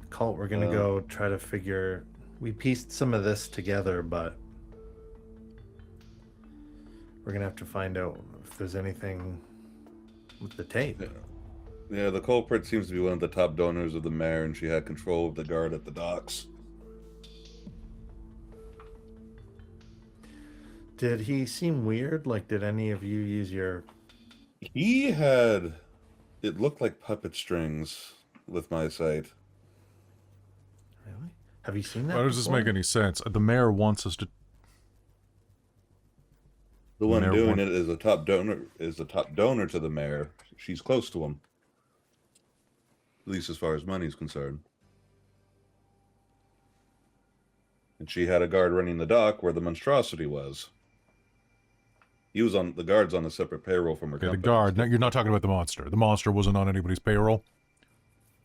S5: Colt, we're gonna go try to figure... We pieced some of this together, but we're gonna have to find out if there's anything with the tape.
S6: Yeah, the culprit seems to be one of the top donors of the mayor, and she had control of the guard at the docks.
S5: Did he seem weird? Like, did any of you use your...
S6: He had... It looked like puppet strings with my sight.
S5: Really? Have you seen that?
S3: Why does this
S5: before?
S3: make any sense? The mayor wants us to...
S6: The one
S3: mayor
S6: doing
S3: want-
S6: it is the top donor to the mayor. She's close to him. At least as far as money's concerned. And she had a guard running the dock where the monstrosity was. He was on the guard's on a separate payroll from her
S3: Okay, the
S6: company.
S3: guard. No, you're not talking about the monster. The monster wasn't on anybody's payroll.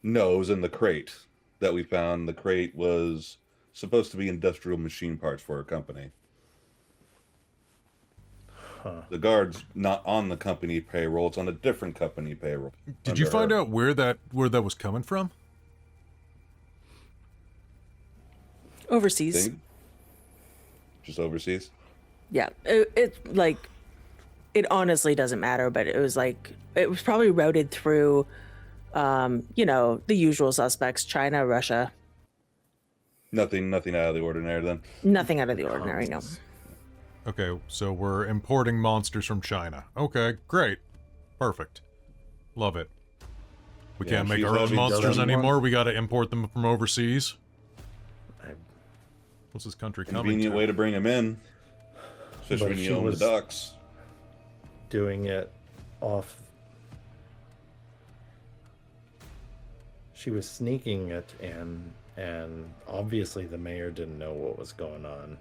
S6: No, it was in the crate that we found. The crate was supposed to be industrial machine parts for her company.
S5: Huh.
S6: The guard's not on the company payroll. It's on a different company payroll.
S3: Did you
S6: under
S3: find
S6: her.
S3: out where that was coming from?
S2: Overseas.
S6: Thing? Just overseas?
S2: Yeah. It honestly doesn't matter, but it was probably routed through, the usual suspects, China, Russia.
S6: Nothing out of the ordinary then.
S2: Nothing out of the ordinary, no.
S3: Okay, so we're importing monsters from China. Okay, great. Perfect. Love it. We
S6: Yeah,
S3: can't make
S6: she's
S3: our own
S6: having
S3: monsters
S5: done
S3: anymore. We got to import them from overseas.
S5: I-
S3: What's this country coming
S6: Convenient
S3: to?
S6: way to bring him in. Especially
S5: But
S6: when
S5: she
S6: you own the
S5: was-
S6: docks.
S5: Doing it off... She was sneaking it, and obviously the mayor didn't know what was going on.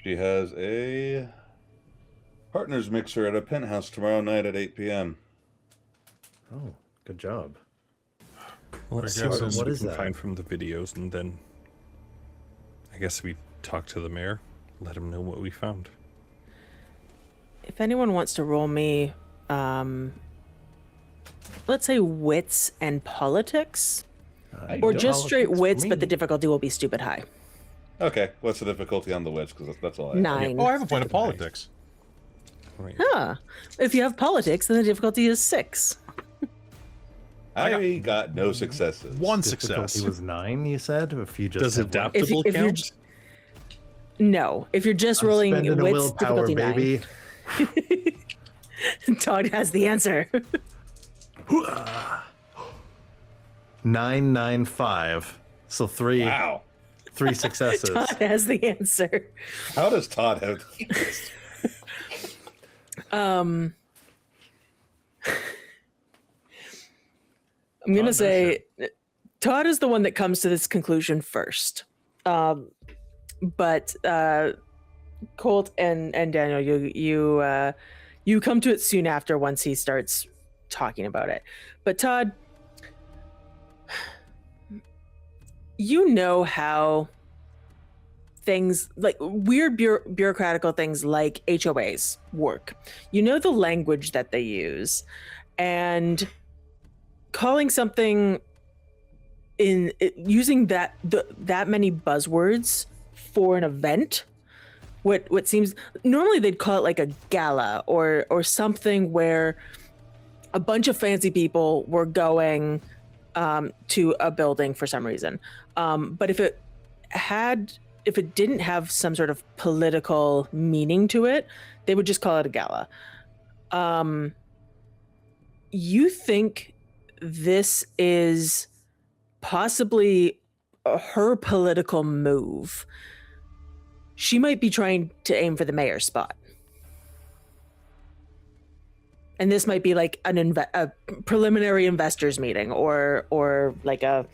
S6: She has a partners mixer at a penthouse tomorrow night at 8 p.m.
S5: Oh, good job.
S4: Well, let's see
S3: guess
S4: what else
S5: what
S4: we
S5: is
S4: can
S5: that?
S4: find from the videos, and then I guess we talk to the mayor, let him know what we found.
S2: If anyone wants to roll me, let's say wits and politics, or just straight
S5: Politics for
S2: wits, but the
S5: me.
S2: difficulty will be stupid high.
S6: Okay, what's the difficulty on the wits? Because that's all I have.
S2: 9.
S3: Oh, I have a point of politics.
S4: Right.
S2: Huh. If you have politics, then the difficulty is 6.
S6: I got no successes.
S3: One
S5: Difficulty
S3: success.
S5: was 9, you said? If you just
S4: Does
S5: had one?
S4: adaptable
S2: if you're
S4: count?
S2: j- No. If you're just
S5: I'm
S2: rolling
S5: spending a
S2: wits,
S5: willpower,
S2: difficulty 9.
S5: baby.
S2: Todd has the answer.
S5: 995. So 3.
S6: Wow.
S5: 3 successes.
S2: Todd has the answer.
S6: How does Todd have these?
S2: I'm going to say Todd is the one that comes to this conclusion first. But Colt and Daniel, you come to it soon after once he starts talking about it. But Todd, you know how things like weird bureaucratical things like HOAs work. You know the language that they use, and calling something using that many buzzwords for an event, what seems normally they'd call it like a gala or something where a bunch of fancy people were going to a building for some reason. But if it didn't have some sort of political meaning to it, they would just call it a gala. You think this is possibly her political move? She might be trying to aim for the mayor's spot. And this might be like a preliminary investors meeting or like a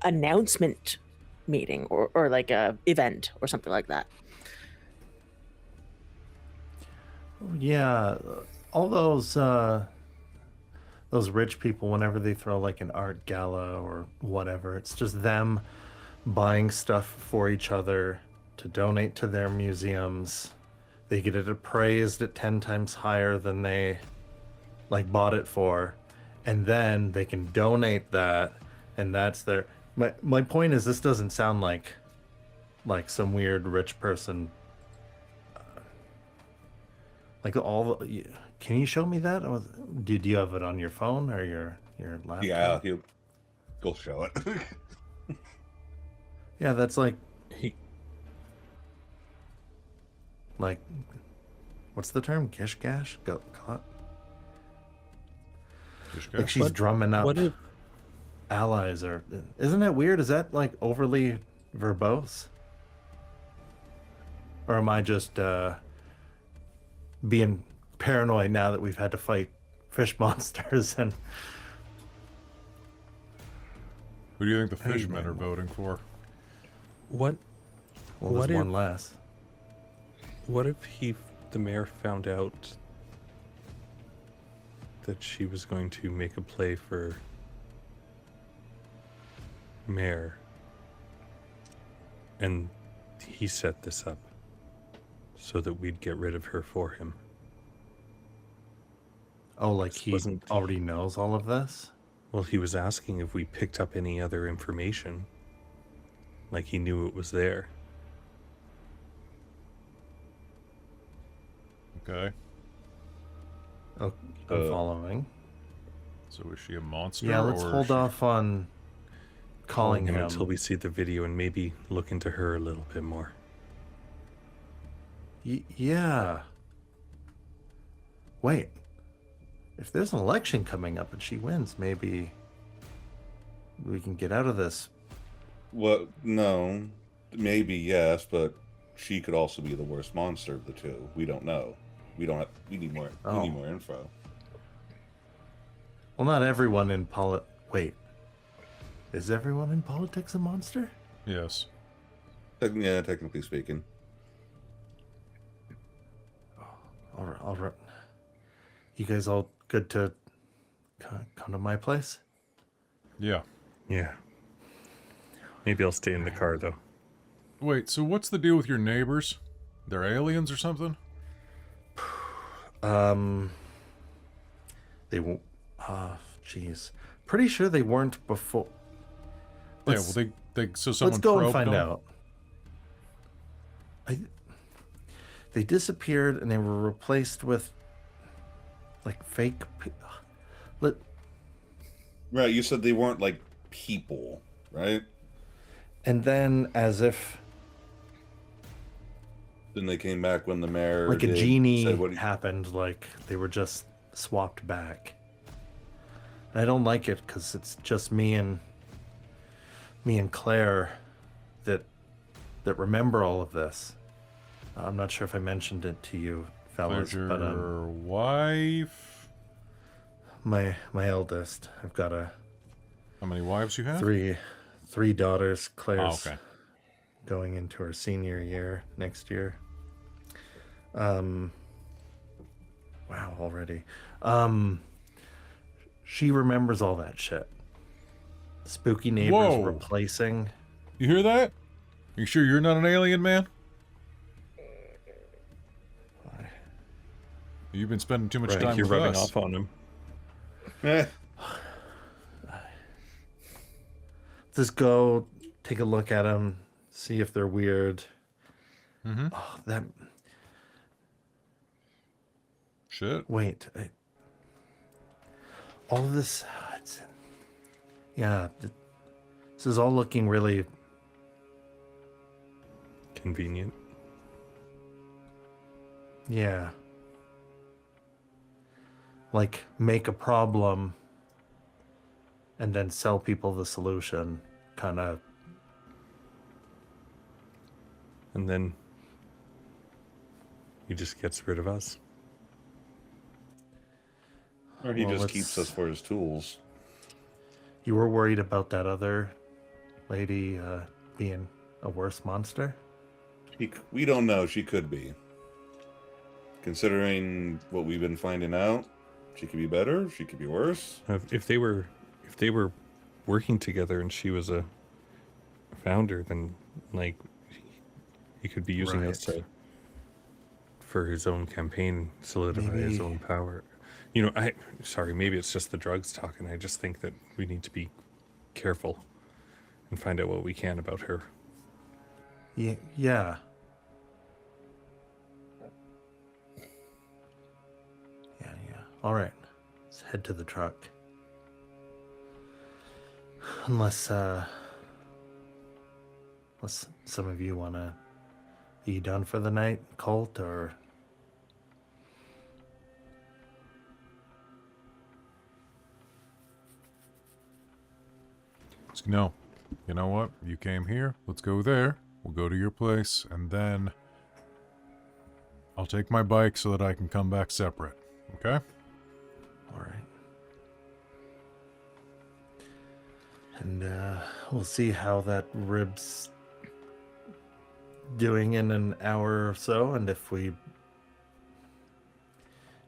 S2: announcement meeting or like a event or something like that.
S5: Yeah, all those rich people, whenever they throw like an art gala or whatever, it's just them buying stuff for each other to donate to their museums. They get it appraised at 10 times higher than they like bought it for, and then they can donate that, and that's their my point is, this doesn't sound like some weird rich person like all. Can you show me that? Do you have it on your phone or your laptop?
S6: Yeah, go show it.
S5: Yeah, that's like what's the term? Gish gash? Like she's drumming up allies, or isn't that weird? Is that like overly verbose? Or am I just being paranoid now that we've had to fight fish monsters? And
S3: Who do you think the fishmen are voting for?
S4: What?
S5: Well,
S4: what
S5: there's
S4: if,
S5: one less.
S4: What if the mayor found out that she was going to make a play for mayor, and he set this up so that we'd get rid of her for him?
S5: Oh, like he already knows all of this?
S4: Well, he was asking if we picked up any other information. Like he knew it was there.
S3: Okay.
S5: Oh, I'm following.
S3: So is she a monster?
S5: Yeah, let's hold off on calling him
S4: until we see the video and maybe look into her a little bit more.
S5: Yeah. Wait. If there's an election coming up and she wins, maybe we can get out of this.
S6: Well, no. Maybe yes, but she could also be the worst monster of the two. We don't know. We need more info.
S5: Well, not everyone in Wait. Is everyone in politics a monster?
S3: Yes.
S6: Yeah, technically speaking.
S5: All right. You guys all good to come to my place?
S3: Yeah.
S4: Yeah. Maybe I'll stay in the car, though.
S3: Wait, so what's the deal with your neighbors? They're aliens or something?
S5: They won't. Jeez. Pretty sure they weren't before.
S3: Yeah, well, so someone
S5: let's go and
S3: probed
S5: find
S3: them?
S5: out. They disappeared and they were replaced with like fake.
S6: Right, you said they weren't like people, right?
S5: And then, as if
S6: Then they came back when the mayor
S5: like a genie
S6: said
S5: happened, like they were just swapped back. And I don't like it because it's just me and Claire that that remember all of this. I'm not sure if I mentioned it to you, fellas,
S3: There's
S5: but
S3: your wife.
S5: my eldest. I've got
S3: How many wives you have?
S5: three daughters. Claire's
S3: okay.
S5: going into her senior year next year. Wow, already. She remembers all that shit. Spooky neighbors
S3: Whoa.
S5: replacing.
S3: You hear that? You sure you're not an alien, man? You've been spending too much
S5: Right,
S3: time
S4: You're
S3: with
S4: rubbing
S3: us.
S4: off on him.
S5: Just go take a look at them, see if they're weird.
S3: Mm-hmm.
S5: Oh, that.
S3: Shit.
S5: Wait. All of this. This is all looking really.
S4: Convenient.
S5: Yeah. Like, make a problem and then sell people the solution. Kind of.
S4: And then he just gets rid of us.
S6: Or he
S5: Well,
S6: just
S5: let's-
S6: keeps us for his tools.
S5: You were worried about that other lady being a worse monster?
S6: We don't know. She could be. Considering what we've been finding out, she could be better. She could be worse.
S4: If they were working together and she was a founder, then like he could be using us for his own campaign, solidify his own power. You know, maybe it's just the drugs talking. I just think that we need to be careful and find out what we can about her.
S5: Yeah. All right. Let's head to the truck. Unless some of you want to... Are you done for the night, Colt, or...
S3: No. You know what? You came here. Let's go there. We'll go to your place, and then I'll take my bike so that I can come back separate. Okay?
S5: All right. And we'll see how that rib's doing in an hour or so, and if we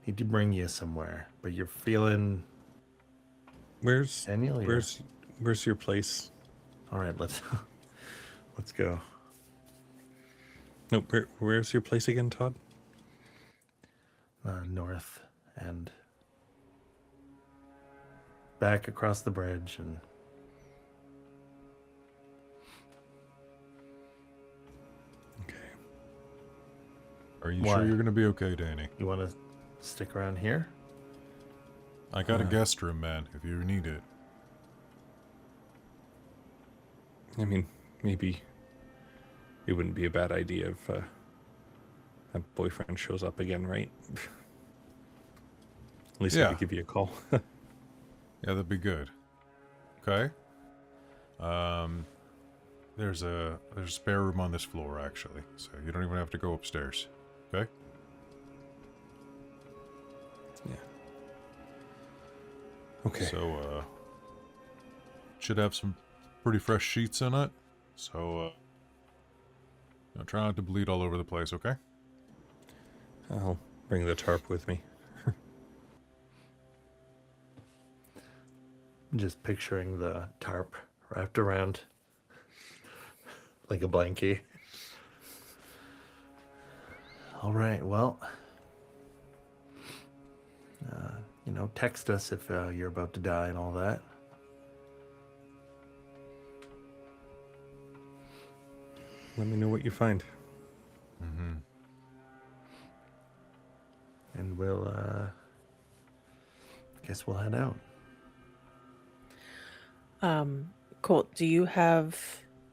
S5: need to bring you somewhere. But you're feeling...
S4: Where's
S5: Daniel, you're-
S4: where's your place?
S5: All right, let's go.
S4: No, where's your place again, Todd?
S5: North and back across the bridge, and
S4: Okay.
S3: Are you
S5: Why?
S3: sure you're going to be okay, Danny?
S5: you want to stick around here?
S3: I got a guest room, man, if you need it.
S4: I mean, maybe it wouldn't be a bad idea if that boyfriend shows up again, right? At least I
S3: Yeah.
S4: could give you a call.
S3: Yeah, that'd be good. Okay. There's a spare room on this floor, actually, so you don't even have to go upstairs. Okay?
S4: Yeah. Okay.
S3: So, should have some pretty fresh sheets in it. So, try not to bleed all over the place, okay?
S4: I'll bring the tarp with me.
S5: I'm just picturing the tarp wrapped around like a blankie. All right, well, text us if you're about to die and all that.
S4: Let me know what you find.
S3: Mm-hmm.
S5: And we'll, guess we'll head out.
S2: Colt, do you have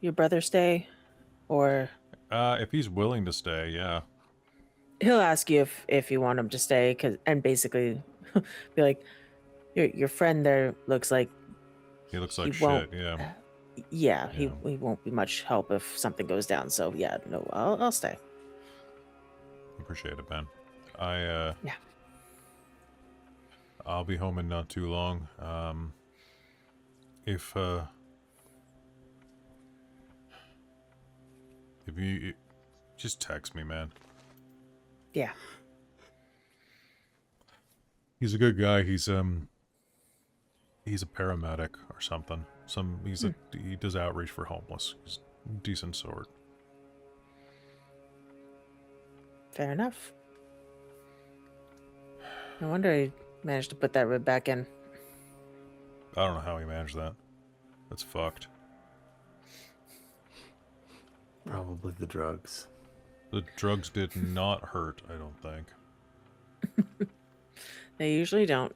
S2: your brother stay? Or
S3: If he's willing to stay, yeah.
S2: he'll ask you if you want him to stay, and basically be like, your friend there looks like
S3: He looks like
S2: He won't.
S3: shit, yeah.
S2: Yeah,
S3: Yeah.
S2: he won't be much help if something goes down. So yeah, no, I'll stay.
S3: Appreciate it, Ben.
S2: Yeah.
S3: I'll be home in not too long. If you just text me, man.
S2: Yeah.
S3: He's a good guy. He's a paramedic or something. He does outreach for homeless. He's a decent sort.
S2: Fair enough. No wonder he managed to put that rib back in.
S3: I don't know how he managed that. That's fucked.
S5: Probably the drugs.
S3: The drugs did not hurt, I don't think.
S2: They usually don't.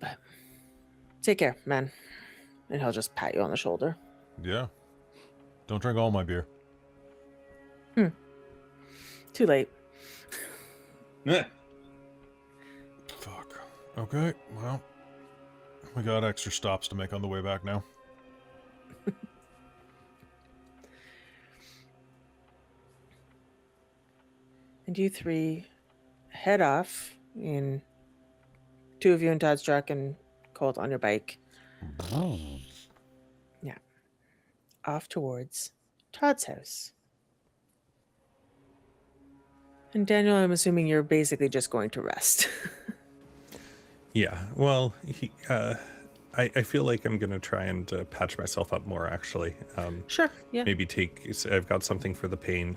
S2: But take care, man. And he'll just pat you on the shoulder.
S3: Yeah. Don't drink all my beer.
S2: Too late.
S6: Eh.
S3: Fuck. Okay, well, we got extra stops to make on the way back now.
S2: And you three head off in two of you in Todd's truck and Colt on your bike. Yeah. Off towards Todd's house. And Daniel, I'm assuming you're basically just going to rest.
S4: Yeah, well, I feel like I'm gonna try and patch myself up more. Actually,
S2: Sure. Yeah.
S4: maybe I've got something for the pain.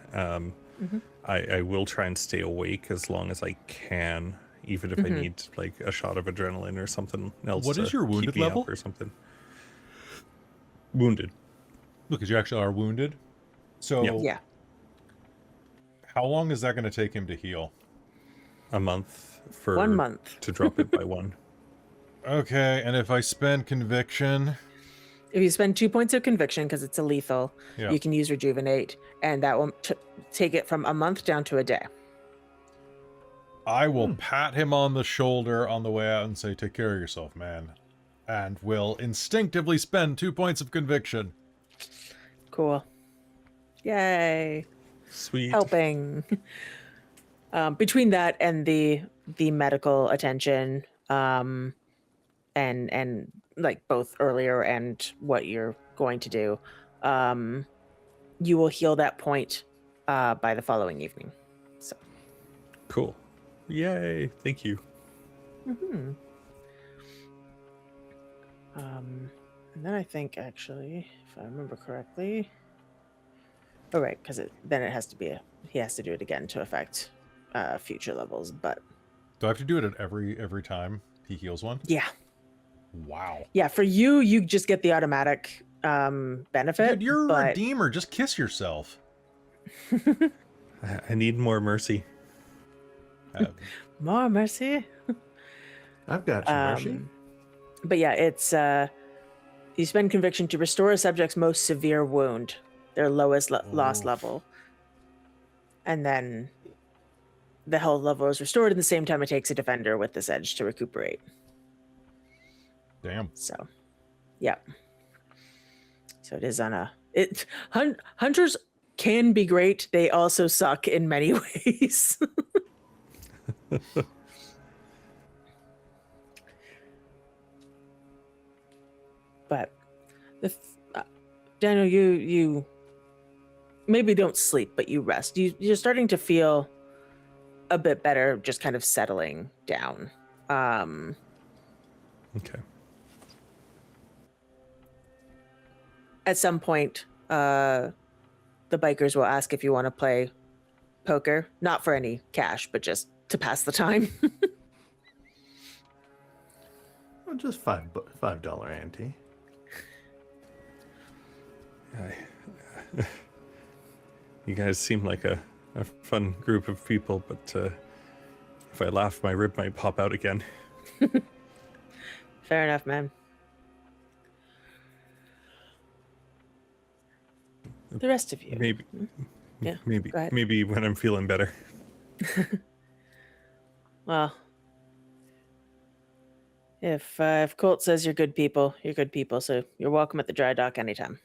S4: I will try and stay awake as long as I can, even if I need like a shot of adrenaline or something else.
S3: What is
S4: to
S3: your
S4: keep
S3: wounded
S4: me up
S3: level?
S4: or something? Wounded.
S3: Because you actually are wounded. So,
S2: Yeah.
S3: how long is that going to take him to heal?
S4: A month for
S2: 1 month.
S4: to drop it by one.
S3: Okay, and if I spend conviction...
S2: If you spend 2 points of conviction, because it's a lethal,
S3: Yeah.
S2: you can use rejuvenate, and that will take it from a month down to a day.
S3: I will pat him on the shoulder on the way out and say, take care of yourself, man. And will instinctively spend 2 points of conviction.
S2: Cool. Yay.
S4: Sweet.
S2: Helping. Between that and the medical attention, and like both earlier and what you're going to do, you will heal that point by the following evening. So.
S4: Cool. Yay! Thank you.
S2: Mm-hmm. And then I think, actually, if I remember correctly, oh right, because then it has to be he has to do it again to affect future levels. But
S3: Do I have to do it at every time he heals one?
S2: yeah,
S3: Wow.
S2: yeah, for you just get the automatic benefit.
S3: Dude, you're a
S2: but
S3: redeemer. Just kiss yourself.
S4: I need more mercy.
S2: more mercy.
S5: I've got you, Mercy.
S2: But yeah, it's you spend conviction to restore a subject's most severe wound, their lowest loss
S3: Oof.
S2: level, and then the health level is restored in the same time it takes a defender with this edge to recuperate.
S3: Damn.
S2: So, yeah. So it is on a hunters can be great. They also suck in many ways. But Daniel, you maybe don't sleep, but you rest. You're starting to feel a bit better, just kind of settling down.
S4: Okay.
S2: At some point, the bikers will ask if you want to play poker, not for any cash, but just to pass the time.
S5: Well, just $5 ante.
S4: You guys seem like a fun group of people, but if I laugh, my rib might pop out again.
S2: Fair enough, man. The rest of you.
S4: Maybe.
S2: Yeah,
S4: Maybe.
S2: go ahead.
S4: Maybe when I'm feeling better.
S2: Well, If Colt says you're good people, you're good people. So you're welcome at the dry dock anytime.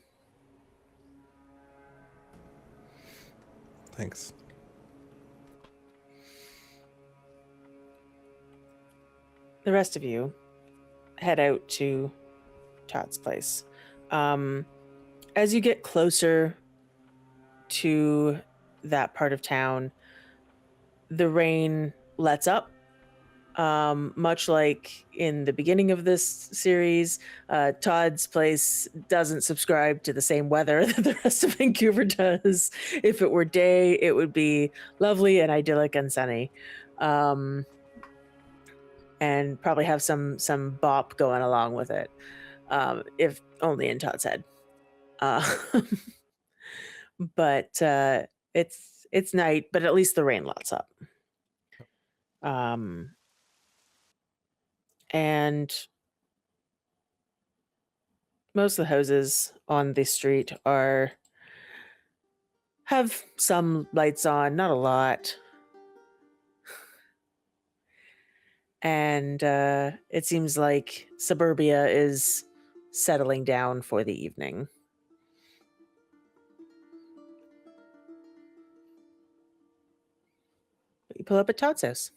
S4: Thanks.
S2: The rest of you head out to Todd's place. As you get closer to that part of town, the rain lets up. Much like in the beginning of this series, Todd's place doesn't subscribe to the same weather that the rest of Vancouver does. If it were day, it would be lovely and idyllic and sunny. And probably have some bop going along with it, if only in Todd's head. But it's night, but at least the rain lets up. And most of the houses on the street have some lights on, not a lot. And it seems like suburbia is settling down for the evening. But you pull up at Todd's house.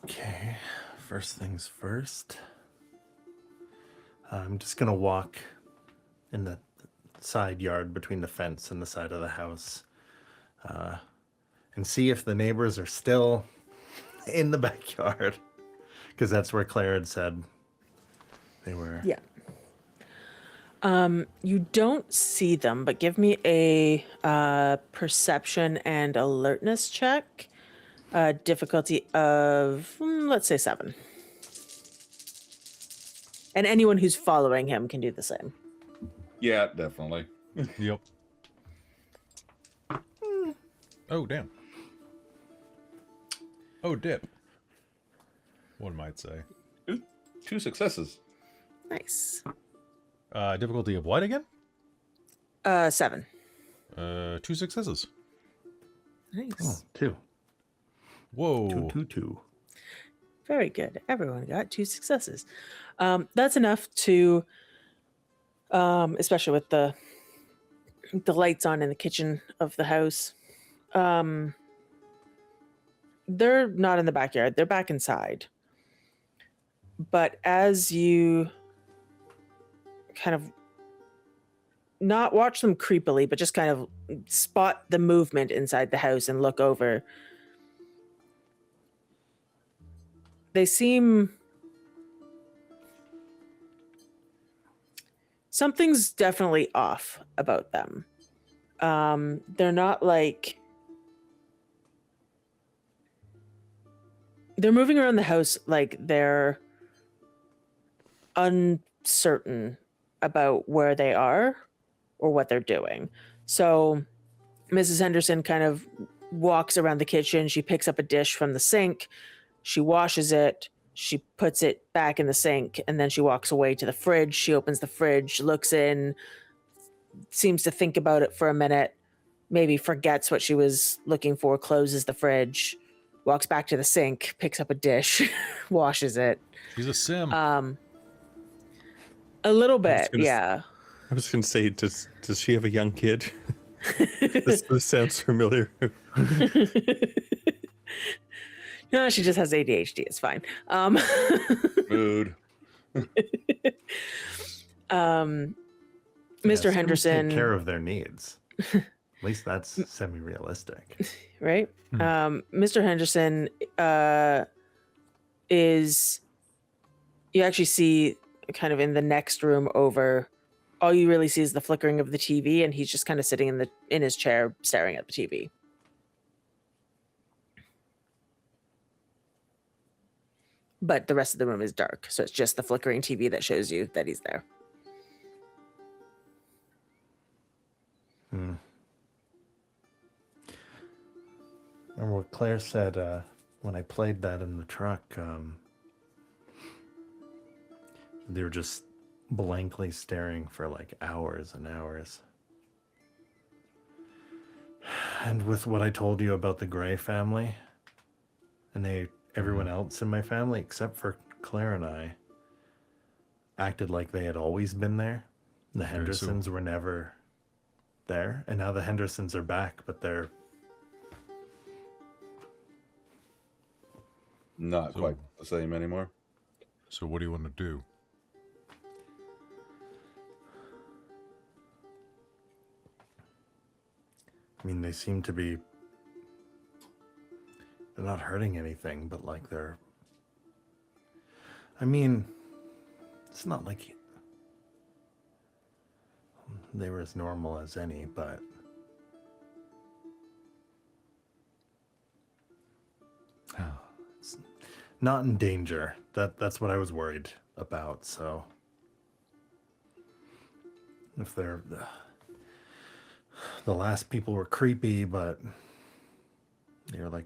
S5: Okay, first things first. I'm just gonna walk in the side yard between the fence and the side of the house, and see if the neighbors are still in the backyard, because that's where Claire had said they were.
S2: Yeah. You don't see them, but give me a perception and alertness check. Difficulty of, let's say 7. And anyone who's following him can do the same.
S6: Yeah, definitely.
S3: Yep. Oh, damn. Oh, dip. One might say.
S6: 2 successes.
S2: Nice.
S3: Difficulty of what again?
S2: 7.
S3: 2 successes.
S2: Nice.
S5: Oh, 2.
S3: Whoa.
S5: 2.
S2: Very good. Everyone got 2 successes. That's enough to, especially with the lights on in the kitchen of the house. They're not in the backyard. They're back inside. But as you kind of not watch them creepily, but just kind of spot the movement inside the house and look over, they seem... something's definitely off about them. They're not like... they're moving around the house like they're uncertain about where they are or what they're doing. So Mrs. Henderson kind of walks around the kitchen. She picks up a dish from the sink. She washes it. She puts it back in the sink, and then she walks away to the fridge. She opens the fridge, looks in, seems to think about it for a minute, maybe forgets what she was looking for, closes the fridge, walks back to the sink, picks up a dish, washes it.
S3: She's a sim.
S2: A little bit, yeah.
S4: I was going to say, does she have a young kid? this sounds familiar.
S2: No, she just has ADHD. It's fine.
S6: Mood.
S2: Mr. Henderson
S5: take care of their needs. At least that's semi-realistic,
S2: right? Mr. Henderson is, you actually see kind of in the next room over, all you really see is the flickering of the TV, and he's just kind of sitting in his chair staring at the TV. But the rest of the room is dark, so it's just the flickering TV that shows you that he's there.
S5: Remember what Claire said when I played that in the truck? They were just blankly staring for like hours and hours. And with what I told you about the Gray family, And everyone else in my family, except for Claire and I, acted like they had always been there. The Hendersons were never there, and now the Hendersons are back, but they're
S6: not quite the same anymore.
S3: So what do you want to do?
S5: I mean, they seem to be... They're not hurting anything, but like they're... I mean, it's not like they were as normal as any, but... It's not in danger. That's what I was worried about, so... If they're... The last people were creepy, but they were like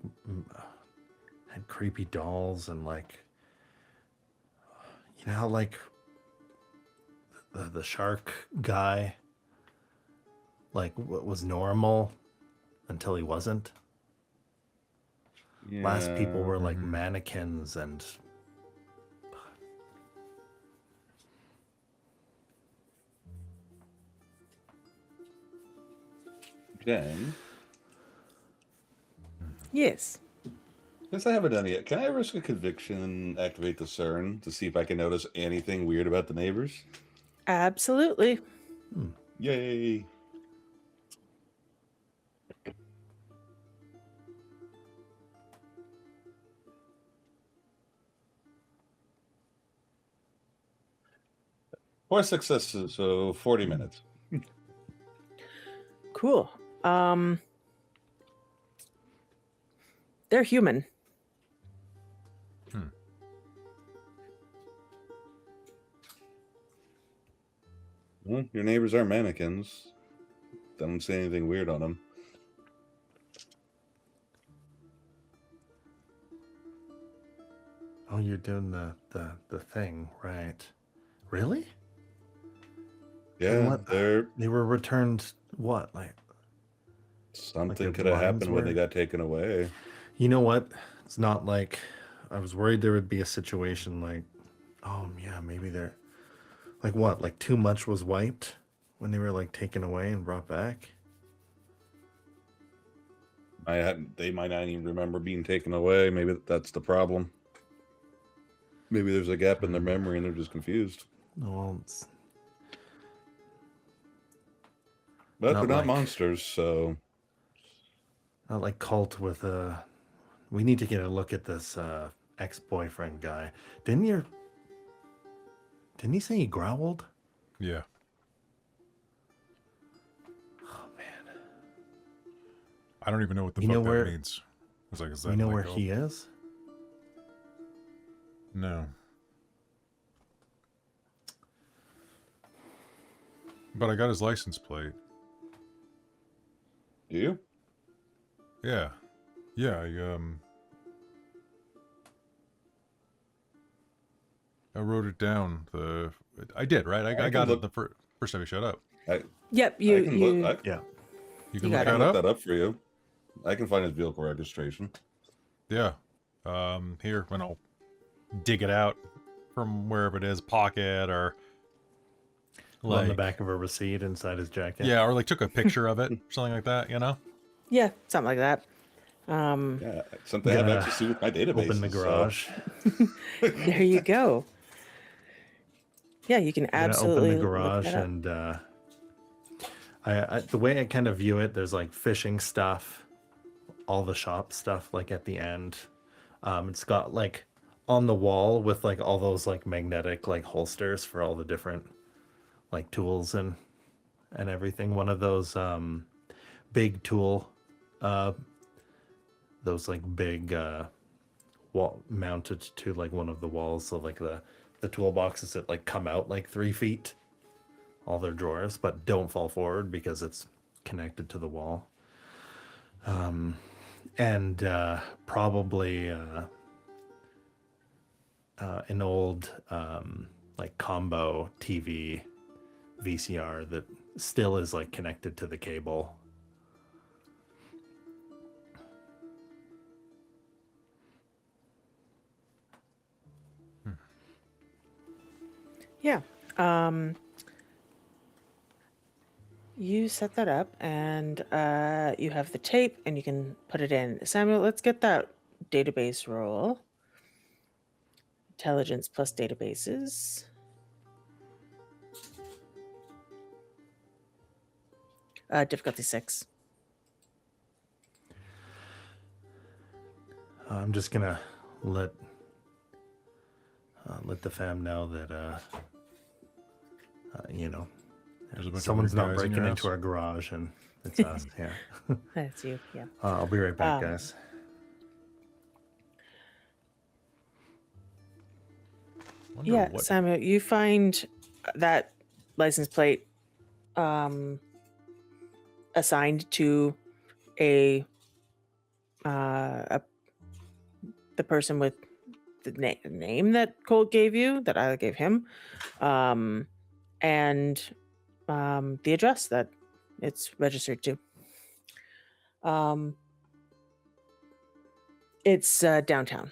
S5: had creepy dolls and like, you know how like the shark guy like was normal until he wasn't.
S6: Yeah.
S5: Last people were like mannequins and
S6: Jen,
S2: Yes.
S6: since I haven't done it yet, can I risk a conviction and activate the CERN to see if I can notice anything weird about the neighbors?
S2: Absolutely.
S6: Yay! Four successes, so 40 minutes.
S2: Cool. They're human.
S6: Well, your neighbors are mannequins. Don't see anything weird on them.
S5: oh, you're doing the thing, right? Really?
S6: Yeah,
S5: what-
S6: they're
S5: They were returned what? Like
S6: something
S5: their
S6: could have
S5: blinds
S6: happened when they
S5: were-
S6: got taken away.
S5: You know what? It's not like I was worried there would be a situation like, oh yeah, maybe they're like what? Like too much was wiped when they were like taken away and brought back.
S6: They might not even remember being taken away. Maybe that's the problem. Maybe there's a gap in their memory and they're just confused.
S5: Well, it's
S6: But
S5: Not
S6: they're not
S5: like-
S6: monsters, so
S5: not like Colt with we need to get a look at this ex-boyfriend guy. Didn't he say he growled?
S3: Yeah.
S5: Oh man.
S3: I don't even know what the
S5: You
S3: fuck
S5: know
S3: that
S5: where-
S3: means. I was like, is that
S5: You know
S3: like
S5: where
S3: a-
S5: he is?
S3: No. But I got his license plate.
S6: do you?
S3: Yeah. Yeah, I wrote it down. I did, right? I
S6: can
S3: got
S6: look-
S3: it the first time he showed up.
S2: Yep.
S6: I can look.
S5: Yeah.
S3: You can
S2: You
S3: look
S2: got
S6: I can
S3: that
S6: look
S3: up?
S6: that up for you. I can find his vehicle registration.
S3: Yeah. Here, when I'll dig it out from wherever it is, pocket or
S5: On the
S3: like,
S5: back of a receipt inside his jacket.
S3: yeah, or like took a picture of it, something like that, you know?
S2: Yeah, something like that.
S6: Yeah, something I have
S5: Gonna
S6: access to with my database.
S5: Open the garage.
S2: There you go. Yeah, you can
S5: I'm gonna
S2: absolutely
S5: open the
S2: look
S5: garage
S2: that up.
S5: and I the way I kind of view it, there's like fishing stuff, all the shop stuff like at the end. It's got like on the wall with like all those like magnetic like holsters for all the different like tools and everything. One of those big tool those like big wall mounted to like one of the walls, so like the toolboxes that like come out like 3 feet, all their drawers, but don't fall forward because it's connected to the wall. And probably an old like combo TV VCR that still is like connected to the cable.
S2: Yeah. You set that up, and you have the tape, and you can put it in. Samuel, let's get that database roll. Intelligence plus databases. Difficulty 6.
S5: I'm just gonna let the fam know that you know,
S3: There's a bunch of
S5: someone's
S3: weird
S5: not
S3: guys in
S5: breaking
S3: your
S5: into
S3: house.
S5: our garage, and it's us. Yeah.
S2: That's you, yeah.
S5: I'll be right back, guys.
S3: Wonder
S2: Yeah,
S3: what-
S2: Samuel, you find that license plate assigned to the person with the name that Colt gave you, that I gave him, and the address that it's registered to. It's downtown.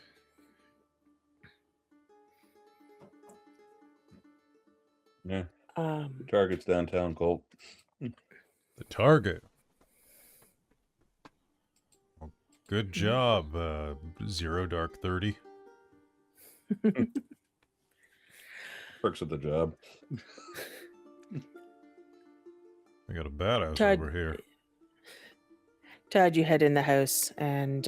S6: Yeah. Target's downtown, Colt.
S3: The target. Well, good job, Zero Dark 30.
S6: Perks of the job.
S3: We got a badass
S2: Todd-
S3: over here.
S2: Todd, you head in the house, and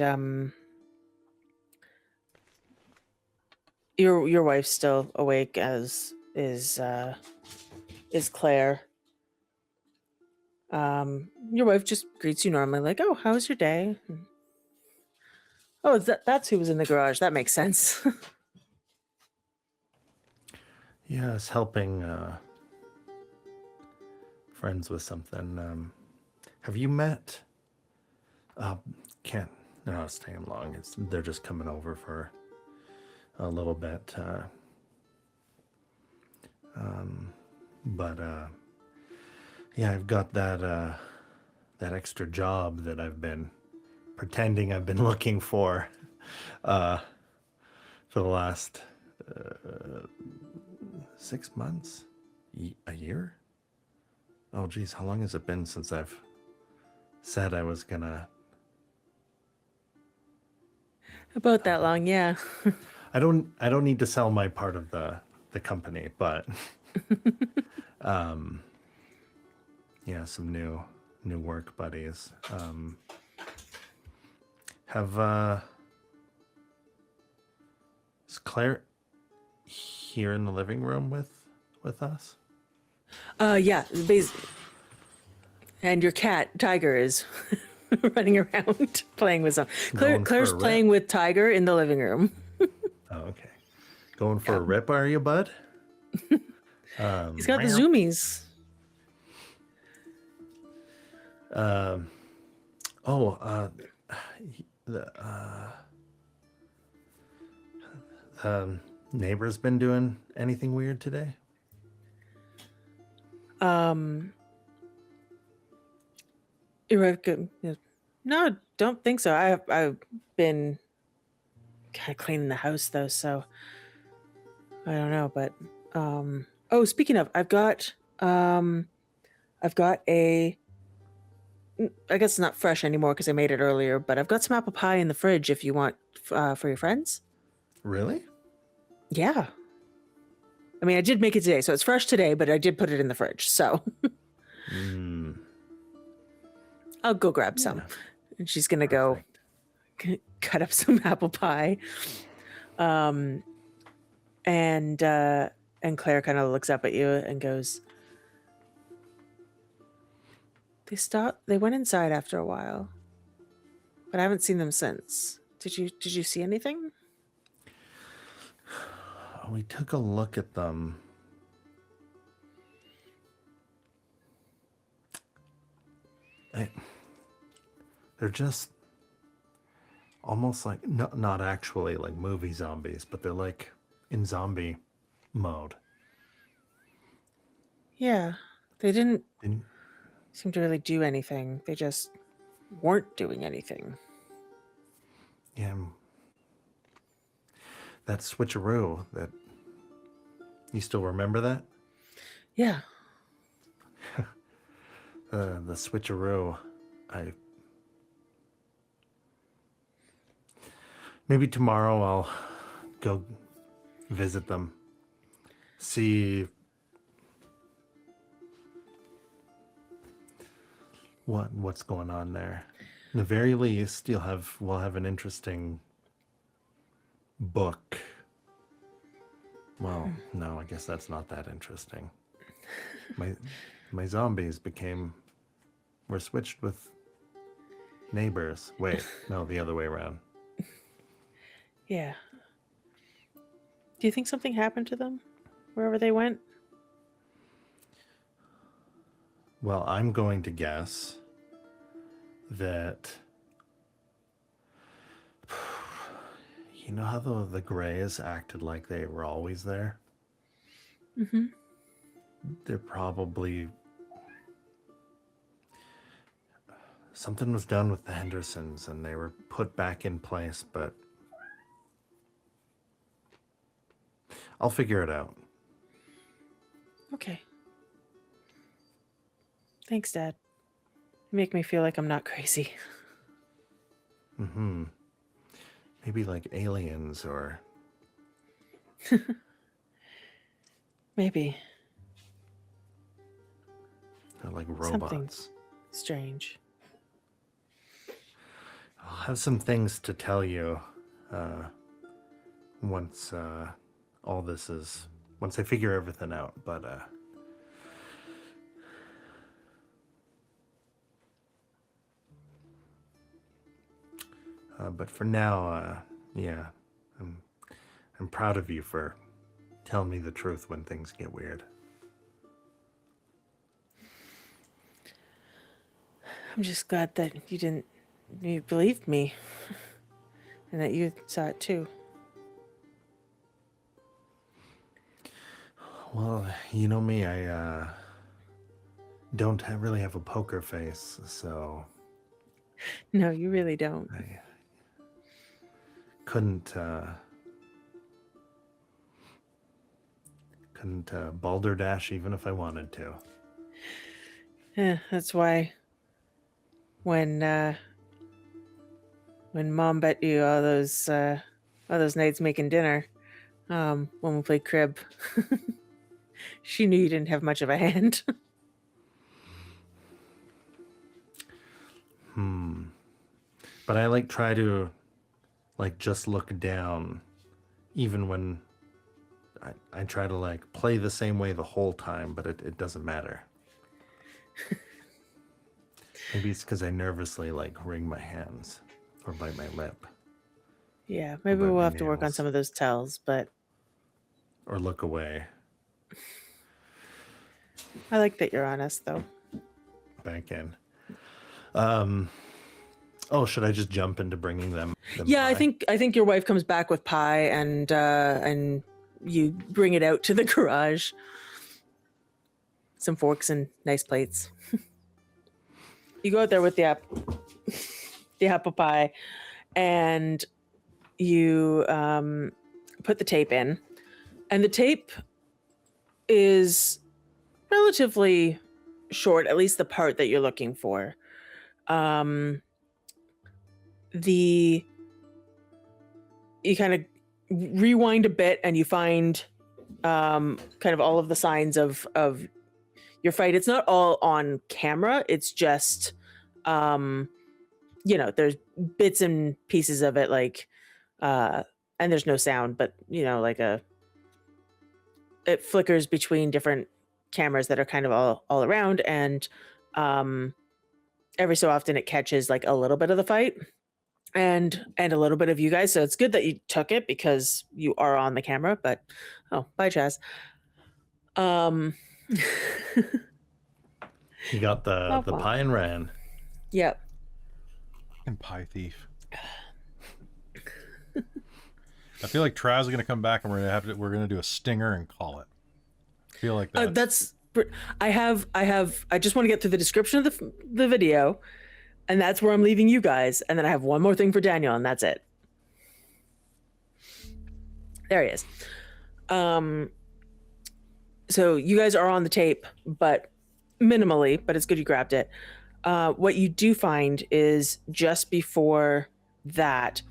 S2: your wife's still awake, as is Claire. Your wife just greets you normally, like, "Oh, how was your day?" Oh, that's who was in the garage. That makes sense.
S5: Yeah, it's helping friends with something. Have you met? Can't. They're not staying long. They're just coming over for a little bit. But yeah, I've got that extra job that I've been pretending I've been looking for the last 6 months, a year. Oh geez, how long has it been since I've said I was gonna?
S2: About that long, yeah.
S5: I don't need to sell my part of the company, but yeah, some new work buddies. Is Claire here in the living room with us?
S2: Yeah, and your cat Tiger is running around playing with some.
S5: Going for
S2: Claire's
S5: a rip?
S2: playing with Tiger in the living room.
S5: Oh, okay. Going for a rip, are you, bud?
S2: He's got the zoomies.
S5: The neighbor's been doing anything weird today?
S2: You're right, good. Yeah. No, don't think so. I've been kind of cleaning the house though, so I don't know. But oh, speaking of, I've got a. I guess it's not fresh anymore because I made it earlier, but I've got some apple pie in the fridge if you want for your friends.
S5: Really?
S2: Yeah. I mean, I did make it today, so it's fresh today, but I did put it in the fridge, so I'll go grab some. And she's gonna go cut up some apple pie. And Claire kind of looks up at you and goes, They went inside after a while, but I haven't seen them since. Did you see anything?
S5: We took a look at them. They're just almost like not actually like movie zombies, but they're like in zombie mode.
S2: Yeah, they didn't seem to really do anything. They just weren't doing anything.
S5: Yeah. That switcheroo that You still remember that?
S2: Yeah.
S5: The switcheroo. Maybe tomorrow I'll go visit them. See what's going on there. At the very least, we'll have an interesting book. Well, no, I guess that's not that interesting. My zombies were switched with neighbors. Wait, no, the other way around.
S2: Yeah. Do you think something happened to them wherever they went?
S5: Well, I'm going to guess that you know how the Greys acted like they were always there?
S2: Mm-hmm.
S5: They're probably something was done with the Hendersons and they were put back in place, but I'll figure it out.
S2: Okay. Thanks, Dad. You make me feel like I'm not crazy.
S5: Mm-hmm. Maybe like aliens or
S2: Maybe.
S5: like
S2: Something.
S5: robots.
S2: Strange.
S5: I'll have some things to tell you once all this is once I figure everything out. But for now, yeah, I'm proud of you for telling me the truth when things get weird.
S2: I'm just glad that you believed me and that you saw it too.
S5: Well, you know me, I don't really have a poker face, so
S2: No, you really don't.
S5: I couldn't balderdash even if I wanted to.
S2: Yeah, that's why when Mom bet you all those nights making dinner, when we played crib, she knew you didn't have much of a hand.
S5: But I try to just look down, even when I try to play the same way the whole time, but it doesn't matter. Maybe it's because I nervously wring my hands or bite my lip
S2: Yeah, maybe
S5: bite
S2: we'll
S5: my
S2: have to work on
S5: nails.
S2: some of those tells, but
S5: or look away.
S2: I like that you're honest, though.
S5: Back in. Oh, should I just jump into bringing them
S2: Yeah,
S5: pie?
S2: I think your wife comes back with pie, and you bring it out to the garage. Some forks and nice plates. You go out there with the apple pie, and you put the tape in, and the tape is relatively short, at least the part that you're looking for. You kind of rewind a bit and you find kind of all of the signs of your fight. It's not all on camera. It's just, there's bits and pieces of it, and there's no sound, but it flickers between different cameras that are kind of all around. And every so often it catches a little bit of the fight and a little bit of you guys. So it's good that you took it because you are on the camera, but bye, Chaz.
S5: He got the pie and ran.
S2: Yep.
S3: And pie thief. I feel like Traz is gonna come back and we're gonna do a stinger and call it. I feel like that.
S2: I just want to get through the description of the video, and that's where I'm leaving you guys. And then I have one more thing for Daniel, and that's it. There he is. So you guys are on the tape, but minimally, but it's good you grabbed it. What you do find is just before that,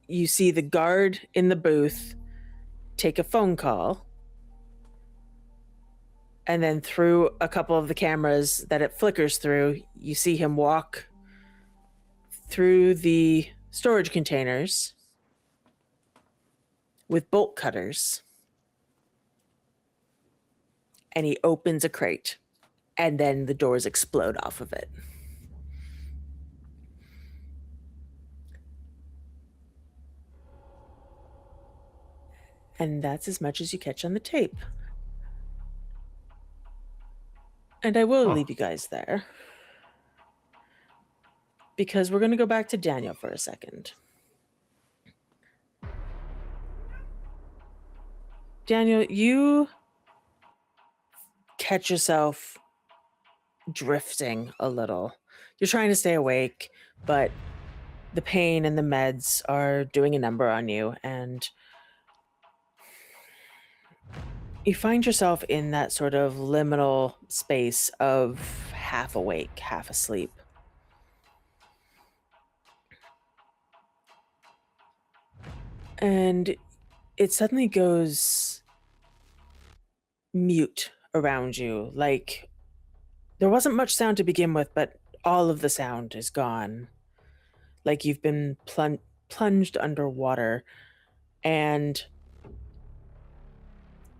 S2: you see the guard in the booth take a phone call, and then through a couple of the cameras that it flickers through, you see him walk through the storage containers with bolt cutters, and he opens a crate, and then the doors explode off of it. And that's as much as you catch on the tape. And I will leave you guys there, because we're going to go back to Daniel for a second. Daniel, you catch yourself drifting a little. You're trying to stay awake, but the pain and the meds are doing a number on you, and you find yourself in that sort of liminal space of half awake, half asleep. And it suddenly goes mute around you. Like, there wasn't much sound to begin with, but all of the sound is gone. Like you've been plunged underwater, and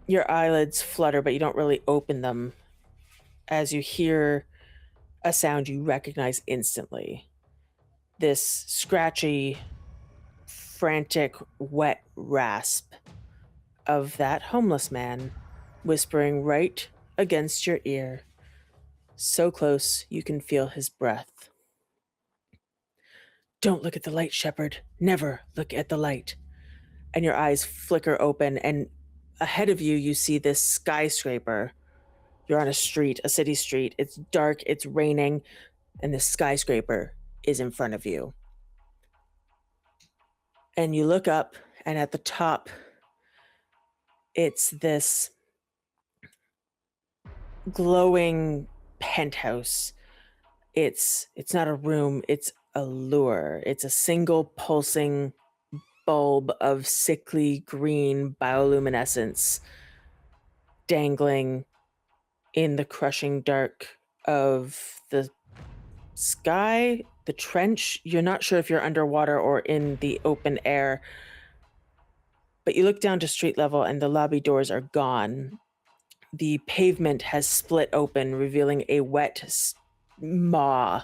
S2: your eyelids flutter, but you don't really open them as you hear a sound you recognize instantly. This scratchy, frantic, wet rasp of that homeless man whispering right against your ear, so close you can feel his breath. "Don't look at the light, Shepherd. Never look at the light." And your eyes flicker open, and ahead of you, you see this skyscraper. You're on a street, a city street. It's dark, it's raining, and this skyscraper is in front of you. And you look up, and at the top, it's this glowing penthouse. It's not a room, it's a lure. It's a single pulsing bulb of sickly green bioluminescence dangling in the crushing dark of the sky, the trench. You're not sure if you're underwater or in the open air, but you look down to street level and the lobby doors are gone. The pavement has split open, revealing a wet maw,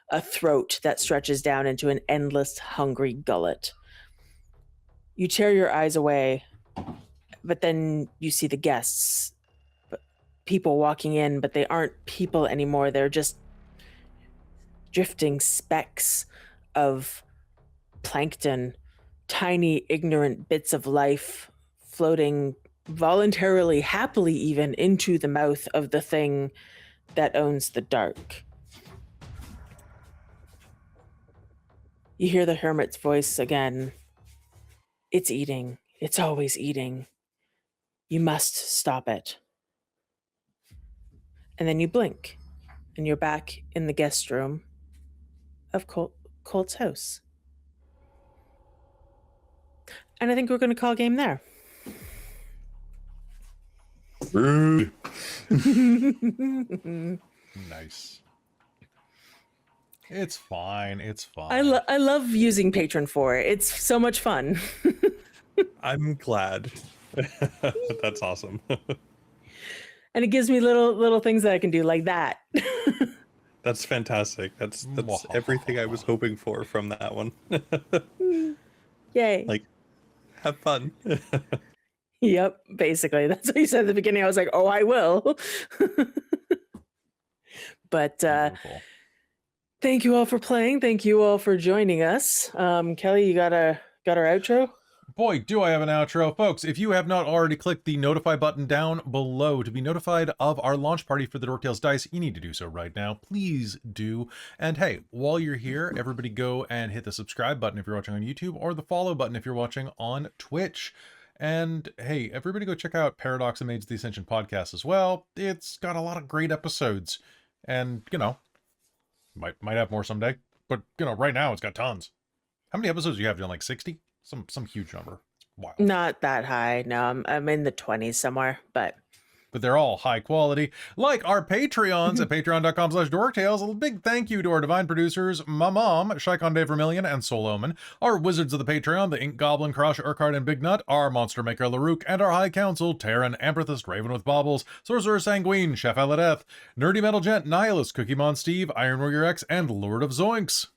S2: a throat that stretches down into an endless, hungry gullet. You tear your eyes away, but then you see the guests. People walking in, but they aren't people anymore. They're just drifting specks of plankton, tiny, ignorant bits of life floating voluntarily, happily even, into the mouth of the thing that owns the dark. You hear the hermit's voice again. "It's eating. It's always eating. You must stop it." And then you blink, and you're back in the guest room of Colt's house. And I think we're going to call game there.
S3: Nice. It's fine. It's fine.
S2: I love using Patron for it. It's so much fun.
S4: I'm glad. That's awesome.
S2: And it gives me little things that I can do like that.
S4: That's fantastic. That's everything I was hoping for from that one.
S2: Yay.
S4: Like, have fun.
S2: Yep, basically. That's what you said at the beginning. I was like, oh, I will. But
S3: Beautiful.
S2: thank you all for playing. Thank you all for joining us. Kelly, you got our outro?
S3: Boy, do I have an outro. Folks, if you have not already clicked the notify button down below to be notified of our launch party for the Dork Tales Dice, you need to do so right now. Please do. And hey, while you're here, everybody go and hit the subscribe button if you're watching on YouTube, or the follow button if you're watching on Twitch. And hey, everybody go check out Paradox and Maids of the Ascension podcast as well. It's got a lot of great episodes. And, you know, might have more someday. But, you know, right now it's got tons. How many episodes do you have, John? Like 60? Some huge number. It's wild.
S2: Not that high. No, I'm in the 20s somewhere, but
S3: they're all high quality, like our Patreons at patreon.com/dorktales. A big thank you to our divine producers, my mom, Shikon Dave Vermillion, and Soul Omen, our wizards of the Patreon, the Ink Goblin, Crush, Urquhart, and Big Nut, our monster maker, Larook, and our High Council, Terran, Amberthist, Raven with Baubles, Sorcerer Sanguine, Chef Aladeth, Nerdy Metal Gent, Nihilist, Cookie Mon Steve, Iron Warrior X, and Lord of Zoinks.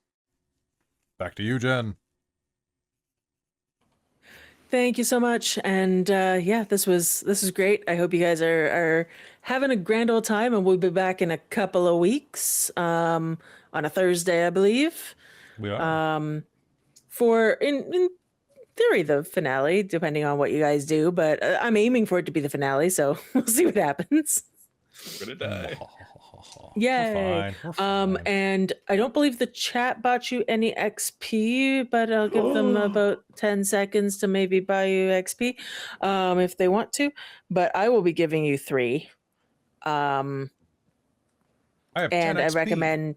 S3: Back to you, Jen.
S2: thank you so much. And yeah, this is great. I hope you guys are having a grand old time, and we'll be back in a couple of weeks on a Thursday, I believe.
S3: We are.
S2: For in theory the finale, depending on what you guys do, but I'm aiming for it to be the finale, so we'll see what happens.
S6: We're gonna die.
S2: Yay.
S3: We're fine.
S2: And I don't believe the chat bought you any XP, but I'll give them about 10 seconds to maybe buy you XP if they want to. But I will be giving you 3.
S3: I have 10
S2: And I
S3: XP.
S2: recommend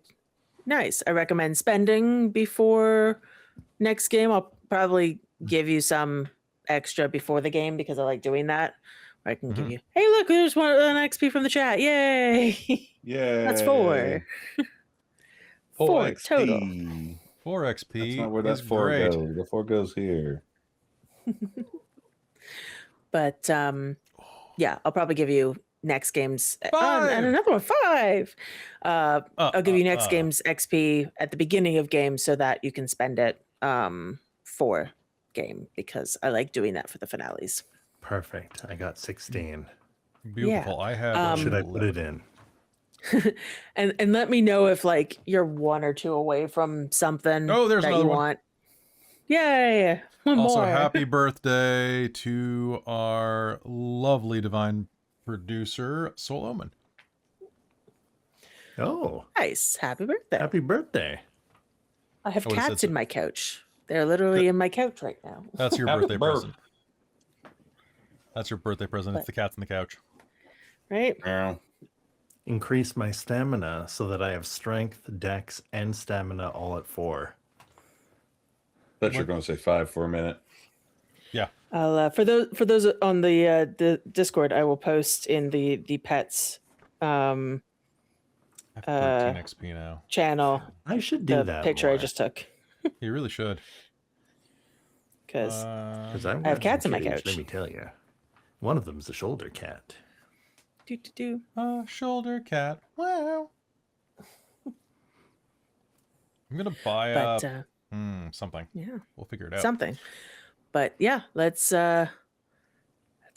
S2: I recommend spending before next game. I'll probably give you some extra before the game because I like doing that. I can give you, hey, look, there's an XP from the chat. Yay.
S6: Yeah.
S2: That's 4. 4 total.
S3: 4 XP.
S6: That's not where that
S3: is
S6: 4
S3: great.
S6: goes. The 4 goes here.
S2: But yeah, I'll probably give you next game's
S3: 5.
S2: and another one 5. I'll give you next game's XP at the beginning of game so that you can spend it for game, because I like doing that for the finales.
S5: Perfect. I got 16.
S3: Beautiful. I have.
S5: Should I put it in?
S2: And let me know if like you're 1 or 2 away from something
S3: Oh, there's
S2: that
S3: another
S2: you
S3: one.
S2: want. Yay! One
S3: Also,
S2: more.
S3: happy birthday to our lovely divine producer, Soul Omen.
S5: Oh,
S2: Nice. Happy birthday.
S5: happy birthday.
S2: I have
S3: I would've said
S2: cats
S3: so.
S2: in my couch. They're literally in my couch right now.
S3: That's your
S6: Happy
S3: birthday
S6: birth-
S3: present. That's your birthday present. It's the cats on the couch.
S2: Right?
S6: Yeah.
S5: Increase my stamina so that I have strength, dex, and stamina all at 4.
S6: Thought you were going to say 5 for a minute.
S3: Yeah.
S2: I'll for those on the Discord, I will post in the pets
S3: I have 13 XP now.
S2: channel
S5: I should do
S2: the
S5: that.
S2: picture I
S5: more,
S2: just took,
S3: You really should.
S2: because
S5: 'cause I've
S2: I have
S5: got
S2: cats
S5: some
S2: in my
S5: kitties,
S2: couch.
S5: Let me tell you. One of them's a shoulder cat.
S2: do.
S3: Shoulder cat. Wow. I'm gonna buy
S2: But
S3: something.
S2: yeah,
S3: We'll figure it out.
S2: something. But yeah, let's all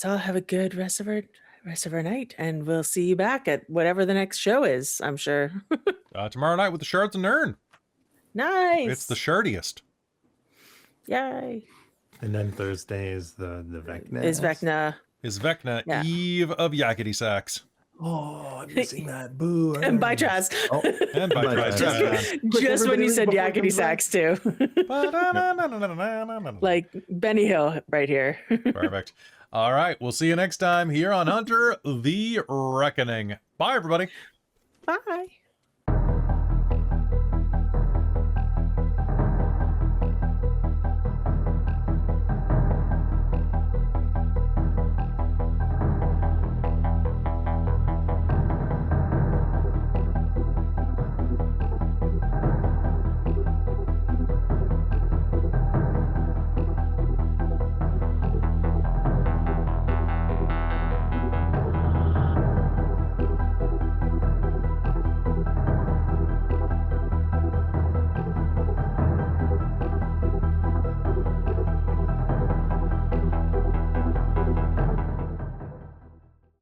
S2: have a good rest of our night, and we'll see you back at whatever the next show is. I'm sure.
S3: Tomorrow night with the Shards and Nern.
S2: Nice.
S3: It's the shardiest.
S2: Yay.
S5: And then Thursday is the Vecna.
S2: Is Vecna
S3: Is Vecna
S2: Yeah.
S3: Eve of Yakety Sax.
S5: Oh, I'm missing that. Boo.
S2: and by Traz.
S5: Oh,
S3: And by
S5: By
S3: Traz.
S5: Traz.
S2: Just when
S5: everybody,
S2: you said
S5: before it
S2: yakety
S5: comes back.
S2: sax too. Like Benny Hill right here.
S3: Perfect. All right. We'll see you next time here on Hunter the Reckoning. Bye, everybody.
S2: Bye.